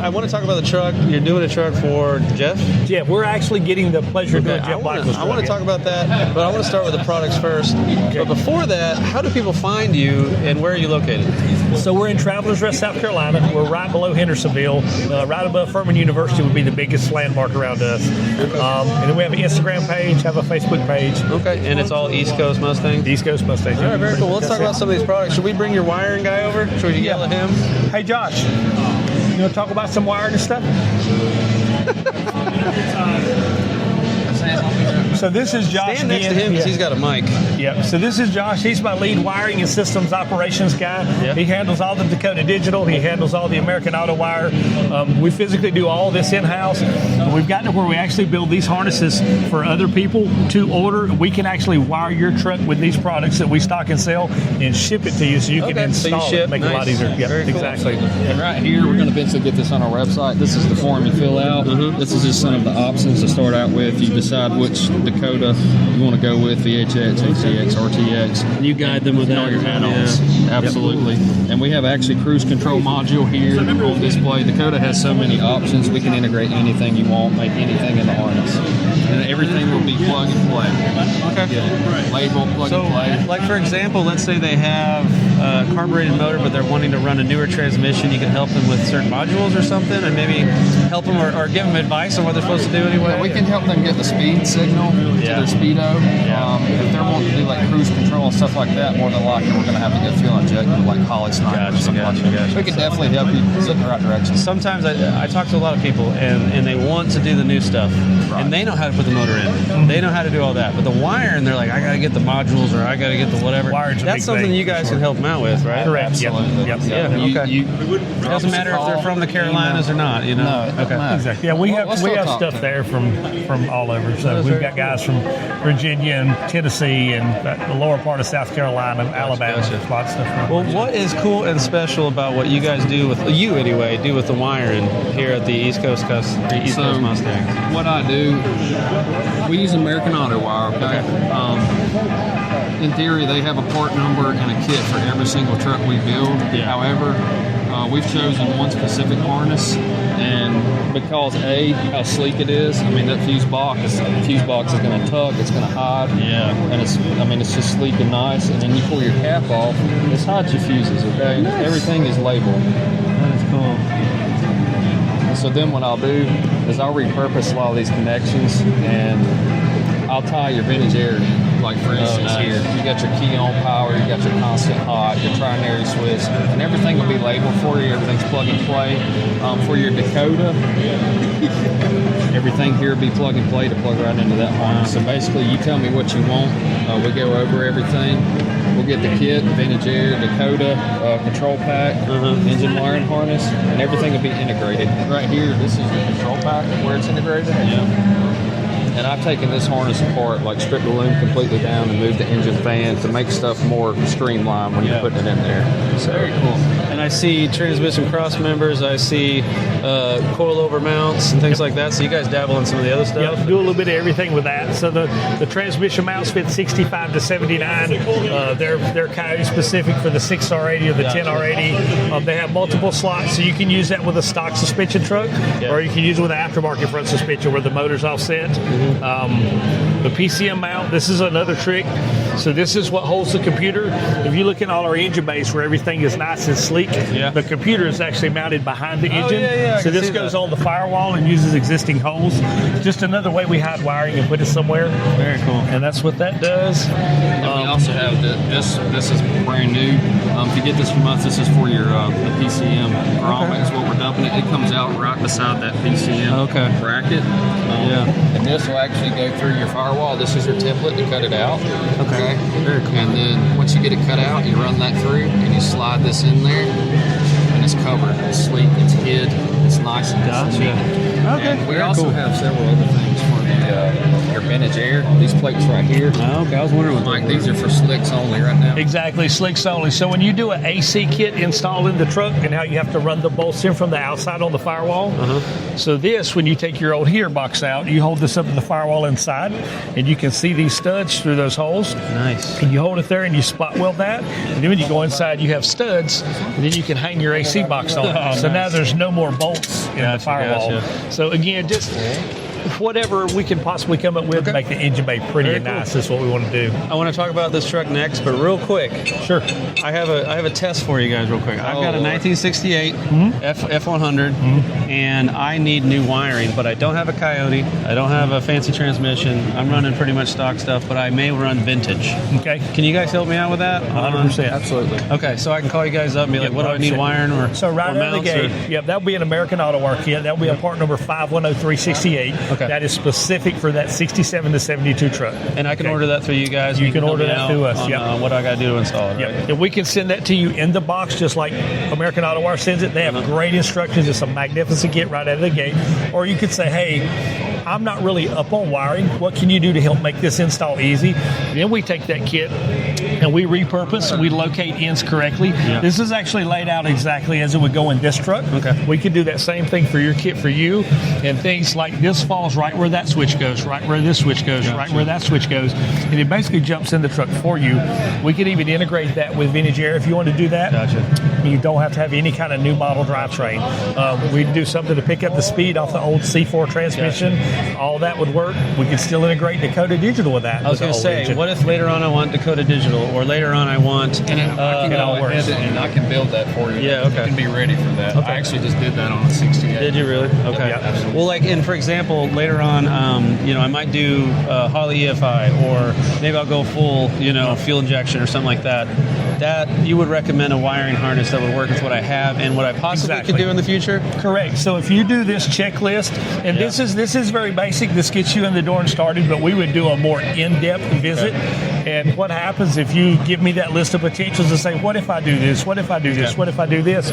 I want to talk about the truck. You're doing a truck for Jeff? Yeah, we're actually getting the pleasure of doing Jeff Blackman's truck. I want to talk about that, but I want to start with the products first. But before that, how do people find you, and where are you located? So we're in Travelers Rest, South Carolina. We're right below Hendersonville. Right above Furman University would be the biggest landmark around us. And then we have an Instagram page, have a Facebook page. Okay, and it's all East Coast Mustangs? East Coast Mustangs. All right, very cool. Let's talk about some of these products. Should we bring your wiring guy over? Should we yell at him? Hey, Josh, you want to talk about some wiring and stuff? So this is Josh. Stand next to him because he's got a mic. Yep. So this is Josh. He's my lead wiring and systems operations guy. Yep. He handles all the Dakota Digital. He handles all the American Auto Wire. We physically do all this in-house. We've gotten to where we actually build these harnesses for other people to order. We can actually wire your truck with these products that we stock and sell and ship it to you so you can install it, make it a lot easier. Yeah, exactly. And right here, we're going to eventually get this on our website. This is the form you fill out. This is just some of the options to start out with. You decide which Dakota you want to go with, VHX, ACX, RTX. And you guide them with all your add-ons. Absolutely. And we have actually cruise control module here on display. Dakota has so many options. We can integrate anything you want, make anything in the harness. and everything will be plug and play. Okay. Label, plug and play. Like for example, let's say they have a carbureted motor, but they're wanting to run a newer transmission. You can help them with certain modules or something, and maybe help them or give them advice on what they're supposed to do anyway. Yeah, we can help them get the speed signal to their speedo. If they're wanting to do like cruise control and stuff like that, more than likely we're going to have to get fuel injected with like Holly Sniper or something like that. We can definitely help you sit in the right direction. Sometimes I talk to a lot of people and they want to do the new stuff, and they know how to put the motor in. They know how to do all that, but the wiring, they're like, I got to get the modules or I got to get the whatever. That's something you guys can help them out with, right? Correct. Absolutely. Yep. Yeah. It doesn't matter if they're from the Carolinas or not, you know? No, okay. Exactly. Yeah, we have stuff there from all over. So we've got guys from Virginia and Tennessee and the lower part of South Carolina, Alabama. Lots of stuff. Well, what is cool and special about what you guys do with the wiring here at the East Coast Mustang? What I do, we use American Auto Wire. Okay. In theory, they have a part number and a kit for every single truck we build. Yeah. However, we've chosen one specific harness, and because how sleek it is. I mean, that fuse box is going to tuck, it's going to hide. Yeah. And it's just sleek and nice. And then you pull your cap off, it's hides your fuses. Okay. Nice. Everything is labeled. That's cool. And so then what I'll do is I'll repurpose a lot of these connections, and I'll tie your vintage air in. Like for instance here, you got your key on power, you got your constant hot, your trinary switch, and everything will be labeled for you. Everything's plug and play. For your Dakota, everything here will be plug and play to plug right into that harness. So basically, you tell me what you want. We go over everything. We'll get the kit, vintage air, Dakota, control pack, engine wiring harness, and everything will be integrated. Right here, this is the control pack where it's integrated. Yeah. And I've taken this harness apart, like stripped the loom completely down and moved the engine fan to make stuff more streamlined when you're putting it in there. So very cool. And I see transmission cross members. I see coilover mounts and things like that. So you guys dabble in some of the other stuff? Yeah, do a little bit of everything with that. So the transmission mounts fit 65 to 79. They're Coyote specific for the 6R80 or the 10R80. They have multiple slots, so you can use that with a stock suspension truck, or you can use it with an aftermarket front suspension where the motor's offset. The PCM mount, this is another trick. So this is what holds the computer. If you look at all our engine bays where everything is nice and sleek, the computer is actually mounted behind the engine. So this goes on the firewall and uses existing holes. Just another way we hide wiring and put it somewhere. Very cool. And that's what that does. And we also have this is brand new. If you get this from us, this is for your the PCM grommet is what we're dumping it. It comes out right beside that PCM bracket. And this will actually go through your firewall. This is your template to cut it out. Okay. Very cool. And then once you get it cut out, you run that through and you slide this in there, and it's covered. It's sleek. It's hid. It's nice and neat. And we also have several other things for your vintage air. These plates right here. I was wondering what Mike, these are for slicks only right now. Exactly, slicks only. So when you do an AC kit installed in the truck and how you have to run the bolts in from the outside on the firewall. So this, when you take your old heater box out, you hold this up to the firewall inside, and you can see these studs through those holes. Nice. And you hold it there and you spot weld that. And then when you go inside, you have studs, and then you can hang your AC box on it. So now there's no more bolts in the firewall. So again, just whatever we can possibly come up with to make the engine bay pretty and nice is what we want to do. I want to talk about this truck next, but real quick. Sure. I have a test for you guys real quick. I've got a 1968 F100, and I need new wiring, but I don't have a Coyote. I don't have a fancy transmission. I'm running pretty much stock stuff, but I may run vintage. Okay. Can you guys help me out with that? 100%. Absolutely. Okay, so I can call you guys up and be like, what do I need wiring or So right or out of the gate, that'll be an American Auto Work kit. That'll be a part number 510368. Okay. That is specific for that 67 to 72 truck. And I can order that through you guys. You can order that through us. What I got to do to install it. Right? And we can send that to you in the box, just like American Auto Wire sends it. They have great instructions. It's a magnificent kit right out of the gate. Or you could say, hey, I'm not really up on wiring. What can you do to help make this install easy? Then we take that kit and we repurpose. We locate ends correctly. This is actually laid out exactly as it would go in this truck. Okay. We could do that same thing for your kit for you, and things like this falls right where that switch goes, right where this switch goes, right where that switch goes, and it basically jumps in the truck for you. We could even integrate that with vintage air if you want to do that. Gotcha. You don't have to have any kind of new model drivetrain. We do something to pick up the speed off the old C4 transmission all that would work. We could still integrate Dakota Digital with that. I was going to say, what if later on I want Dakota Digital, or later on I want... And I can go ahead and I can build that for you. Yeah, okay. You can be ready for that. Okay. I actually just did that on a 68. Did you really? Okay. Yeah, absolutely. Well, like, and for example, later on, I might do Holley EFI, or maybe I'll go full, fuel injection or something like that. That you would recommend a wiring harness that would work with what I have and what I possibly could do in the future? Correct. So if you do this checklist, and this is very basic, this gets you in the door and started, but we would do a more in-depth visit. And what happens if you give me that list of potentials and say, what if I do this? What if I do this? What if I do this?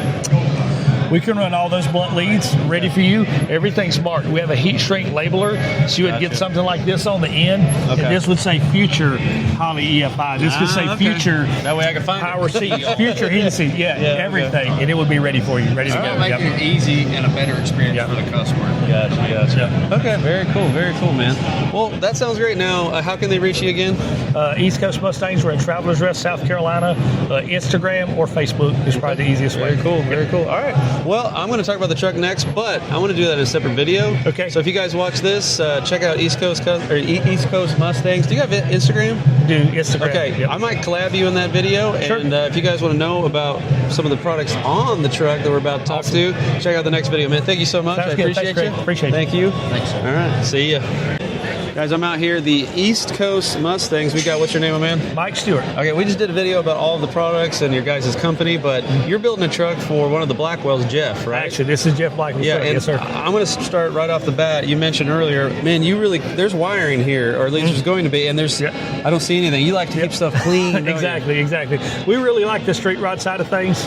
We can run all those blunt leads ready for you. Everything's marked. We have a heat shrink labeler, so you would get something like this on the end. Okay. And this would say future Holley EFI. This could say future. That way I can find power seat, future heating seat. Everything, and it would be ready for you, ready to go. Make it easy and a better experience for the customer. Gotcha. Okay, very cool, man. Well, that sounds great. Now, how can they reach you again? East Coast Mustangs. We're in Travelers Rest, South Carolina. Instagram or Facebook is probably the easiest way. Very cool. All right. Well, I'm going to talk about the truck next, but I want to do that in a separate video. Okay. So if you guys watch this, check out East Coast Mustangs. Do you have Instagram? Do Instagram. Okay. Yep. I might collab you in that video, and if you guys want to know about some of the products on the truck that we're about to talk to, check out the next video, man. Thank you so much. Sounds I good. appreciate Thanks, you. Greg. Appreciate it. Thank you. Thanks. All right. See ya. Guys, I'm out here, the East Coast Mustangs. We got, what's your name, my man? Mike Stewart. Okay, we just did a video about all of the products and your guys' company, but you're building a truck for one of the Blackwells, Jeff, right? Actually, this is Jeff Blackwell's truck. Yes, sir. I'm going to start right off the bat. You mentioned earlier, man, there's wiring here, or at least there's going to be, and I don't see anything. You like to keep stuff clean. Exactly. We really like the street rod side of things.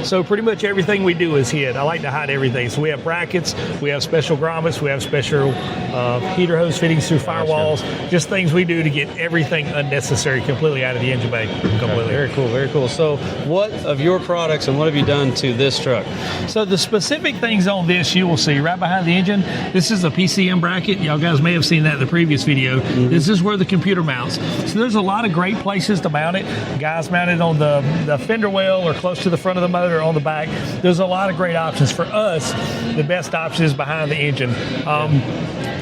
So pretty much everything we do is hid. I like to hide everything. So we have brackets, we have special grommets, we have special heater hose fittings through firewalls. Just things we do to get everything unnecessary completely out of the engine bay. Completely. Very cool. So what of your products and what have you done to this truck? So the specific things on this you will see right behind the engine. This is a PCM bracket. Y'all guys may have seen that in the previous video. This is where the computer mounts. So there's a lot of great places to mount it. Guys mount it on the fender well or close to the front of the motor on the back. There's a lot of great options. For us, the best option is behind the engine.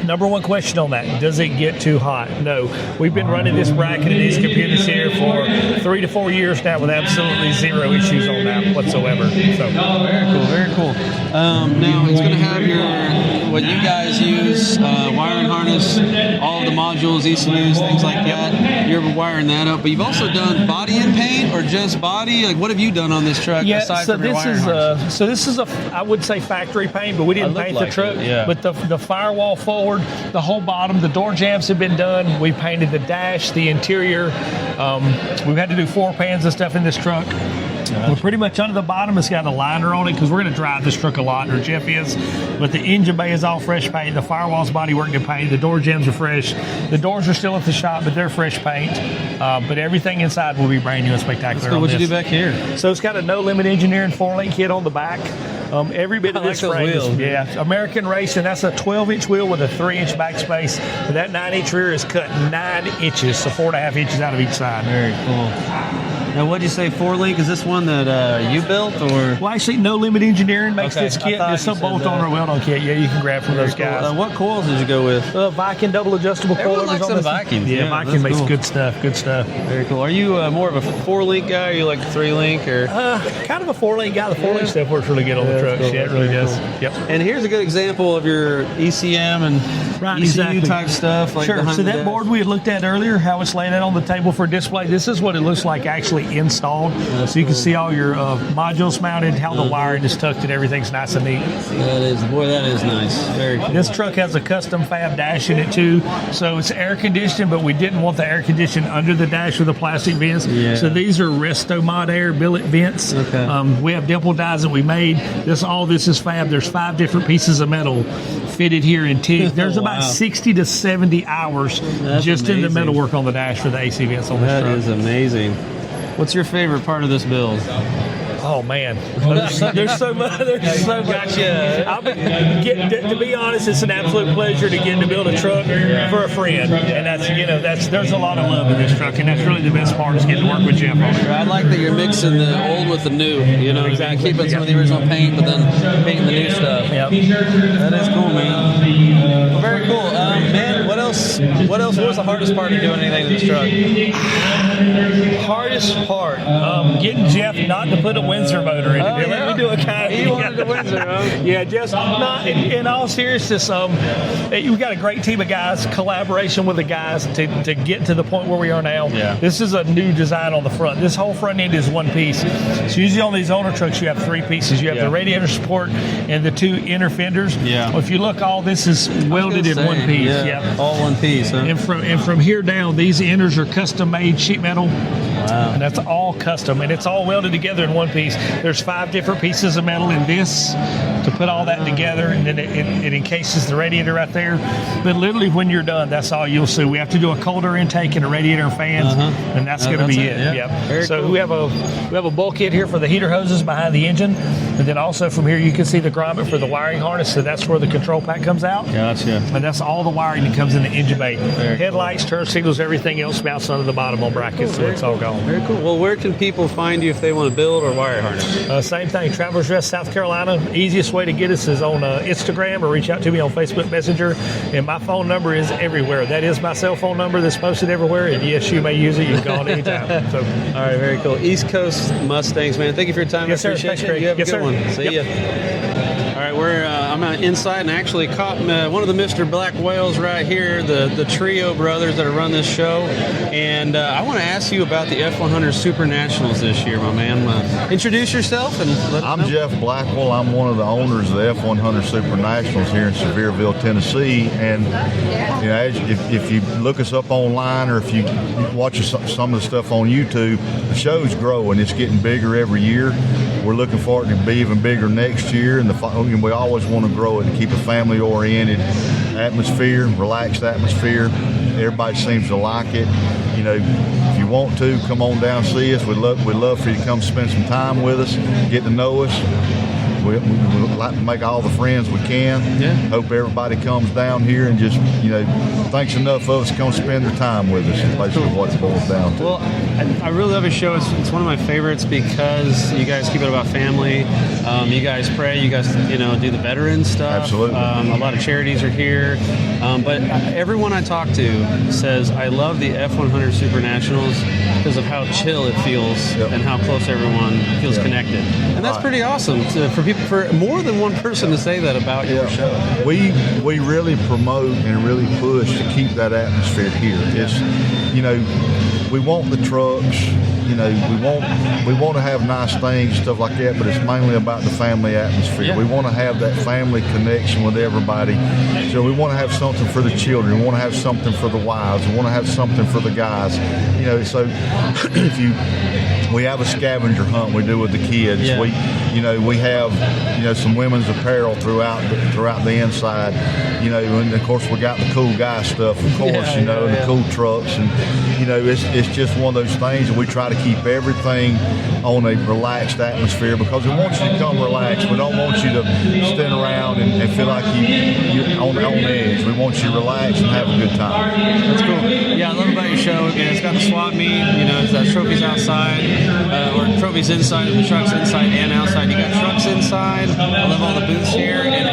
Number one question on that, does it get too hot? No. We've been running this bracket and these computers here for 3 to 4 years now with absolutely zero issues on that whatsoever. So Very cool. Now it's going to have what you guys use, wiring harness, all of the modules, ECUs, things like that. You're wiring that up, but you've also done body and paint or just body? Like, what have you done on this truck aside from your wiring harness? So this is I would say factory paint, but we didn't paint the truck. But the firewall forward, the whole bottom, the door jambs have been done. We painted the dash, the interior. We've had to do floor pans and stuff in this truck. We're pretty much under the bottom. It's got a liner on it because we're going to drive this truck a lot, or Jeff is. But the engine bay is all fresh paint. The firewall's body work and paint. The door jambs are fresh. The doors are still at the shop, but they're fresh paint. But everything inside will be brand new and spectacular. What'd you do back here? So it's got a no limit engineering 4-link kit on the back. Every bit of this frame is American Racing. That's a 12-inch wheel with a 3-inch backspace. And that 9-inch rear is cut 9 inches, so 4.5 inches out of each side. Very cool. Now, what'd you say, 4-link? Is this one that you built, or? Well, actually, No Limit Engineering makes this kit. There's some bolt-on or weld-on kit. Yeah, you can grab from those guys. What coils did you go with? Viking double adjustable coil. Everyone likes some Vikings. Yeah, Viking makes good stuff. Very cool. Are you more of a 4-link guy, or you like 3-link, or? Kind of a 4-link guy. The 4-link stuff works really good on the trucks. Yeah, it really does. Yep. And here's a good example of your ECM and ECU type stuff. Like sure. So that board we had looked at earlier, how it's laying out on the table for display, this is what it looks like actually installed. So you can see all your modules mounted, how the wiring is tucked, and everything's nice and neat. That is nice. Very cool. This truck has a custom fab dash in it too, so it's air conditioned, but we didn't want the air conditioning under the dash with the plastic vents. Yeah. So these are Resto Mod Air billet vents. Okay. We have dimple dies that we made. All this is fab. There's 5 different pieces of metal fitted here in TIG. There's about 60 to 70 hours just in the metal work on the dash for the AC vents on this truck. That is amazing. What's your favorite part of this build? Oh man, there's so much. There's so much. Gotcha. To be honest, it's an absolute pleasure to build a truck for a friend, and there's a lot of love in this truck, and that's really the best part is getting to work with Jeff on it. I like that you're mixing the old with the new. Exactly. Keeping some of the original paint, but then painting the new stuff. Yep. That is cool, man. Well, very cool, man. What else? What was the hardest part of doing anything to this truck? Hardest part, getting Jeff not to put a Windsor motor in it. Let me do a kind. He wanted a Windsor, huh? Yeah, just not. In all seriousness, we've got a great team of guys, collaboration with the guys to get to the point where we are now. Yeah. This is a new design on the front. This whole front end is one piece. So usually on these owner trucks, you have three pieces. You have the radiator support and the two inner fenders. Yeah. Well, if you look, all this is welded in one piece. Yeah. All one piece. Huh? And from here down, these inners are custom made sheet metal. Wow. And that's all custom, and it's all welded together in one piece. There's 5 different pieces of metal in this to put all that together, and then it encases the radiator right there. But literally, when you're done, that's all you'll see. We have to do a cold air intake and a radiator and fans, and that's going to be it. Yeah. So cool. we have a bulkhead here for the heater hoses behind the engine, and then also from here you can see the grommet for the wiring harness. So that's where the control pack comes out. Gotcha. And that's all the wiring that comes in the engine bay. Headlights, turn signals, everything else mounts under the bottom on brackets, so it's all gone. Very cool. Well, where can people find you if they want to build or wire harness? Same thing. Travelers Rest, South Carolina. Easiest way to get us is on Instagram or reach out to me on Facebook Messenger. And my phone number is everywhere. That is my cell phone number that's posted everywhere. And yes, you may use it. You can call it anytime. So, all right, very cool. East Coast Mustangs, man. Thank you for your time. Yes, I sir. appreciate Thanks, it. Greg. You have Yes, a good sir. one. See ya. All right, I'm inside and actually caught one of the Mr. Black Whales right here, the trio brothers that run this show. And I want to ask you about the F100 Super Nationals this year, my man. Introduce yourself and let us know. I'm Jeff Blackwell. I'm one of the owners of the F100 Super Nationals here in Sevierville, Tennessee. And if you look us up online or if you watch some of the stuff on YouTube, the show's growing. It's getting bigger every year. We're looking for it to be even bigger next year, and we always want to grow it and keep a family-oriented atmosphere, relaxed atmosphere. Everybody seems to like it. If you want to, come on down and see us. We'd love for you to come spend some time with us, get to know us. We'd like to make all the friends we can. Yeah. Hope everybody comes down here and just, thinks enough of us to come spend their time with us. Is basically what it boils down to. Well, I really love your show. It's one of my favorites because you guys keep it about family. You guys pray. You guys, do the veteran stuff. Absolutely. A lot of charities are here. But everyone I talk to says, I love the F100 Super Nationals because of how chill it feels and how close everyone feels connected. And that's pretty awesome for more than one person to say that about your show. We really promote and really push to keep that atmosphere here. It's, we want the trucks, we want to have nice things, stuff like that, but it's mainly about the family atmosphere. Yeah. We want to have that family connection with everybody. So we want to have something for the children. We want to have something for the wives. We want to have something for the guys. So we have a scavenger hunt we do with the kids. Yeah. We have, some women's apparel throughout the inside, and of course we got the cool guy stuff, of course, and the cool trucks, and, it's just one of those things that we try to keep everything on a relaxed atmosphere because we want you to come relaxed. We don't want you to stand around and feel like you're on edge. We want you to relax and have a good time. That's cool. Yeah, I love about your show. It's got the swap meet, it's got trophies outside, or trophies inside of the trucks inside and outside. You got trucks inside. I love all the booths here, and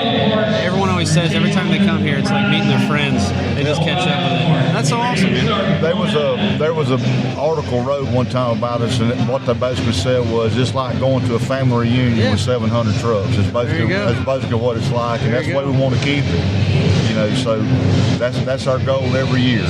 everyone always says every time they come here, it's like meeting their friends. They just catch up with it. That's so awesome, man. There was a article wrote one time about us, and what they basically said was it's like going to a family reunion with 700 trucks. That's basically what it's like, and that's the way we want to keep it. So that's our goal every year.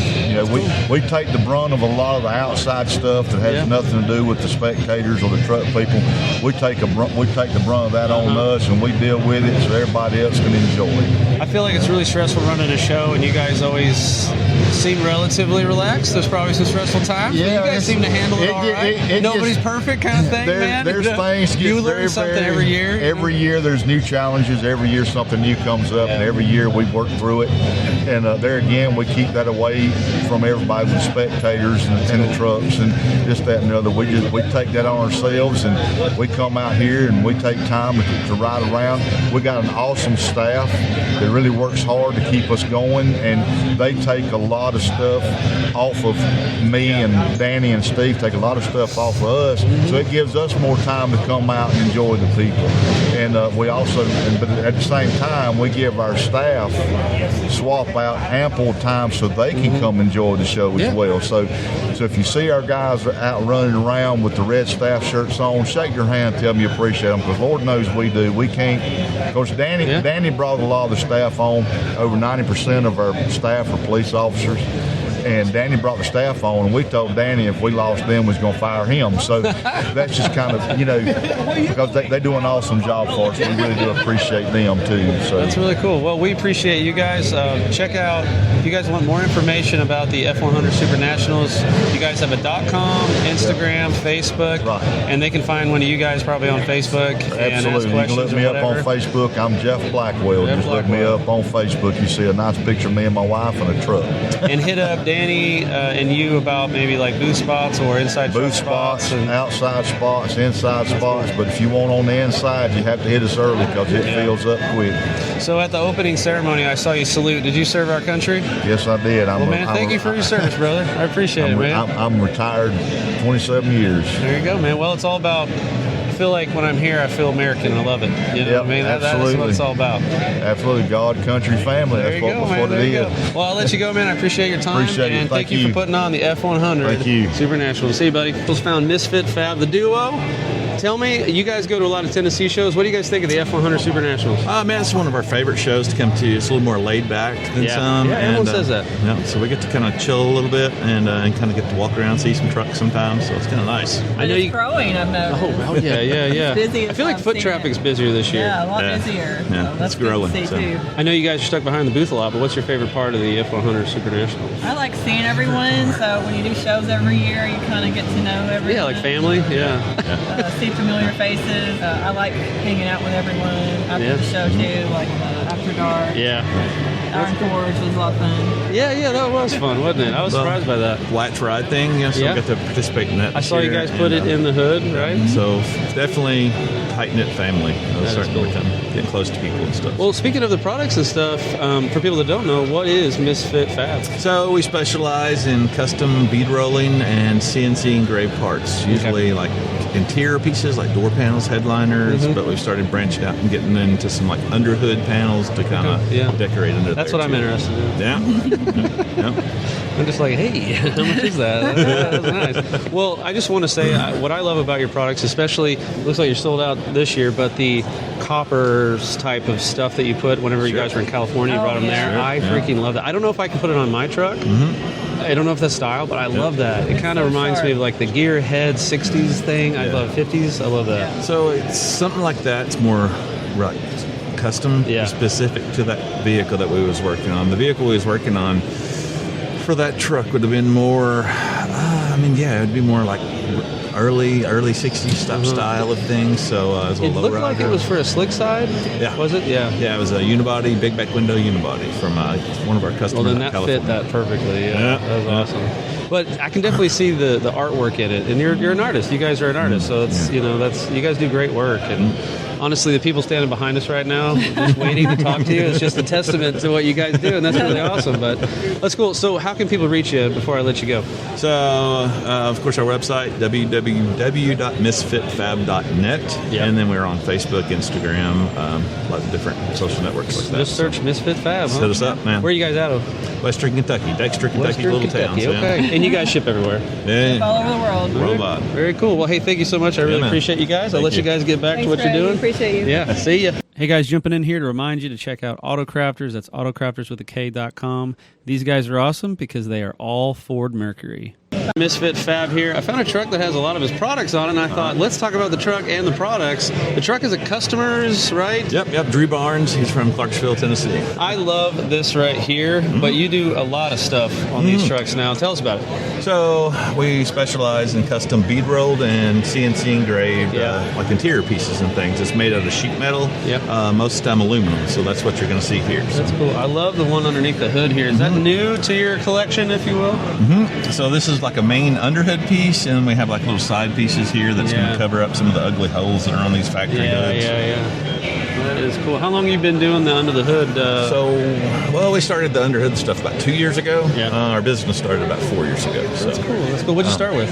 We take the brunt of a lot of the outside stuff that has nothing to do with the spectators or the truck people. We take the brunt of that on us, and we deal with it so everybody else can enjoy it. I feel like it's really stressful running a show, and you guys always seem relatively relaxed. There's probably some stressful times. Yeah, but you guys seem to handle it all right. Nobody's perfect kind of thing, man. There's things you learn something every year. Every year there's new challenges. Every year something new comes up, and every year we work through it. And there again, we keep that away from everybody, the spectators and the trucks and this, that, and the other. We take that on ourselves, and we come out here and we take time to ride around. We got an awesome staff that really works hard to keep us going, and they take a lot of stuff off of me, and Danny and Steve take a lot of stuff off of us, so it gives us more time to come out and enjoy the people. And we also, but at the same time, we give our staff swap out ample time so they can come enjoy the show as well. So if you see our guys out running around with the red staff shirts on, shake your hand, tell them you appreciate them, because Lord knows we do. We can't. Of course, Danny brought a lot of the staff on. Over 90% of our staff are police officers. And Danny brought the staff on, and we told Danny if we lost them, we was going to fire him. So that's just kind of, because they do an awesome job for us. We really do appreciate them, too. So that's really cool. Well, we appreciate you guys. Check out, if you guys want more information about the F100 Super Nationals, you guys have a .com, Instagram, Facebook, and they can find one of you guys probably on Facebook. Absolutely. And ask you questions can look me or up on Facebook. I'm Jeff Blackwell. Just look me up on Facebook. You see a nice picture of me and my wife in a truck. And hit up Danny and you about maybe like booth spots or inside booth spots, and outside spots, inside spots. But if you want on the inside, you have to hit us early because it fills up quick. So at the opening ceremony, I saw you salute. Did you serve our country? Yes, I did. Thank you for your service, brother. I appreciate it, man. I'm retired 27 years. There you go, man. Well, it's all about, I feel like when I'm here, I feel American. I love it. You know what I mean? Absolutely. That's what it's all about. Absolutely. God, country, family. That's what it is. Well, I'll let you go, man. I appreciate your time. Appreciate it. And thank you for putting on the F100 Thank you. Super National. See you, buddy. Just found Misfit Fab, the duo. Tell me, you guys go to a lot of Tennessee shows. What do you guys think of the F100 Super Nationals? Man, it's one of our favorite shows to come to. It's a little more laid back than some. Yeah, everyone says that. Yeah, so we get to kind of chill a little bit and kind of get to walk around, see some trucks sometimes. So it's kind of nice. I know it's growing. I've noticed. Oh, yeah. It's busy. I feel like foot traffic's busier this year. Yeah, a lot busier. Yeah, so that's it's growing. good to see too. I know you guys are stuck behind the booth a lot, but what's your favorite part of the F100 Super Nationals? I like seeing everyone. So when you do shows every year, you kind of get to know everyone. Yeah, like family. Yeah. See familiar faces. I like hanging out with everyone after the show too, like after dark. Yeah. Iron Forge was a lot of fun. Yeah, that was fun, wasn't it? I was surprised by that. Wax ride thing, so we got to participate in that. I saw you guys put it in the hood, right? So definitely tight-knit family. We're getting close to people and stuff. Well, speaking of the products and stuff, for people that don't know, what is Misfit Fab? So we specialize in custom bead rolling and CNC engraved parts, usually like interior pieces like door panels, headliners, but we've started branching out and getting into some like underhood panels to kind of decorate under there. That's what I'm interested in. Yeah. I'm just like, hey, how much is that? That's nice. Well, I just want to say what I love about your products, especially, looks like you're sold out this year, but the coppers type of stuff that you put whenever you guys were in California, you brought them there. I freaking love that. I don't know if I can put it on my truck. I don't know if that's style, but I love that. It kind of reminds me of like the Gearhead 60s thing. I love 50s. I love that. So it's something like that. It's more custom, specific to that vehicle that we was working on. The vehicle we was working on for that truck would have been more, it would be more like early 60s style of things. So it was a it looked like it was for a slick side. Yeah. Was it? Yeah. Yeah, it was a unibody, big back window unibody from one of our customers. Well, then in that California. fit that perfectly. Yeah. That was awesome. But I can definitely see the artwork in it, and you're an artist. You guys are an artist, so it's you guys do great work. And honestly, the people standing behind us right now, just waiting to talk to you, is just a testament to what you guys do, and that's really awesome. But that's cool. So, how can people reach you before I let you go? So, of course, our website www.misfitfab.net, and then we're on Facebook, Instagram, lots of different social networks like that. Just search Misfit Fab. Hit us up, man. Where are you guys out of? Western Kentucky, Dexter, Kentucky, little towns. Okay. And you guys ship everywhere? Yeah. All over the world. Worldwide. Very cool. Well, hey, thank you so much. I really appreciate you guys. I'll let you guys get back to what you're doing. Appreciate you. Yeah. See ya. Hey guys, jumping in here to remind you to check out AutoCrafters. That's autocrafterswithak.com. These guys are awesome because they are all Ford Mercury. Misfit Fab here. I found a truck that has a lot of his products on it, and I thought, let's talk about the truck and the products. The truck is a customer's, right? Yep. Drew Barnes. He's from Clarksville, Tennessee. I love this right here, but you do a lot of stuff on these trucks now. Tell us about it. So we specialize in custom bead rolled and CNC engraved, like interior pieces and things. It's made out of sheet metal, most of the time aluminum. So that's what you're going to see here. That's cool. I love the one underneath the hood here. Is that new to your collection, if you will? So this is like a main underhood piece, and we have like little side pieces here that's going to cover up some of the ugly holes that are on these factory hoods. That is cool. How long have you been doing the under the hood? We started the underhood stuff about 2 years ago. Our business started about 4 years ago. So. That's cool. What'd you start with?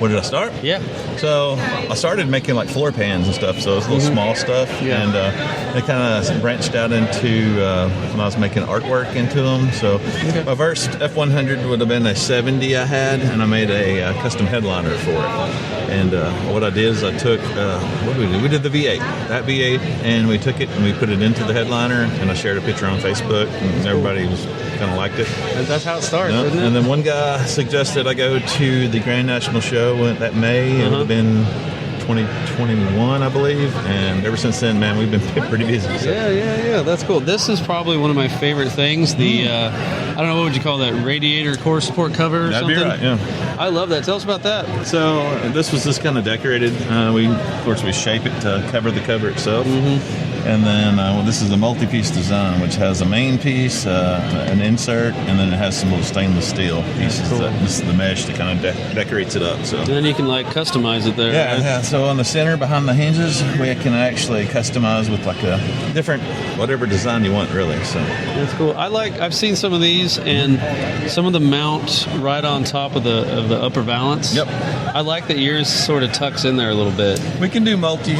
What did I start? Yeah. So I started making like floor pans and stuff, so it's little small stuff. And it kind of branched out into when I was making artwork into them. So my first F100 would have been a 70 I had, and I made a custom headliner for it. And what I did is I took, what did we do? We did the V8, that V8, and we took it and we put it into the headliner, and I shared a picture on Facebook, and everybody was kind of liked it. That's how it starts, isn't it? And then one guy suggested I go to the Grand National Show that May. It would have been 2021, I believe, and ever since then, man, we've been pretty busy. So. Yeah, that's cool. This is probably one of my favorite things. The I don't know, what would you call that, radiator core support cover or That'd something? be right, yeah. I love that. Tell us about that. So this was just kind of decorated. We shape it to cover the cover itself. And then this is a multi-piece design, which has a main piece, an insert, and then it has some little stainless steel pieces. This is the mesh that kind of decorates it up. So. And then you can like customize it there. Yeah. So on the center, behind the hinges, we can actually customize with like a different, whatever design you want, really. So that's cool. I've seen some of these, and some of the mount right on top of the upper valance. Yep. I like that yours sort of tucks in there a little bit. We can do multi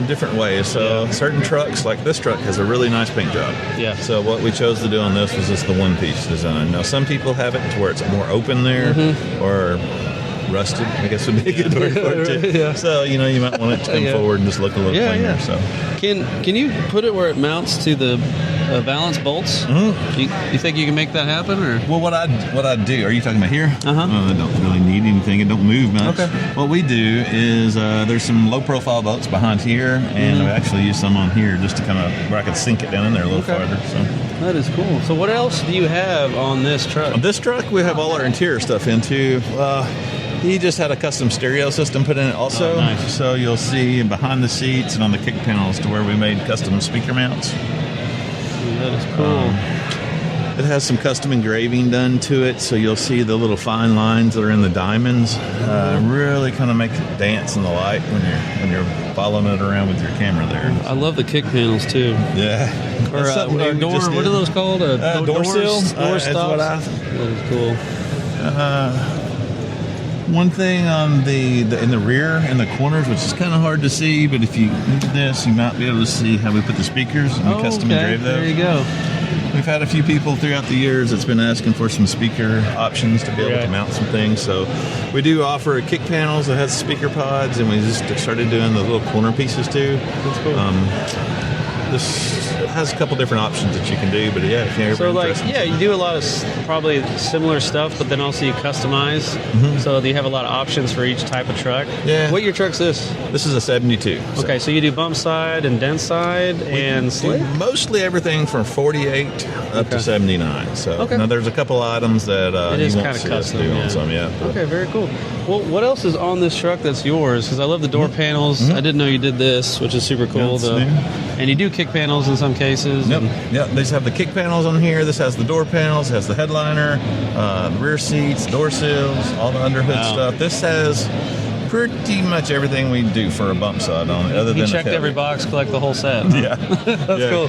different ways. So certain trucks, like this truck, has a really nice paint job. Yeah. So what we chose to do on this was just the one-piece design. Now some people have it to where it's more open there, or rusted, I guess would be a good word for it too. So you might want it to come forward and just look a little cleaner. So can you put it where it mounts to the valance bolts? You think you can make that happen, or? Well, what I do? Are you talking about here? I don't really need anything. It don't move much. Okay. What we do is there's some low-profile bolts behind here, and we actually use some on here just to kind of where I can sink it down in there a little farther. So that is cool. So what else do you have on this truck? On this truck, we have all our interior stuff into. He just had a custom stereo system put in it also. Oh, nice. So you'll see behind the seats and on the kick panels to where we made custom speaker mounts. That is cool. It has some custom engraving done to it, so you'll see the little fine lines that are in the diamonds. Really kind of make it dance in the light when you're following it around with your camera there. I love the kick panels too. Yeah. Or door. What are those called? Door sills. Door stops. That is cool. One thing on in the rear and the corners, which is kind of hard to see, but if you look at this, you might be able to see how we put the speakers and we custom engrave those. There you go. We've had a few people throughout the years that's been asking for some speaker options to be able to mount some things. So we do offer kick panels that has speaker pods, and we just started doing the little corner pieces too. That's cool. This has a couple different options that you can do, but if you're ever interested. You do a lot of probably similar stuff, but then also you customize. So you have a lot of options for each type of truck. Yeah. What year truck's this? This is a 72. Okay, so you do bump side and dent side and slick? Mostly everything from 48 up to 79. So now there's a couple items that you won't see us do on some yet. Okay, very cool. Well, what else is on this truck that's yours? Because I love the door panels. I didn't know you did this, which is super cool. And you do kick panels in some cases. Yep. These have the kick panels on here. This has the door panels, has the headliner, the rear seats, door sills, all the underhood stuff. This has pretty much everything we do for a bump side on it, other than checked every box, collect the whole set. Yeah. That's cool.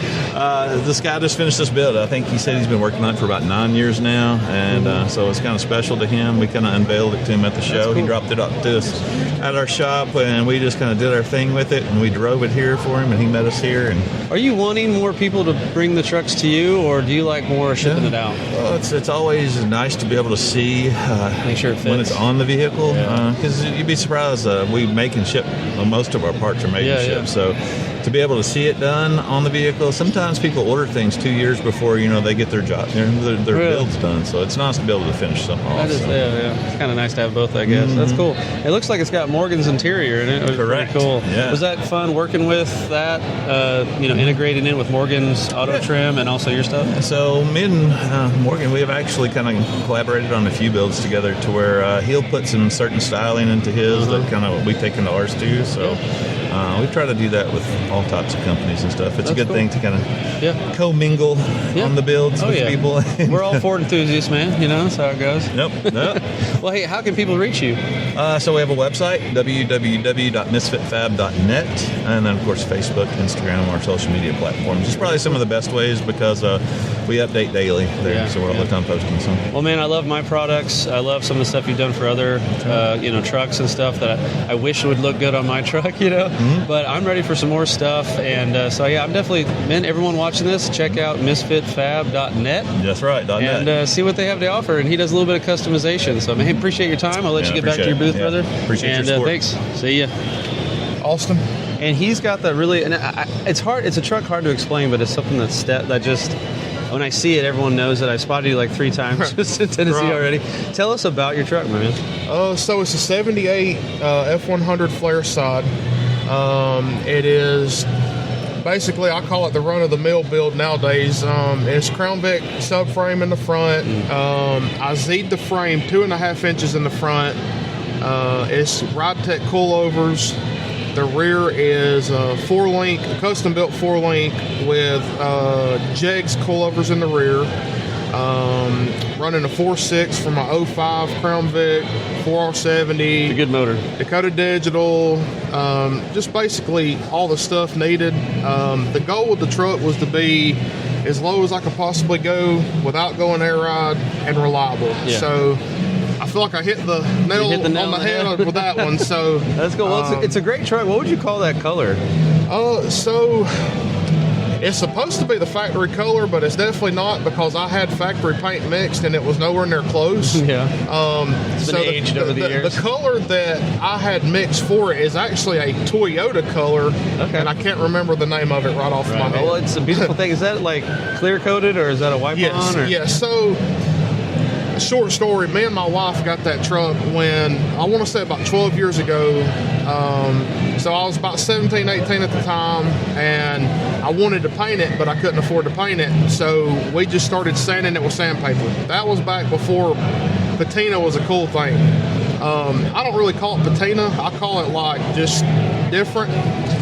This guy just finished this build. I think he said he's been working on it for about 9 years now, and so it's kind of special to him. We kind of unveiled it to him at the show. He dropped it up to us at our shop, and we just kind of did our thing with it, and we drove it here for him, and he met us here. And are you wanting more people to bring the trucks to you, or do you like more shipping it out? Well, it's always nice to be able to see make sure it fits when it's on the vehicle, because you'd be surprised. We make and ship. Most of our parts are made and shipped, so to be able to see it done on the vehicle. Sometimes people order things 2 years before they get their job, their builds done. So it's nice to be able to finish something off. It's kind of nice to have both, I guess. That's cool. It looks like it's got Morgan's interior in it. It was Correct. Pretty cool. Yeah. Was that fun working with that? Integrated in with Morgan's auto trim and also your stuff. So me and Morgan, we have actually kind of collaborated on a few builds together to where he'll put some certain styling into his that kind of we take into ours too. So we try to do that with all types of companies and stuff. It's a good thing to kind of co-mingle on the builds with people. We're all Ford enthusiasts, man. That's how it goes. Nope. Well, hey, how can people reach you? So we have a website, www.misfitfab.net, and then, of course, Facebook, Instagram, our social media platforms. It's probably some of the best ways because we update daily there, so we're all the time posting some. Well, man, I love my products. I love some of the stuff you've done for other, trucks and stuff that I wish would look good on my truck, But I'm ready for some more stuff, and I'm definitely, everyone watching this, check out misfitfab.net. That's right, .net. And see what they have to offer. And he does a little bit of customization. So, man, appreciate your time. I'll let you get back to your booth, brother. Appreciate your support. Thanks. See ya. Austin. And he's got that really, and it's hard. It's a truck hard to explain, but it's something that just, when I see it, everyone knows that I spotted you like 3 times just in Tennessee already. Tell us about your truck, man. So it's a 78 F100 flare side. It is basically, I call it the run-of-the-mill build nowadays. It's Crown Vic subframe in the front. I Z'd the frame 2.5 inches in the front. It's Ride-Tech coilovers. The rear is a 4-link, custom-built 4-link with Jegs coilovers in the rear. Running a 4.6 from my 05 Crown Vic, 4R70. It's a good motor. Dakota Digital, just basically all the stuff needed. The goal with the truck was to be as low as I could possibly go without going air ride and reliable. Yeah. So I feel like I hit the nail on the head with that one. So that's cool. Well, it's a great truck. What would you call that color? So it's supposed to be the factory color, but it's definitely not because I had factory paint mixed and it was nowhere near close. Yeah. It's been aged over the years. The color that I had mixed for it is actually a Toyota color, and I can't remember the name of it right off my head. Well, it's a beautiful thing. Is that like clear coated or is that a wipe on? Or? Yes. So, short story, me and my wife got that truck when, I want to say about 12 years ago. So I was about 17, 18 at the time, and I wanted to paint it, but I couldn't afford to paint it. So we just started sanding it with sandpaper. That was back before patina was a cool thing. I don't really call it patina. I call it like just different.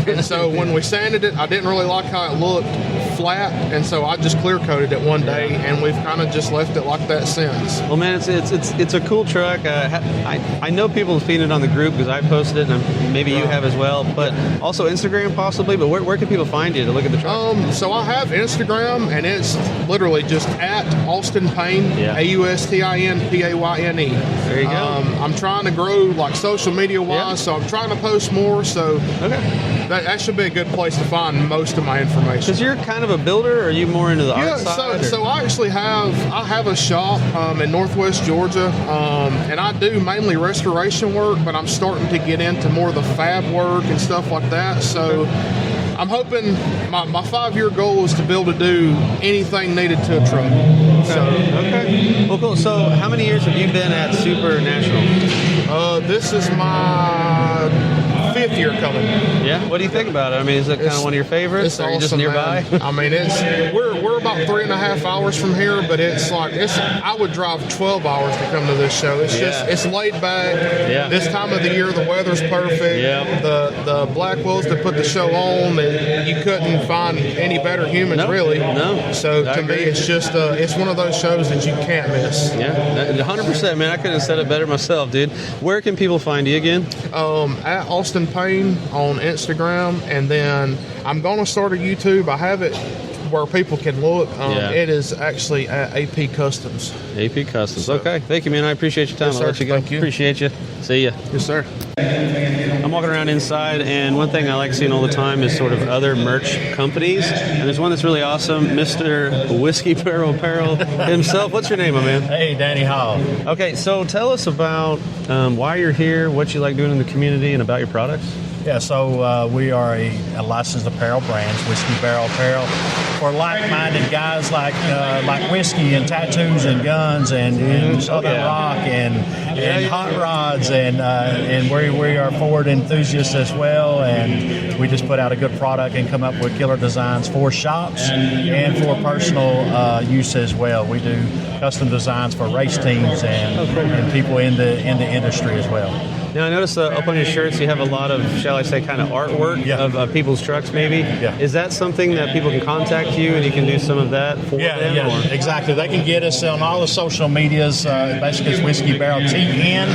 And so when we sanded it, I didn't really like how it looked flat, and so I just clear coated it one day, and we've kind of just left it like that since. Well, man, it's a cool truck. I know people have seen it on the group because I posted it, and maybe you have as well, but also Instagram possibly. But where can people find you to look at the truck? So I have Instagram, and it's literally just at Austin Payne, AustinPayne. There you go. I'm trying to grow like social media wise, so I'm trying to post more. So that should be a good place to find most of my information. Because you're kind of a builder, or are you more into the art side? So I actually have a shop in Northwest Georgia, and I do mainly restoration work, but I'm starting to get into more of the fab work and stuff like that. So I'm hoping my 5-year goal is to be able to do anything needed to a truck. Okay. Well, cool. So how many years have you been at Super National? This is my 5th year coming. Yeah. What do you think about it? I mean, is it kind of one of your favorites? It's or are you just awesome, nearby? man. I mean, we're about 3.5 hours from here, but I would drive 12 hours to come to this show. It's just it's laid back. Yeah. This time of the year, the weather's perfect. Yeah. The Blackwells that put the show on, and you couldn't find any better humans, really. No. So to me, it's just it's one of those shows that you can't miss. Yeah, 100%, man. I couldn't have said it better myself, dude. Where can people find you again? At Austin Payne on Instagram, and then I'm going to start a YouTube. I have it where people can look. It is actually at AP Customs. AP Customs. Okay. Thank you, man. I appreciate your time. Yes, I'll let you go. Thank you. Appreciate you. See ya. Yes, sir. I'm walking around inside, and one thing I like seeing all the time is sort of other merch companies. And there's one that's really awesome, Mr. Whiskey Barrel Apparel himself. What's your name, my man? Hey, Danny Hall. Okay, so tell us about why you're here, what you like doing in the community, and about your products. Yeah, so we are a licensed apparel brand, Whiskey Barrel Apparel, for like-minded guys like whiskey and tattoos and guns and Southern rock and hot rods and we are Ford enthusiasts as well, and we just put out a good product and come up with killer designs for shops and for personal use as well. We do custom designs for race teams and people in the industry as well. Now, I noticed up on your shirts you have a lot of, shall I say, kind of artwork of people's trucks, maybe. Yeah. Is that something that people can contact you and you can do some of that for them? Yeah, exactly. They can get us on all the social medias. Basically, it's Whiskey Barrel TN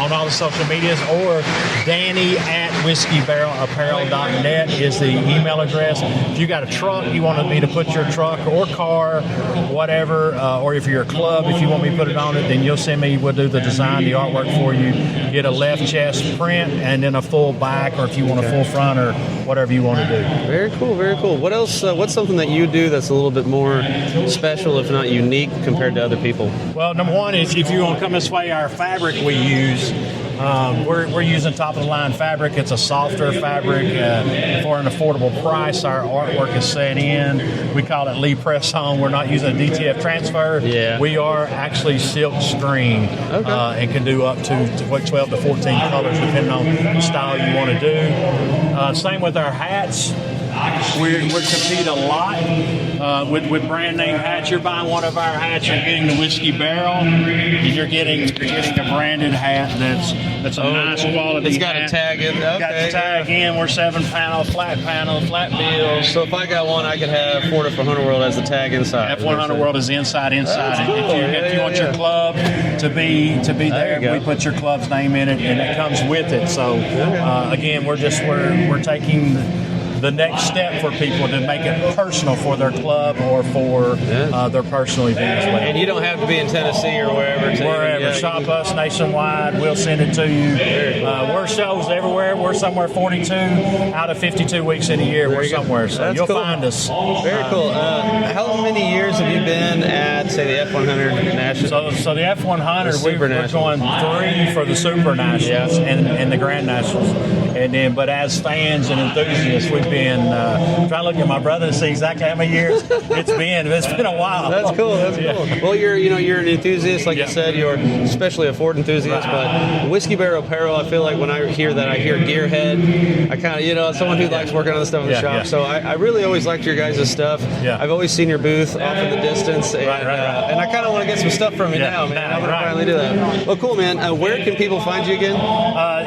on all the social medias, or Danny at whiskeybarrelapparel.net is the email address. If you got a truck, you want me to put your truck or car, whatever, or if you're a club, if you want me to put it on it, then you'll send me, we'll do the design, the artwork for you. Get a left chest print and then a full back, or if you want a full front, or whatever you want to do. Very cool, very cool. What else? What's something that you do that's a little bit more special, if not unique, compared to other people? Well, number one is, if you want to come this way, our fabric we use. We're using top-of-the-line fabric. It's a softer fabric for an affordable price. Our artwork is set in. We call it Lee press-on. We're not using a DTF transfer. Yeah. We are actually silk screen and can do up to 12 to 14 colors depending on the style you want to do. Same with our hats. We compete a lot with brand name hats. You're buying one of our hats, you're getting the Whiskey Barrel. You're getting a branded hat that's a nice quality. It's got a tag in. Okay. Got the tag in. We're 7-panel, flat bills. So if I got one, I could have Ford F100 World as the tag inside. F100 World is inside. Cool. If you want your club to be there, we put your club's name in it, and it comes with it. So again, we're taking the next step for people to make it personal for their club or for their personal event as well. And you don't have to be in Tennessee or wherever. Shop us nationwide. We'll send it to you. We're shows everywhere. We're somewhere 42 out of 52 weeks in a year. We're somewhere. So you'll find us. Very cool. How many years have you been at, say, the F100 Nationals? So the F100, we're going 3 for the Super Nationals and the Grand Nationals. And then, but as fans and enthusiasts, we've been trying to look at my brother to see exactly how many years it's been. It's been a while. That's cool. Well, you're an enthusiast, like you said. You're especially a Ford enthusiast. But Whiskey Barrel Apparel, I feel like when I hear that, I hear gearhead. I kind of, someone who likes working on the stuff in the shop. So I really always liked your guys' stuff. I've always seen your booth off in the distance, and I kind of want to get some stuff from you now, man. I'm gonna finally do that. Well, cool, man. Where can people find you again?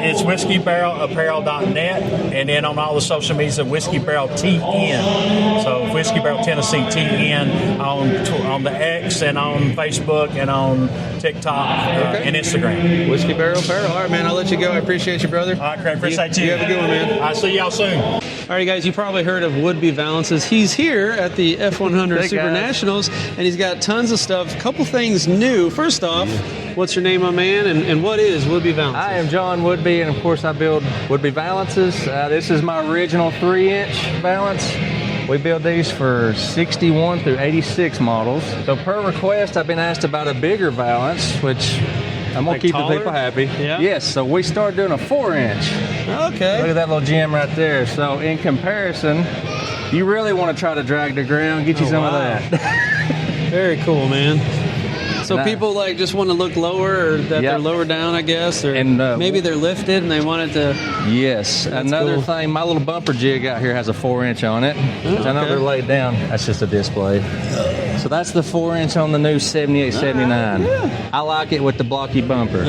It's whiskeybarrelapparel.net, and then on all the social media, Whiskey Barrel TN. So Whiskey Barrel Tennessee TN on the X and on Facebook and on TikTok and Instagram. Whiskey Barrel Apparel. All right, man. I'll let you go. I appreciate you, brother. All right, Craig. Appreciate you. You have a good one, man. I'll see y'all soon. All right, guys. You probably heard of Would-Be Valances. He's here at the F100 Super Nationals, and he's got tons of stuff. A couple things new. First off, what's your name, my man, and what is Would-Be Valances? I am John Woodby, and of course I build Would-Be Valances. This is my original 3-inch valance. We build these for 61 through 86 models. So per request, I've been asked about a bigger valance, which I'm going to keep the people happy. Yeah. Yes, so we started doing a 4-inch. Okay. Look at that little gem right there. So in comparison, you really want to try to drag the ground, get you some of that. Very cool, man. So people just want to look lower, or that they're lower down, I guess, or maybe they're lifted and they wanted to. Yes. Another thing, my little bumper jig out here has a 4-inch on it. I know they're laid down. That's just a display. So that's the 4-inch on the new 78, 79. I like it with the blocky bumper.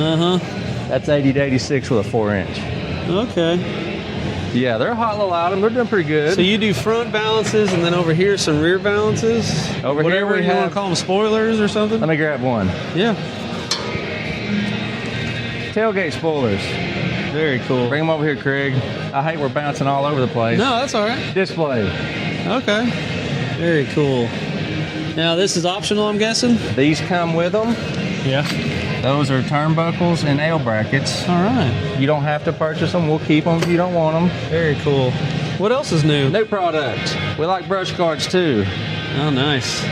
That's 80 to 86 with a 4-inch. Okay. Yeah, they're a hot little item. They're doing pretty good. So you do front balances, and then over here some rear balances? Over here we you want to call them spoilers or something? Let me grab one. Yeah. Tailgate spoilers. Very cool. Bring them over here, Craig. I hate we're bouncing all over the place. No, that's all right. Display. Okay. Very cool. Now, this is optional, I'm guessing? These come with them. Yeah. Those are turnbuckles and L brackets. All right. You don't have to purchase them. We'll keep them if you don't want them. Very cool. What else is new? New product. We like brush guards too. Oh, nice.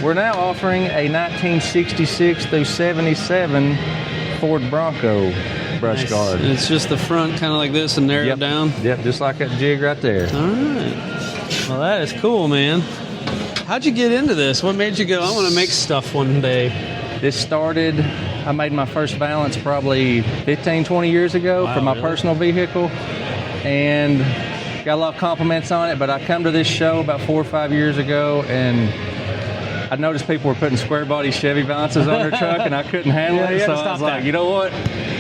We're now offering a 1966 through 77 Ford Bronco brush guard. And it's just the front kind of like this and narrowed down? Yep, just like that jig right there. All right. Well, that is cool, man. How'd you get into this? What made you go, I want to make stuff one day? This started, I made my first balance probably 15, 20 years ago for my personal vehicle. And got a lot of compliments on it, but I come to this show about 4 or 5 years ago, and I noticed people were putting square body Chevy balances on their truck, and I couldn't handle it. So I was like, you know what?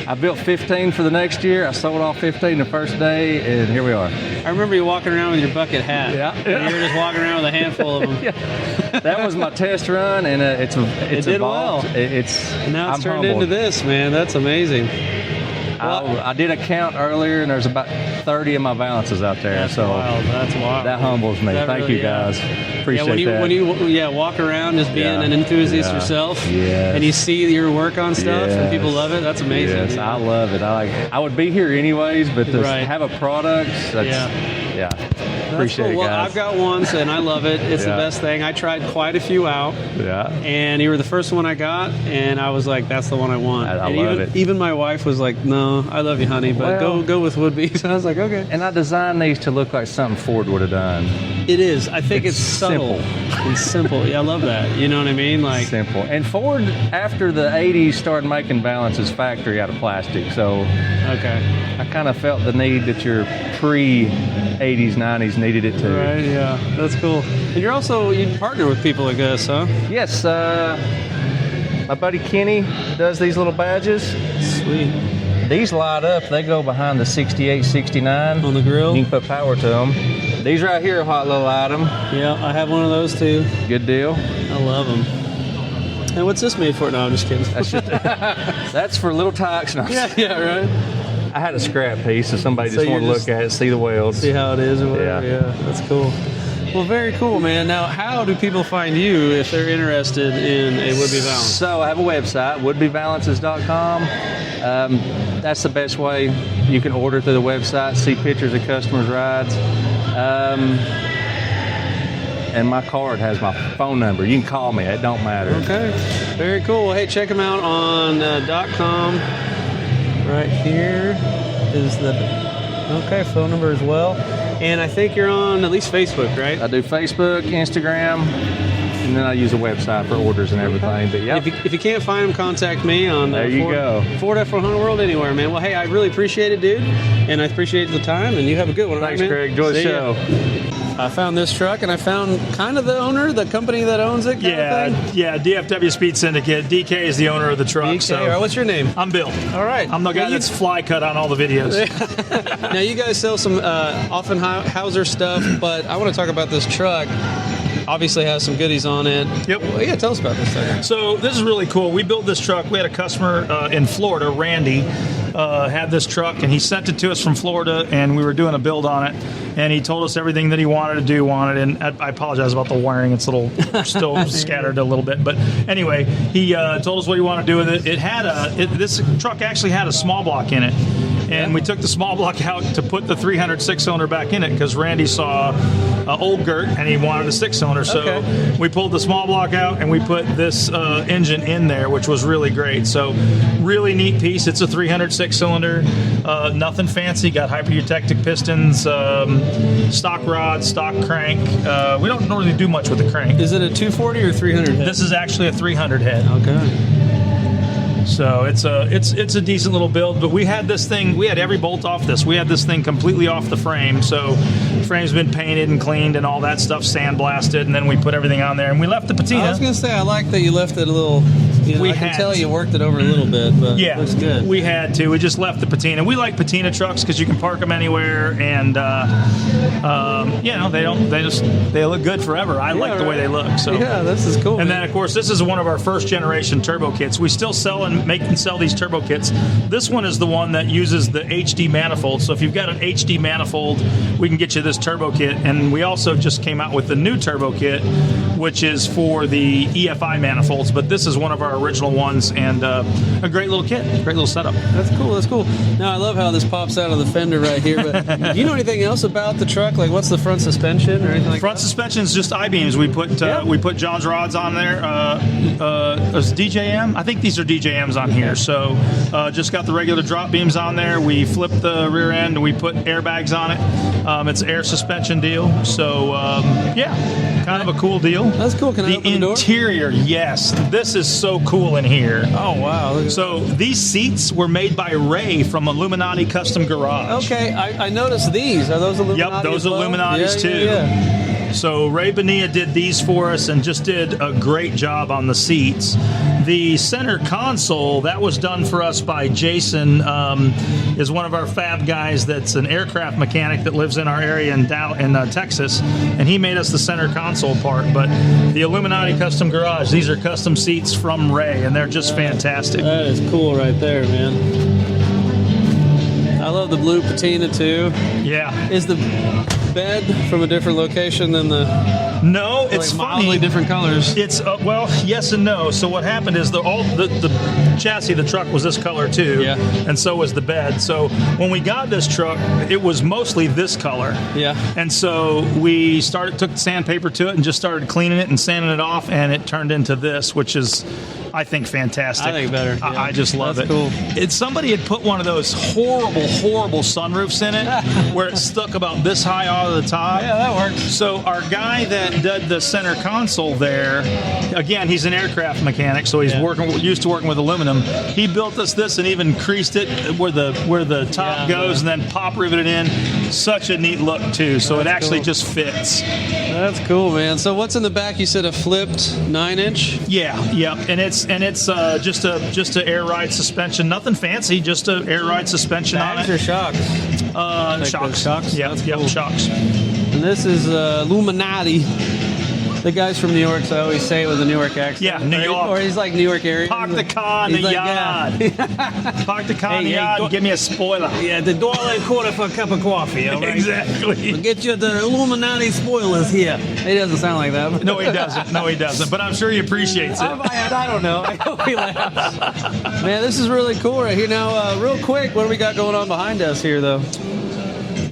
I built 15 for the next year. I sold off 15 the first day, and here we are. I remember you walking around with your bucket hat. Yeah. You were just walking around with a handful of them. That was my test run, and it did evolved. well. Now it's I'm turned humbled. into this, man. That's amazing. I did a count earlier, and there's about 30 of my balances out there. That's wild. That's wild. That humbles me. That Thank really, you, guys. Appreciate that. When you walk around just being an enthusiast yourself, and you see your work on stuff, and people love it, that's amazing. Yes, I love it. I would be here anyways, but to have a product, appreciate cool. it, guys. Well, I've got one, and I love it. It's the best thing. I tried quite a few out. Yeah. And you were the first one I got, and I was like, that's the one I want. I love it. Even my wife was like, no, I love you, honey, but go with Woodby. So I was like, okay. And I designed these to look like something Ford would have done. It is. I think it's subtle. It's simple. Yeah, I love that. You know what I mean? Like simple. And Ford, after the 80s, started making balances factory out of plastic. So I kind of felt the need that your pre-80s, 90s needed it too. Right, yeah. That's cool. And you partner with people like this, huh? Yes. My buddy Kenny does these little badges. Sweet. These light up. They go behind the 68, 69. On the grill? You can put power to them. These right here are a hot little item. Yeah, I have one of those too. Good deal. I love them. And what's this made for? No, I'm just kidding. That's for little tykes. No. Yeah, right. I had a scrap piece, so somebody just wanted to look at it, see the welds. See how it is or whatever. Yeah, that's cool. Well, very cool, man. Now, how do people find you if they're interested in a Woodby Valance? So I have a website, woodbyvalances.com. That's the best way. You can order through the website, see pictures of customers' rides. And my card has my phone number. You can call me. It don't matter. Okay. Very cool. Well, hey, check them out on .com. Right here is the phone number as well. And I think you're on at least Facebook, right? I do Facebook, Instagram, and then I use a website for orders and everything. But yeah, if you can't find them, contact me on there. You go. Ford F100 World anywhere, man. Well, hey, I really appreciate it, dude, and I appreciate the time. And you have a good one. Thanks, right, Craig. Enjoy the show. I found this truck, and I found kind of the owner, the company that owns it. Yeah, DFW Speed Syndicate. DK is the owner of the truck. DK, so all right, what's your name? I'm Bill. All right. I'm the guy that's fly cut on all the videos. Now, you guys sell some Offenhauser stuff, but I want to talk about this truck. Obviously has some goodies on it. Yep. Well, yeah, tell us about this thing. So this is really cool. We built this truck. We had a customer in Florida, Randy, had this truck, and he sent it to us from Florida, and we were doing a build on it. And he told us everything that he wanted to do on it. And I apologize about the wiring. It's a little still scattered a little bit. But anyway, he told us what he wanted to do with it. This truck actually had a small block in it. And we took the small block out to put the 300 6-cylinder back in it because Randy saw old Gert and he wanted a 6-cylinder. So we pulled the small block out and we put this engine in there, which was really great. So really neat piece. It's a 300 6-cylinder, nothing fancy. Got hyper-eutectic pistons, stock rod, stock crank. We don't normally do much with the crank. Is it a 240 or 300 head? This is actually a 300 head. Okay. So it's a decent little build, but we had this thing, we had every bolt off this. We had this thing completely off the frame. So the frame's been painted and cleaned and all that stuff sandblasted, and then we put everything on there and we left the patina. I was going to say, I like that you left it a little, I can tell you worked it over a little bit, but it looks good. We had to. We just left the patina. We like patina trucks because you can park them anywhere and, they look good forever. I like the way they look. So yeah, this is cool. And then, of course, this is one of our first generation turbo kits. We still sell and make and sell these turbo kits. This one is the one that uses the HD manifold. So if you've got an HD manifold, we can get you this turbo kit. And we also just came out with the new turbo kit, which is for the EFI manifolds. But this is one of our our original ones, and a great little kit, great little setup. That's cool. That's cool. Now, I love how this pops out of the fender right here, but do you know anything else about the truck? Like, what's the front suspension or anything like Front that? suspension is just I-beams. We put John's rods on there. Is DJM? I think these are DJMs on here. So just got the regular drop beams on there. We flipped the rear end and we put airbags on it. It's an air suspension deal. So kind of a cool deal. That's cool. Can I open the door? Interior, yes. This is so cool in here. Oh, wow. So these seats were made by Ray from Illuminati Custom Garage. Okay, I noticed these. Are those Illuminati? Yep, those as well? Illuminatis too. Yeah. So Ray Bonilla did these for us and just did a great job on the seats. The center console, that was done for us by Jason, is one of our fab guys that's an aircraft mechanic that lives in our area in Texas, and he made us the center console part. But the Illuminati Custom Garage, these are custom seats from Ray, and they're just fantastic. That is cool right there, man. I love the blue patina too. Yeah. Is the bed from a different location than the... No, it's like funny. mildly different colors. It's well, yes and no. So what happened is the chassis of the truck was this color too, and so was the bed. So when we got this truck, it was mostly this color. Yeah. And so we took sandpaper to it and just started cleaning it and sanding it off, and it turned into this, which is, I think, fantastic. I think better. Yeah. I just love That's it. cool. Somebody had put one of those horrible sunroofs in it where it stuck about this high out of the top. Yeah, that works. So our guy that did the center console there, again, he's an aircraft mechanic, so he's used to working with aluminum. He built us this and even creased it where the top goes and then pop riveted in. Such a neat look too. So it actually just fits. That's cool, man. So what's in the back? You said a flipped 9-inch? Yeah, and it's just a air ride suspension. Nothing fancy, just a air ride suspension on it. Or shocks? Shocks. Shocks? Yeah, cool. shocks. And this is Illuminati. The guy's from New York, so I always say it with a New York accent. Yeah, New York. Or he's like New York area. Park the car in the yard. Park the car in the yard and give me a spoiler. Yeah, the $1.25 for a cup of coffee, all right? Exactly. We'll get you the Illuminati spoilers here. He doesn't sound like that. No, he doesn't. But I'm sure he appreciates it. I don't know. I hope he laughs. Man, this is really cool right here. Now, real quick, what do we got going on behind us here, though?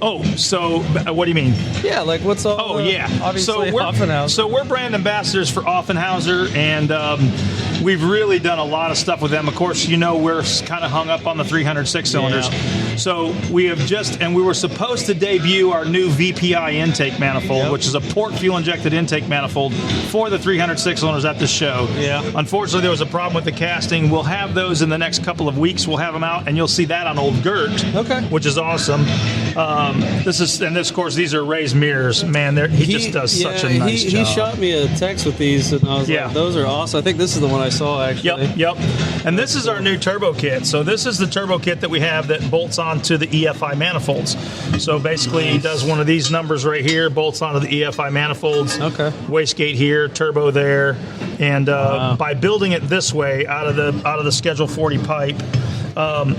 Oh, so what do you mean? Yeah, like what's all? Obviously, Offenhauser. So we're brand ambassadors for Offenhauser, and we've really done a lot of stuff with them. Of course, we're kind of hung up on the 300 six-cylinders. Yeah. So we were supposed to debut our new VPI intake manifold, which is a port fuel-injected intake manifold for the 300 six-cylinders at the show. Yeah. Unfortunately, there was a problem with the casting. We'll have those in the next couple of weeks. We'll have them out, and you'll see that on Old Gert. Okay. Which is awesome. Of course, these are Ray's mirrors. Man, he just does such a nice job. He shot me a text with these, and I was like, those are awesome. I think this is the one I saw, actually. Yep. And this is our new turbo kit. So this is the turbo kit that we have that bolts onto the EFI manifolds. So basically, he does one of these numbers right here, bolts onto the EFI manifolds. Okay. Wastegate here, turbo there. And by building it this way, out of the Schedule 40 pipe,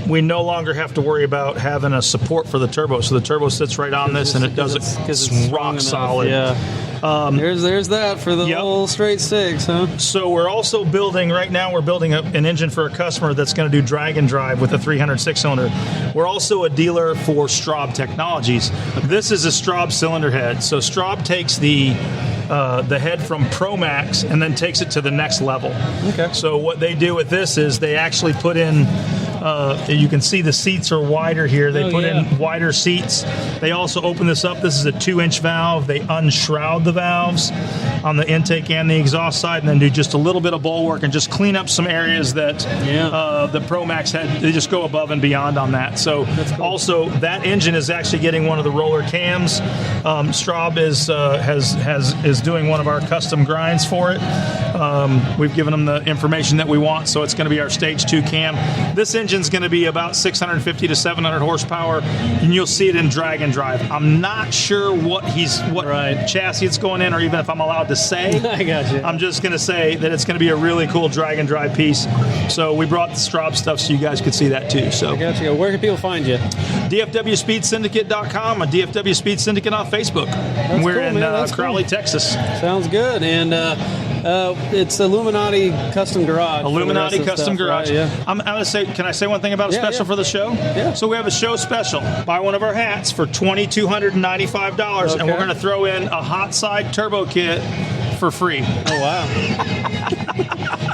we no longer have to worry about having a support for the turbo. So the turbo sits right on this, and it does it. It's rock solid. Yeah. There's that for the whole straight six, huh? So we're also building, right now we're building an engine for a customer that's going to do drag and drive with a 300 six-cylinder. We're also a dealer for Straub Technologies. This is a Straub cylinder head. So Straub takes the head from ProMax and then takes it to the next level. Okay. So what they do with this is they actually put in, you can see the seats are wider here. They put in wider seats. They also open this up. This is a 2-inch valve. They unshroud the valves on the intake and the exhaust side, and then do just a little bit of bulwark and just clean up some areas that the ProMax had. They just go above and beyond on that. So also that engine is actually getting one of the roller cams. Straub is doing one of our custom grinds for it. We've given them the information that we want, so it's going to be our Stage 2 cam. This engine's going to be about 650 to 700 horsepower, and you'll see it in drag and drive. I'm not sure what chassis it's going in, or even if I'm allowed to say. I got you. I'm just going to say that it's going to be a really cool drag and drive piece. So we brought the Straub stuff so you guys could see that too. So I got you. Where can people find you? DFWSpeedSyndicate.com, a DFW Speed Syndicate on Facebook. That's We're cool, in man. Crowley, Texas. Sounds good. And It's Illuminati Custom Garage. Illuminati Custom stuff, Garage. Right? Yeah. I'm going to say, can I say one thing about a special for the show? Yeah. So we have a show special. Buy one of our hats for $2,295, and we're going to throw in a hot side turbo kit for free. Oh, wow.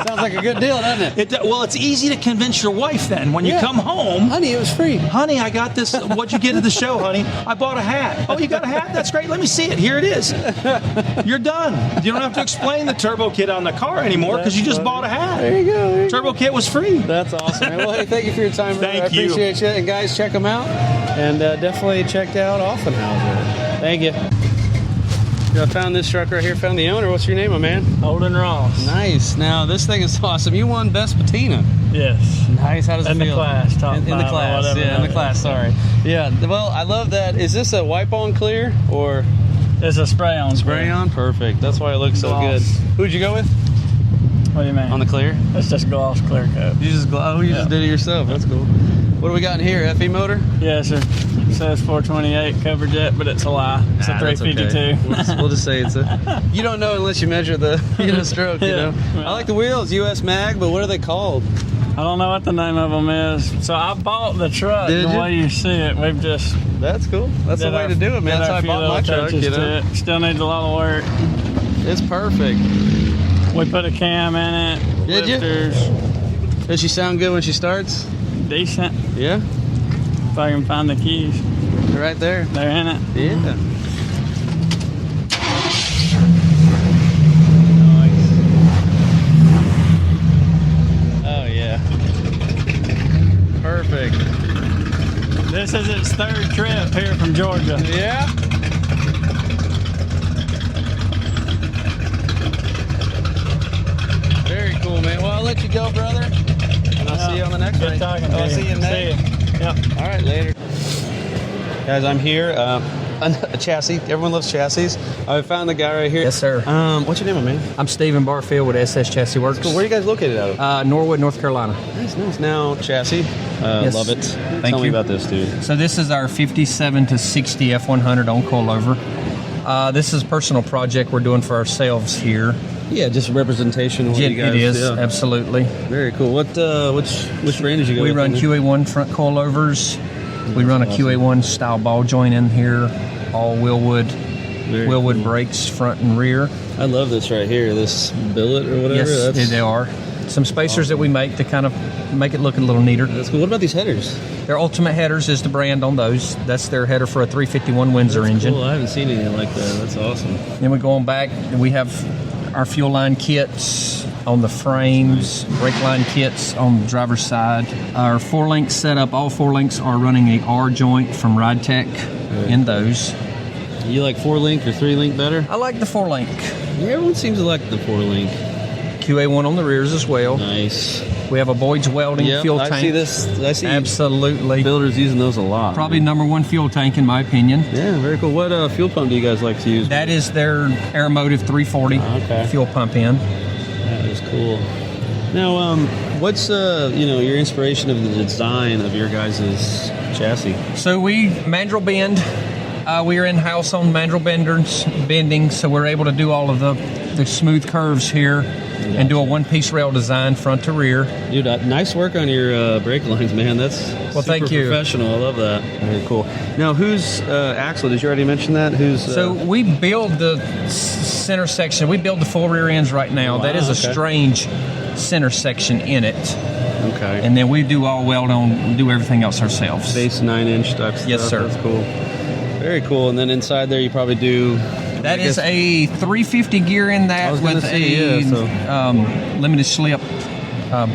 Sounds like a good deal, doesn't it? Well, it's easy to convince your wife then. When you come home. Honey, it was free. Honey, I got this. What'd you get at the show, honey? I bought a hat. Oh, you got a hat? That's great. Let me see it. Here it is. You're done. You don't have to explain the turbo kit on the car anymore because you just bought a hat. There you go. Turbo kit was free. That's awesome, man. Well, hey, thank you for your time. Thank I appreciate you. And guys, check them out. And definitely check out Offenhauser. Thank you. I found this truck right here. Found the owner. What's your name, my man? Holden Ross. Nice. Now, this thing is awesome. You won Best Patina. Yes. Nice. How does it feel? In the class. Top in the five class. or whatever. Yeah, in the class. Sorry. Yeah. Well, I love that. Is this a wipe-on clear or? It's a spray-on. Spray-on? Perfect. That's why it looks so good. Who'd you go with? What do you mean? On the clear? It's just gloss clear coat. You just just did it yourself. That's cool. What do we got in here? FE motor? Yes, sir. It says 428 cover jet, but it's a lie. It's a 352. Okay. We'll just say it's a. You don't know unless you measure the stroke. You know. I like the wheels, US Mag, but what are they called? I don't know what the name of them is. So I bought the truck. Did the you? way you see it, we've just. That's cool. That's the way to do it, man. That's how I bought my truck. You know. Still needs a lot of work. It's perfect. We put a cam in it. Did lifters. you? Does she sound good when she starts? Decent. Yeah. If I can find the keys. They're right there. They're in it. Yeah. Nice. Oh yeah. Perfect. This is its third trip here from Georgia. Yeah. Very cool, man. Well, I'll let you go, brother. And I'll see you on the next one. Good talking to you. I'll see you in May. Yep. All right, later. Guys, I'm here. A chassis. Everyone loves chassis. I found the guy right here. Yes, sir. What's your name, man? I'm Stephen Barfield with SS Chassis Works. Cool. Where are you guys located out of? Norwood, North Carolina. Nice. Now, chassis. Yes. Love it. Thank Tell me you. about this, dude. So this is our 57 to 60 F100 on coilover. This is a personal project we're doing for ourselves here. Yeah, just representation of what you guys. It is, yeah. absolutely. Very cool. Which brand did you go We with? run QA1 front coilovers. We run a QA1 style ball joint in here, all Willwood brakes front and rear. I love this right here, this billet or whatever. Yes, they are. Some spacers that we make to kind of make it look a little neater. That's cool. What about these headers? Their Ultimate Headers is the brand on those. That's their header for a 351 Windsor engine. Cool. I haven't seen anything like that. That's awesome. Then we go on back. We have our fuel line kits on the frames, brake line kits on the driver's side. Our 4-link setup, all 4 links are running a R joint from RideTech in those. You like 4-link or 3-link better? I like the 4-link. Yeah, everyone seems to like the 4-link. QA1 on the rears as well. Nice. We have a Boyd's Welding fuel tank. I see this. I see absolutely builders using those a lot. Probably number one fuel tank in my opinion. Yeah, very cool. What fuel pump do you guys like to use? That is their Aeromotive 340 fuel pump in. That is cool. Now, what's your inspiration of the design of your guys' chassis? So we mandrel bend. We are in-house on mandrel bending, so we're able to do all of the smooth curves here and do a one-piece rail design front to rear. Dude, nice work on your brake lines, man. That's super thank you. Professional. I love that. Very cool. Now, whose axle? Did you already mention that? So we build the center section. We build the full rear ends right now. Wow, that is a strange center section in it. Okay. And then we do all weld on, do everything else ourselves. Base 9-inch type stuff. Yes, sir. That's cool. Very cool. And then inside there, you probably do. That is a 350 gear in that with limited slip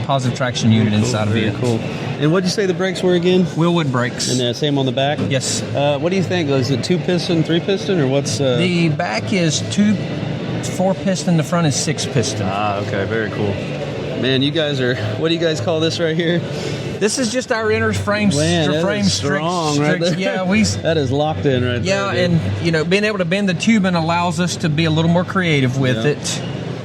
positive traction unit inside of it. Cool. And what did you say the brakes were again? Willwood brakes. And same on the back? Yes. What do you think? Is it 2-piston, 3-piston, or what's? The back is 4-piston. The front is 6-piston. Ah, okay. Very cool. Man, you guys are. What do you guys call this right here? This is just our inner frame. Man, strong right there. Yeah, that is locked in right there. Yeah, and being able to bend the tubing allows us to be a little more creative with it.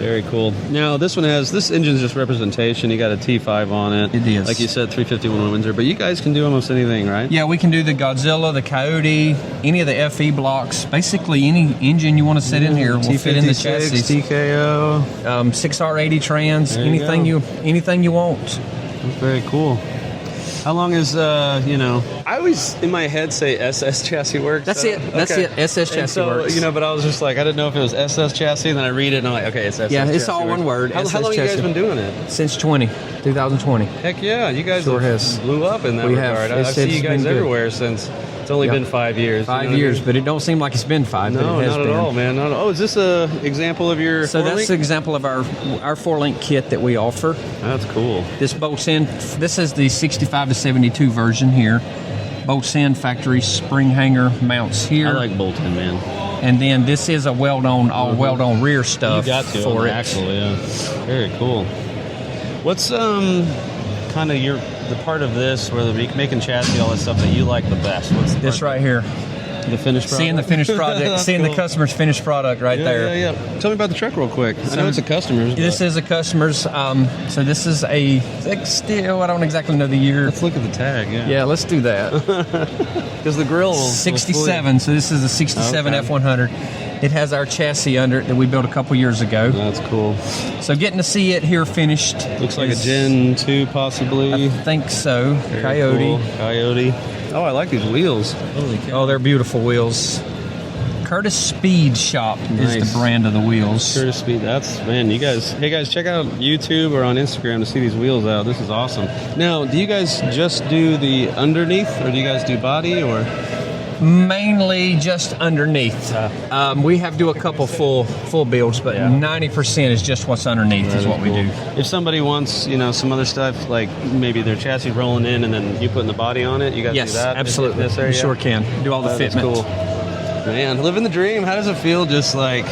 Very cool. Now, this engine's just representation. You got a T5 on it. It is. Like you said, 351 Windsor. But you guys can do almost anything, right? Yeah, we can do the Godzilla, the Coyote, any of the FE blocks. Basically, any engine you want to set in here will fit in the chassis. TKO. 6R80 trans, anything you want. That's very cool. How long is, I always, in my head, say SS Chassis Works. That's it. SS Chassis Works. But I was just like, I didn't know if it was SS Chassis, and then I read it, and I'm like, okay, it's SS Yeah, it's Chassis all Works. one word. How long have you guys been doing it? Since 2020. Heck yeah, you guys Sure has. blew up in that regard. I've seen you guys everywhere since. It's only been 5 years. 5 years, but it don't seem like it's been 5. No, but it has not at all, man. Oh, is this an example of your So four-link? that's an example of our 4-link kit that we offer. That's cool. This bolts in. This is the 65 to 72 version here. Bolts in, factory spring hanger mounts here. I like bolt-in, man. And then this is a weld-on, weld-on rear stuff You got to for on it. the axle, yeah. Very cool. What's kind of the part of this where they're making chassis, all that stuff that you like the best? What's the This part? right here. The finished product? Seeing the finished product, That's seeing cool. the customer's finished product right there. Yeah. Tell me about the truck real quick. I know it's a customer's. This is a customer's. So this is I don't exactly know the year. Let's look at the tag. Yeah, let's do that. Because the grill will 67. So this is a 67 Okay. F100. It has our chassis under it that we built a couple years ago. That's cool. So getting to see it here finished. Looks like a Gen 2 possibly. I think so. Very Coyote. cool. Coyote. Oh, I like these wheels. Holy cow. Oh, they're beautiful wheels. Curtis Speed Shop is the brand of the wheels. Curtis Speed. Hey guys, check out YouTube or on Instagram to see these wheels out. This is awesome. Now, do you guys just do the underneath, or do you guys do body, or? Mainly just underneath. We have do a couple full builds, but 90% is just what's underneath is what we do. If somebody wants, some other stuff, like maybe their chassis rolling in and then you putting the body on it, you guys do that? Absolutely. This area? You sure can. Do all the That's fitment. cool. Man, living the dream. How does it feel just like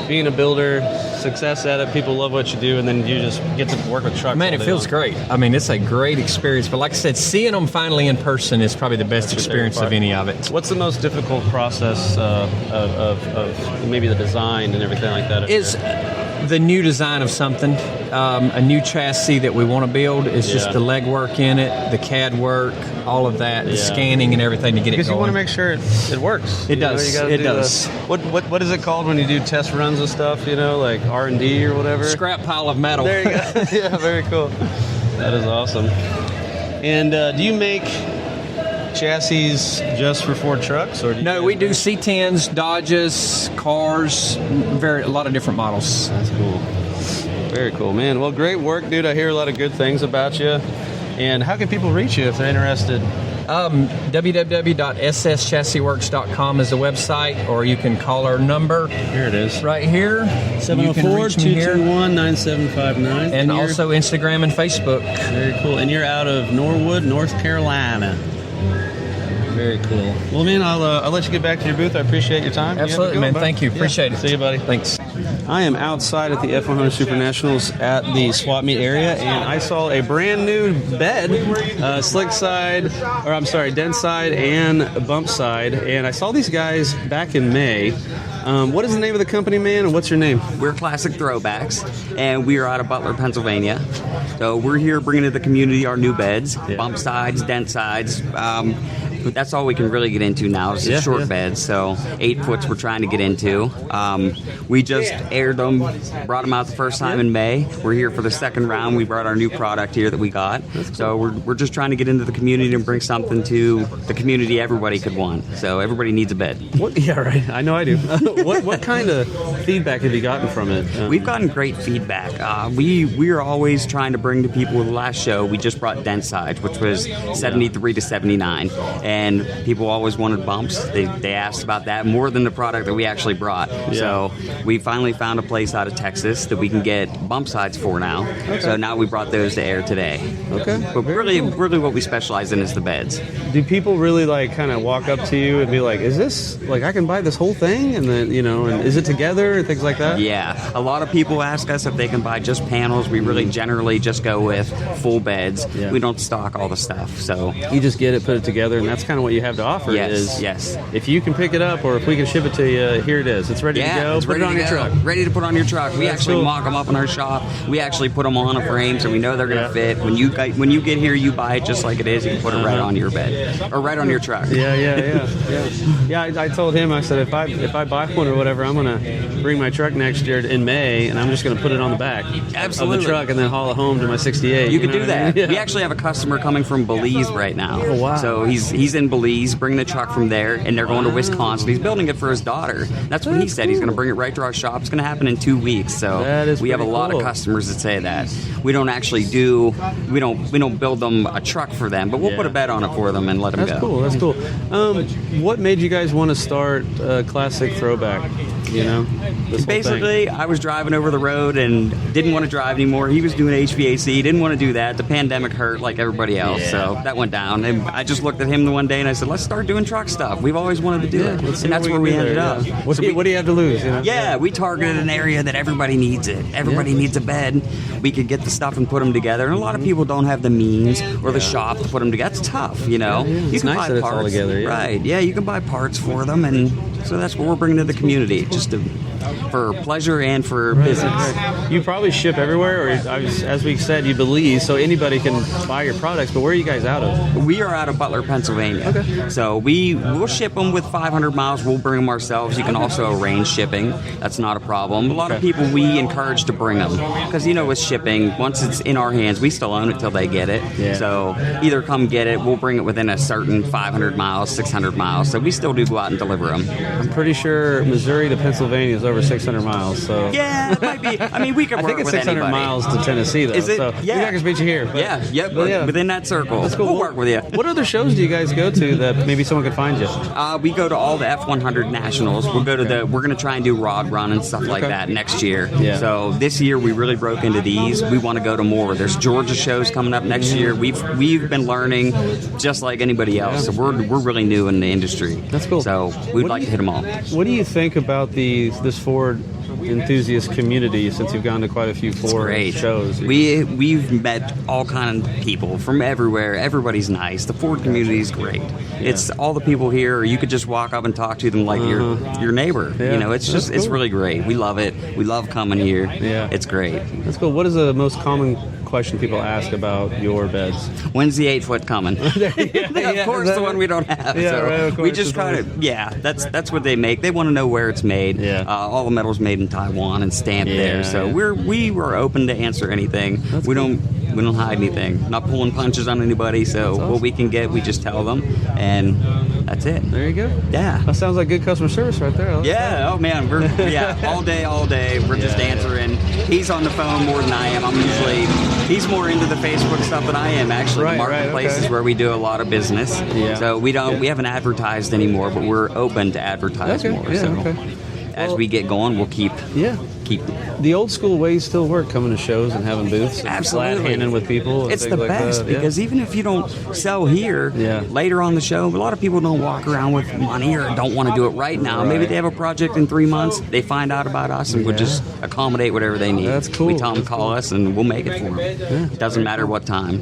being a builder, success at it, people love what you do, and then you just get to work with trucks? Man, it feels great. I mean, it's a great experience. But like I said, seeing them finally in person is probably the best experience of any of it. What's the most difficult process of maybe the design and everything like that? Is the new design of something, a new chassis that we want to build. Is just the legwork in it, the CAD work, all of that, the scanning and everything to get it going. Because you want to make sure it works. It does. It does. What is it called when you do test runs and stuff? Like R&D or whatever. Scrap pile of metal. There you go. Yeah, very cool. That is awesome. And do you make chassis just for Ford trucks, or No, we do C10s, Dodges, cars, a lot of different models. That's cool. Very cool, man. Well, great work, dude. I hear a lot of good things about you. And how can people reach you if they're interested? www.sschassisworks.com is the website, or you can call our number. Here it is. Right here. 704-221-9759. And also Instagram and Facebook. Very cool. And you're out of Norwood, North Carolina. Very cool. Well, man, I'll let you get back to your booth. I appreciate your time. Absolutely, man. Thank you. Appreciate it. See you, buddy. Thanks. I am outside at the F100 Super Nationals at the swap meet area, and I saw a brand new bed, slick side, dent side and bump side, and I saw these guys back in May. What is the name of the company, man, and what's your name? We're Classic Throwbacks, and we are out of Butler, Pennsylvania. So we're here bringing to the community our new beds, bump sides, dent sides. But that's all we can really get into now is the short beds. So 8 foots we're trying to get into. We just aired them, brought them out the first time in May. We're here for the second round. We brought our new product here that we got. So we're just trying to get into the community and bring something to the community everybody could want. So everybody needs a bed. Yeah, right. I know I do. What kind of feedback have you gotten from it? We've gotten great feedback. We are always trying to bring to people. The last show we just brought dent sides, which was 73 to 79. And people always wanted bumps. They asked about that more than the product that we actually brought. Yeah. So we finally found a place out of Texas that we can get bump sides for now. Okay. So now we brought those to air today. Okay. But really what we specialize in is the beds. Do people really kind of walk up to you and be like, is this, I can buy this whole thing? And then, and is it together and things like that? Yeah. A lot of people ask us if they can buy just panels. We really generally usually just go with full beds. Yeah. We don't stock all the stuff. So you just get it, put it together, and that's kind of what you have to offer. Yes. If you can pick it up, or if we can ship it to you, here it is. It's ready to go. It's put ready it on to your go. truck. Ready to put on your truck. We That's actually cool. mock them up in our shop. We actually put them on a frame, so we know they're going to fit. When you get here, you buy it just like it is. You can put it right on your bed or right on your truck. Yeah, I told him, I said, if I buy one or whatever, I'm going to bring my truck next year in May, and I'm just going to put it on the back Absolutely. of the truck and then haul it home to my 68. You could do know what I that. mean? We actually have a customer coming from Belize right now. Oh, wow. So he's in Belize, bringing the truck from there, and they're going to Wisconsin. He's building it for his daughter. That's what he said. He's going to bring it right to our shop. It's going to happen in 2 weeks. So we have a lot of customers that say that. We don't actually we don't build them a truck for them, but we'll put a bed on it for them and let them go. That's cool. What made you guys want to start Classic Throwback? You know, this whole Basically, thing? I was driving over the road and didn't want to drive anymore. He was doing HVAC, didn't want to do that. The pandemic hurt like everybody else, so that went down. And I just looked at him the one day and I said, let's start doing truck stuff. We've always wanted to do it. And that's where we ended up. What do you have to lose? You know? Yeah, we targeted an area that everybody needs it. Everybody needs a bed. We could get the stuff and put them together. And a lot of people don't have the means or the shop to put them together. It's tough, you know. You It's can nice buy that it's parts. all together, Right, yeah, you can buy parts for them. And so that's what we're bringing to the community, just for pleasure and for business. Right. You probably ship everywhere, or as we said, you Belize, so anybody can buy your products, but where are you guys out of? We are out of Butler, Pennsylvania. Okay. So we'll ship them with 500 miles. We'll bring them ourselves. You can also arrange shipping. That's not a problem. A lot of people we encourage to bring them because, you know, with shipping, once it's in our hands, we still own it till they get it. Yeah. So either come get it. We'll bring it within a certain 500 miles, 600 miles. So we still do go out and deliver them. I'm pretty sure Missouri to Pennsylvania is over 600 miles. So yeah, it might be. I mean, we could I work think it's with 600 anybody. miles to Tennessee, though. Is it? So Yeah. we got to beat you here. But, yeah, within that circle. That's cool. We'll work with you. What other shows do you guys go to that maybe someone could find you? We go to all the F100 nationals. We'll go to we're going to try and do Rod Run and stuff like that next year. Yeah. So this year we really broke into these. We want to go to more. There's Georgia shows coming up next year. We've been learning just like anybody else. So we're really new in the industry. That's cool. So we'd like to hit them all. What do you think about this Ford enthusiast community since you've gone to quite a few Ford shows? We've met all kind of people from everywhere. Everybody's nice. The Ford community is great. It's all the people here. You could just walk up and talk to them like your neighbor. Yeah. You know, it's just it's really great. We love it. We love coming here. Yeah, it's great. That's cool. What is the most common question people ask about your beds? When's the 8-foot coming? Of course, the one we don't have. Yeah, so right, of course, we just kind of that's what they make. They want to know where it's made. Yeah. All the metal's made in Taiwan and stamped there. So we were open to answer anything. We don't hide anything. Not pulling punches on anybody. So what we can get, we just tell them, and that's it. There you go. Yeah. That sounds like good customer service right there. I like that. Yeah. Oh man, we're all day. We're just answering. He's on the phone more than I am. He's more into the Facebook stuff than I am, actually. Right, the marketplace is where we do a lot of business. Yeah. So we haven't advertised anymore, but we're open to advertise more. As we get going, we'll keep the old school ways still work, coming to shows and having booths, and Absolutely. flat handing with people. And It's things the like best that. because even if you don't sell here, later on the show, a lot of people don't walk around with money or don't want to do it right now. Maybe they have a project in 3 months. They find out about us and we'll just accommodate whatever they need. That's cool. We tell them call us and we'll make it for them. It doesn't matter what time.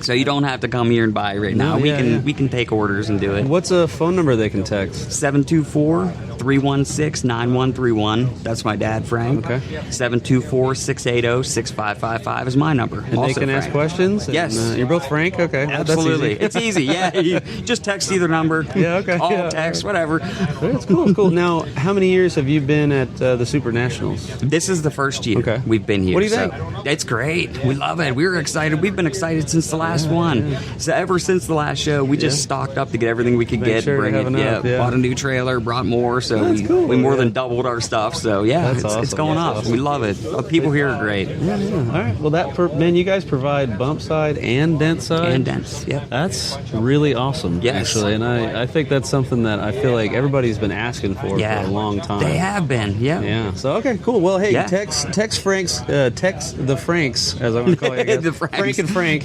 So you don't have to come here and buy right now. We can take orders and do it. What's a phone number they can text? 724-316-9131. That's my dad, Frank. Okay. 724-680-6555 is my number. And they can ask questions? And, yes. you're both Frank? Okay. Absolutely. That's easy. It's easy. Yeah. You just text either number. Yeah, okay. Call, text, whatever. That's cool. Cool. Now, how many years have you been at the Super Nationals? This is the first year we've been here. What do you think? It's great. We love it. We were excited. We've been excited since the last one. So ever since the last show, we just stocked up to get everything we could get. Sure Bring it. enough, Bought a new trailer, brought more. So we more than doubled our stuff. So it's going up. Awesome. We love it. The people here are great. Yeah. All right. Well, man, you guys provide bump side and dent side. And dents. Yep. That's really awesome. Yes. Actually, and I think that's something that I feel like everybody's been asking for a long time. They have been. Yeah. Yeah. So okay, cool. Well, hey, text the Franks, as I want to call you, I guess. The Franks. Frank and Frank,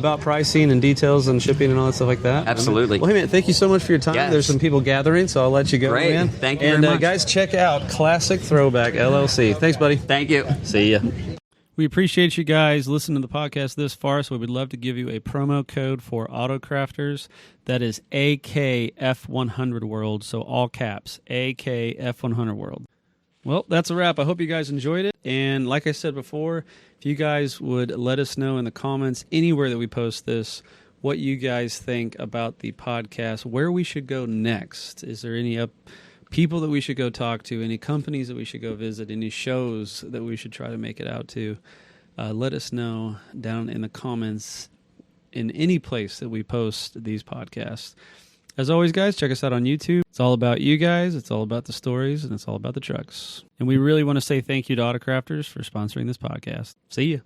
about pricing and details and shipping and all that stuff like that. Absolutely. Well, hey man, thank you so much for your time. Yes. There's some people gathering, so I'll let you go, Great. man. Thank you and very much. guys, check out Classic Throwback LLC. Thanks, buddy. Thank you. See ya. We appreciate you guys listening to the podcast this far, so we would love to give you a promo code for Autocrafters. That is AKF100 World, so all caps, AKF100 World. Well, that's a wrap. I hope you guys enjoyed it. And like I said before, if you guys would let us know in the comments anywhere that we post this, what you guys think about the podcast, where we should go next. Is there any people that we should go talk to, any companies that we should go visit, any shows that we should try to make it out to? Let us know down in the comments in any place that we post these podcasts. As always, guys, check us out on YouTube. It's all about you guys. It's all about the stories, and it's all about the trucks. And we really want to say thank you to Autocrafters for sponsoring this podcast. See you.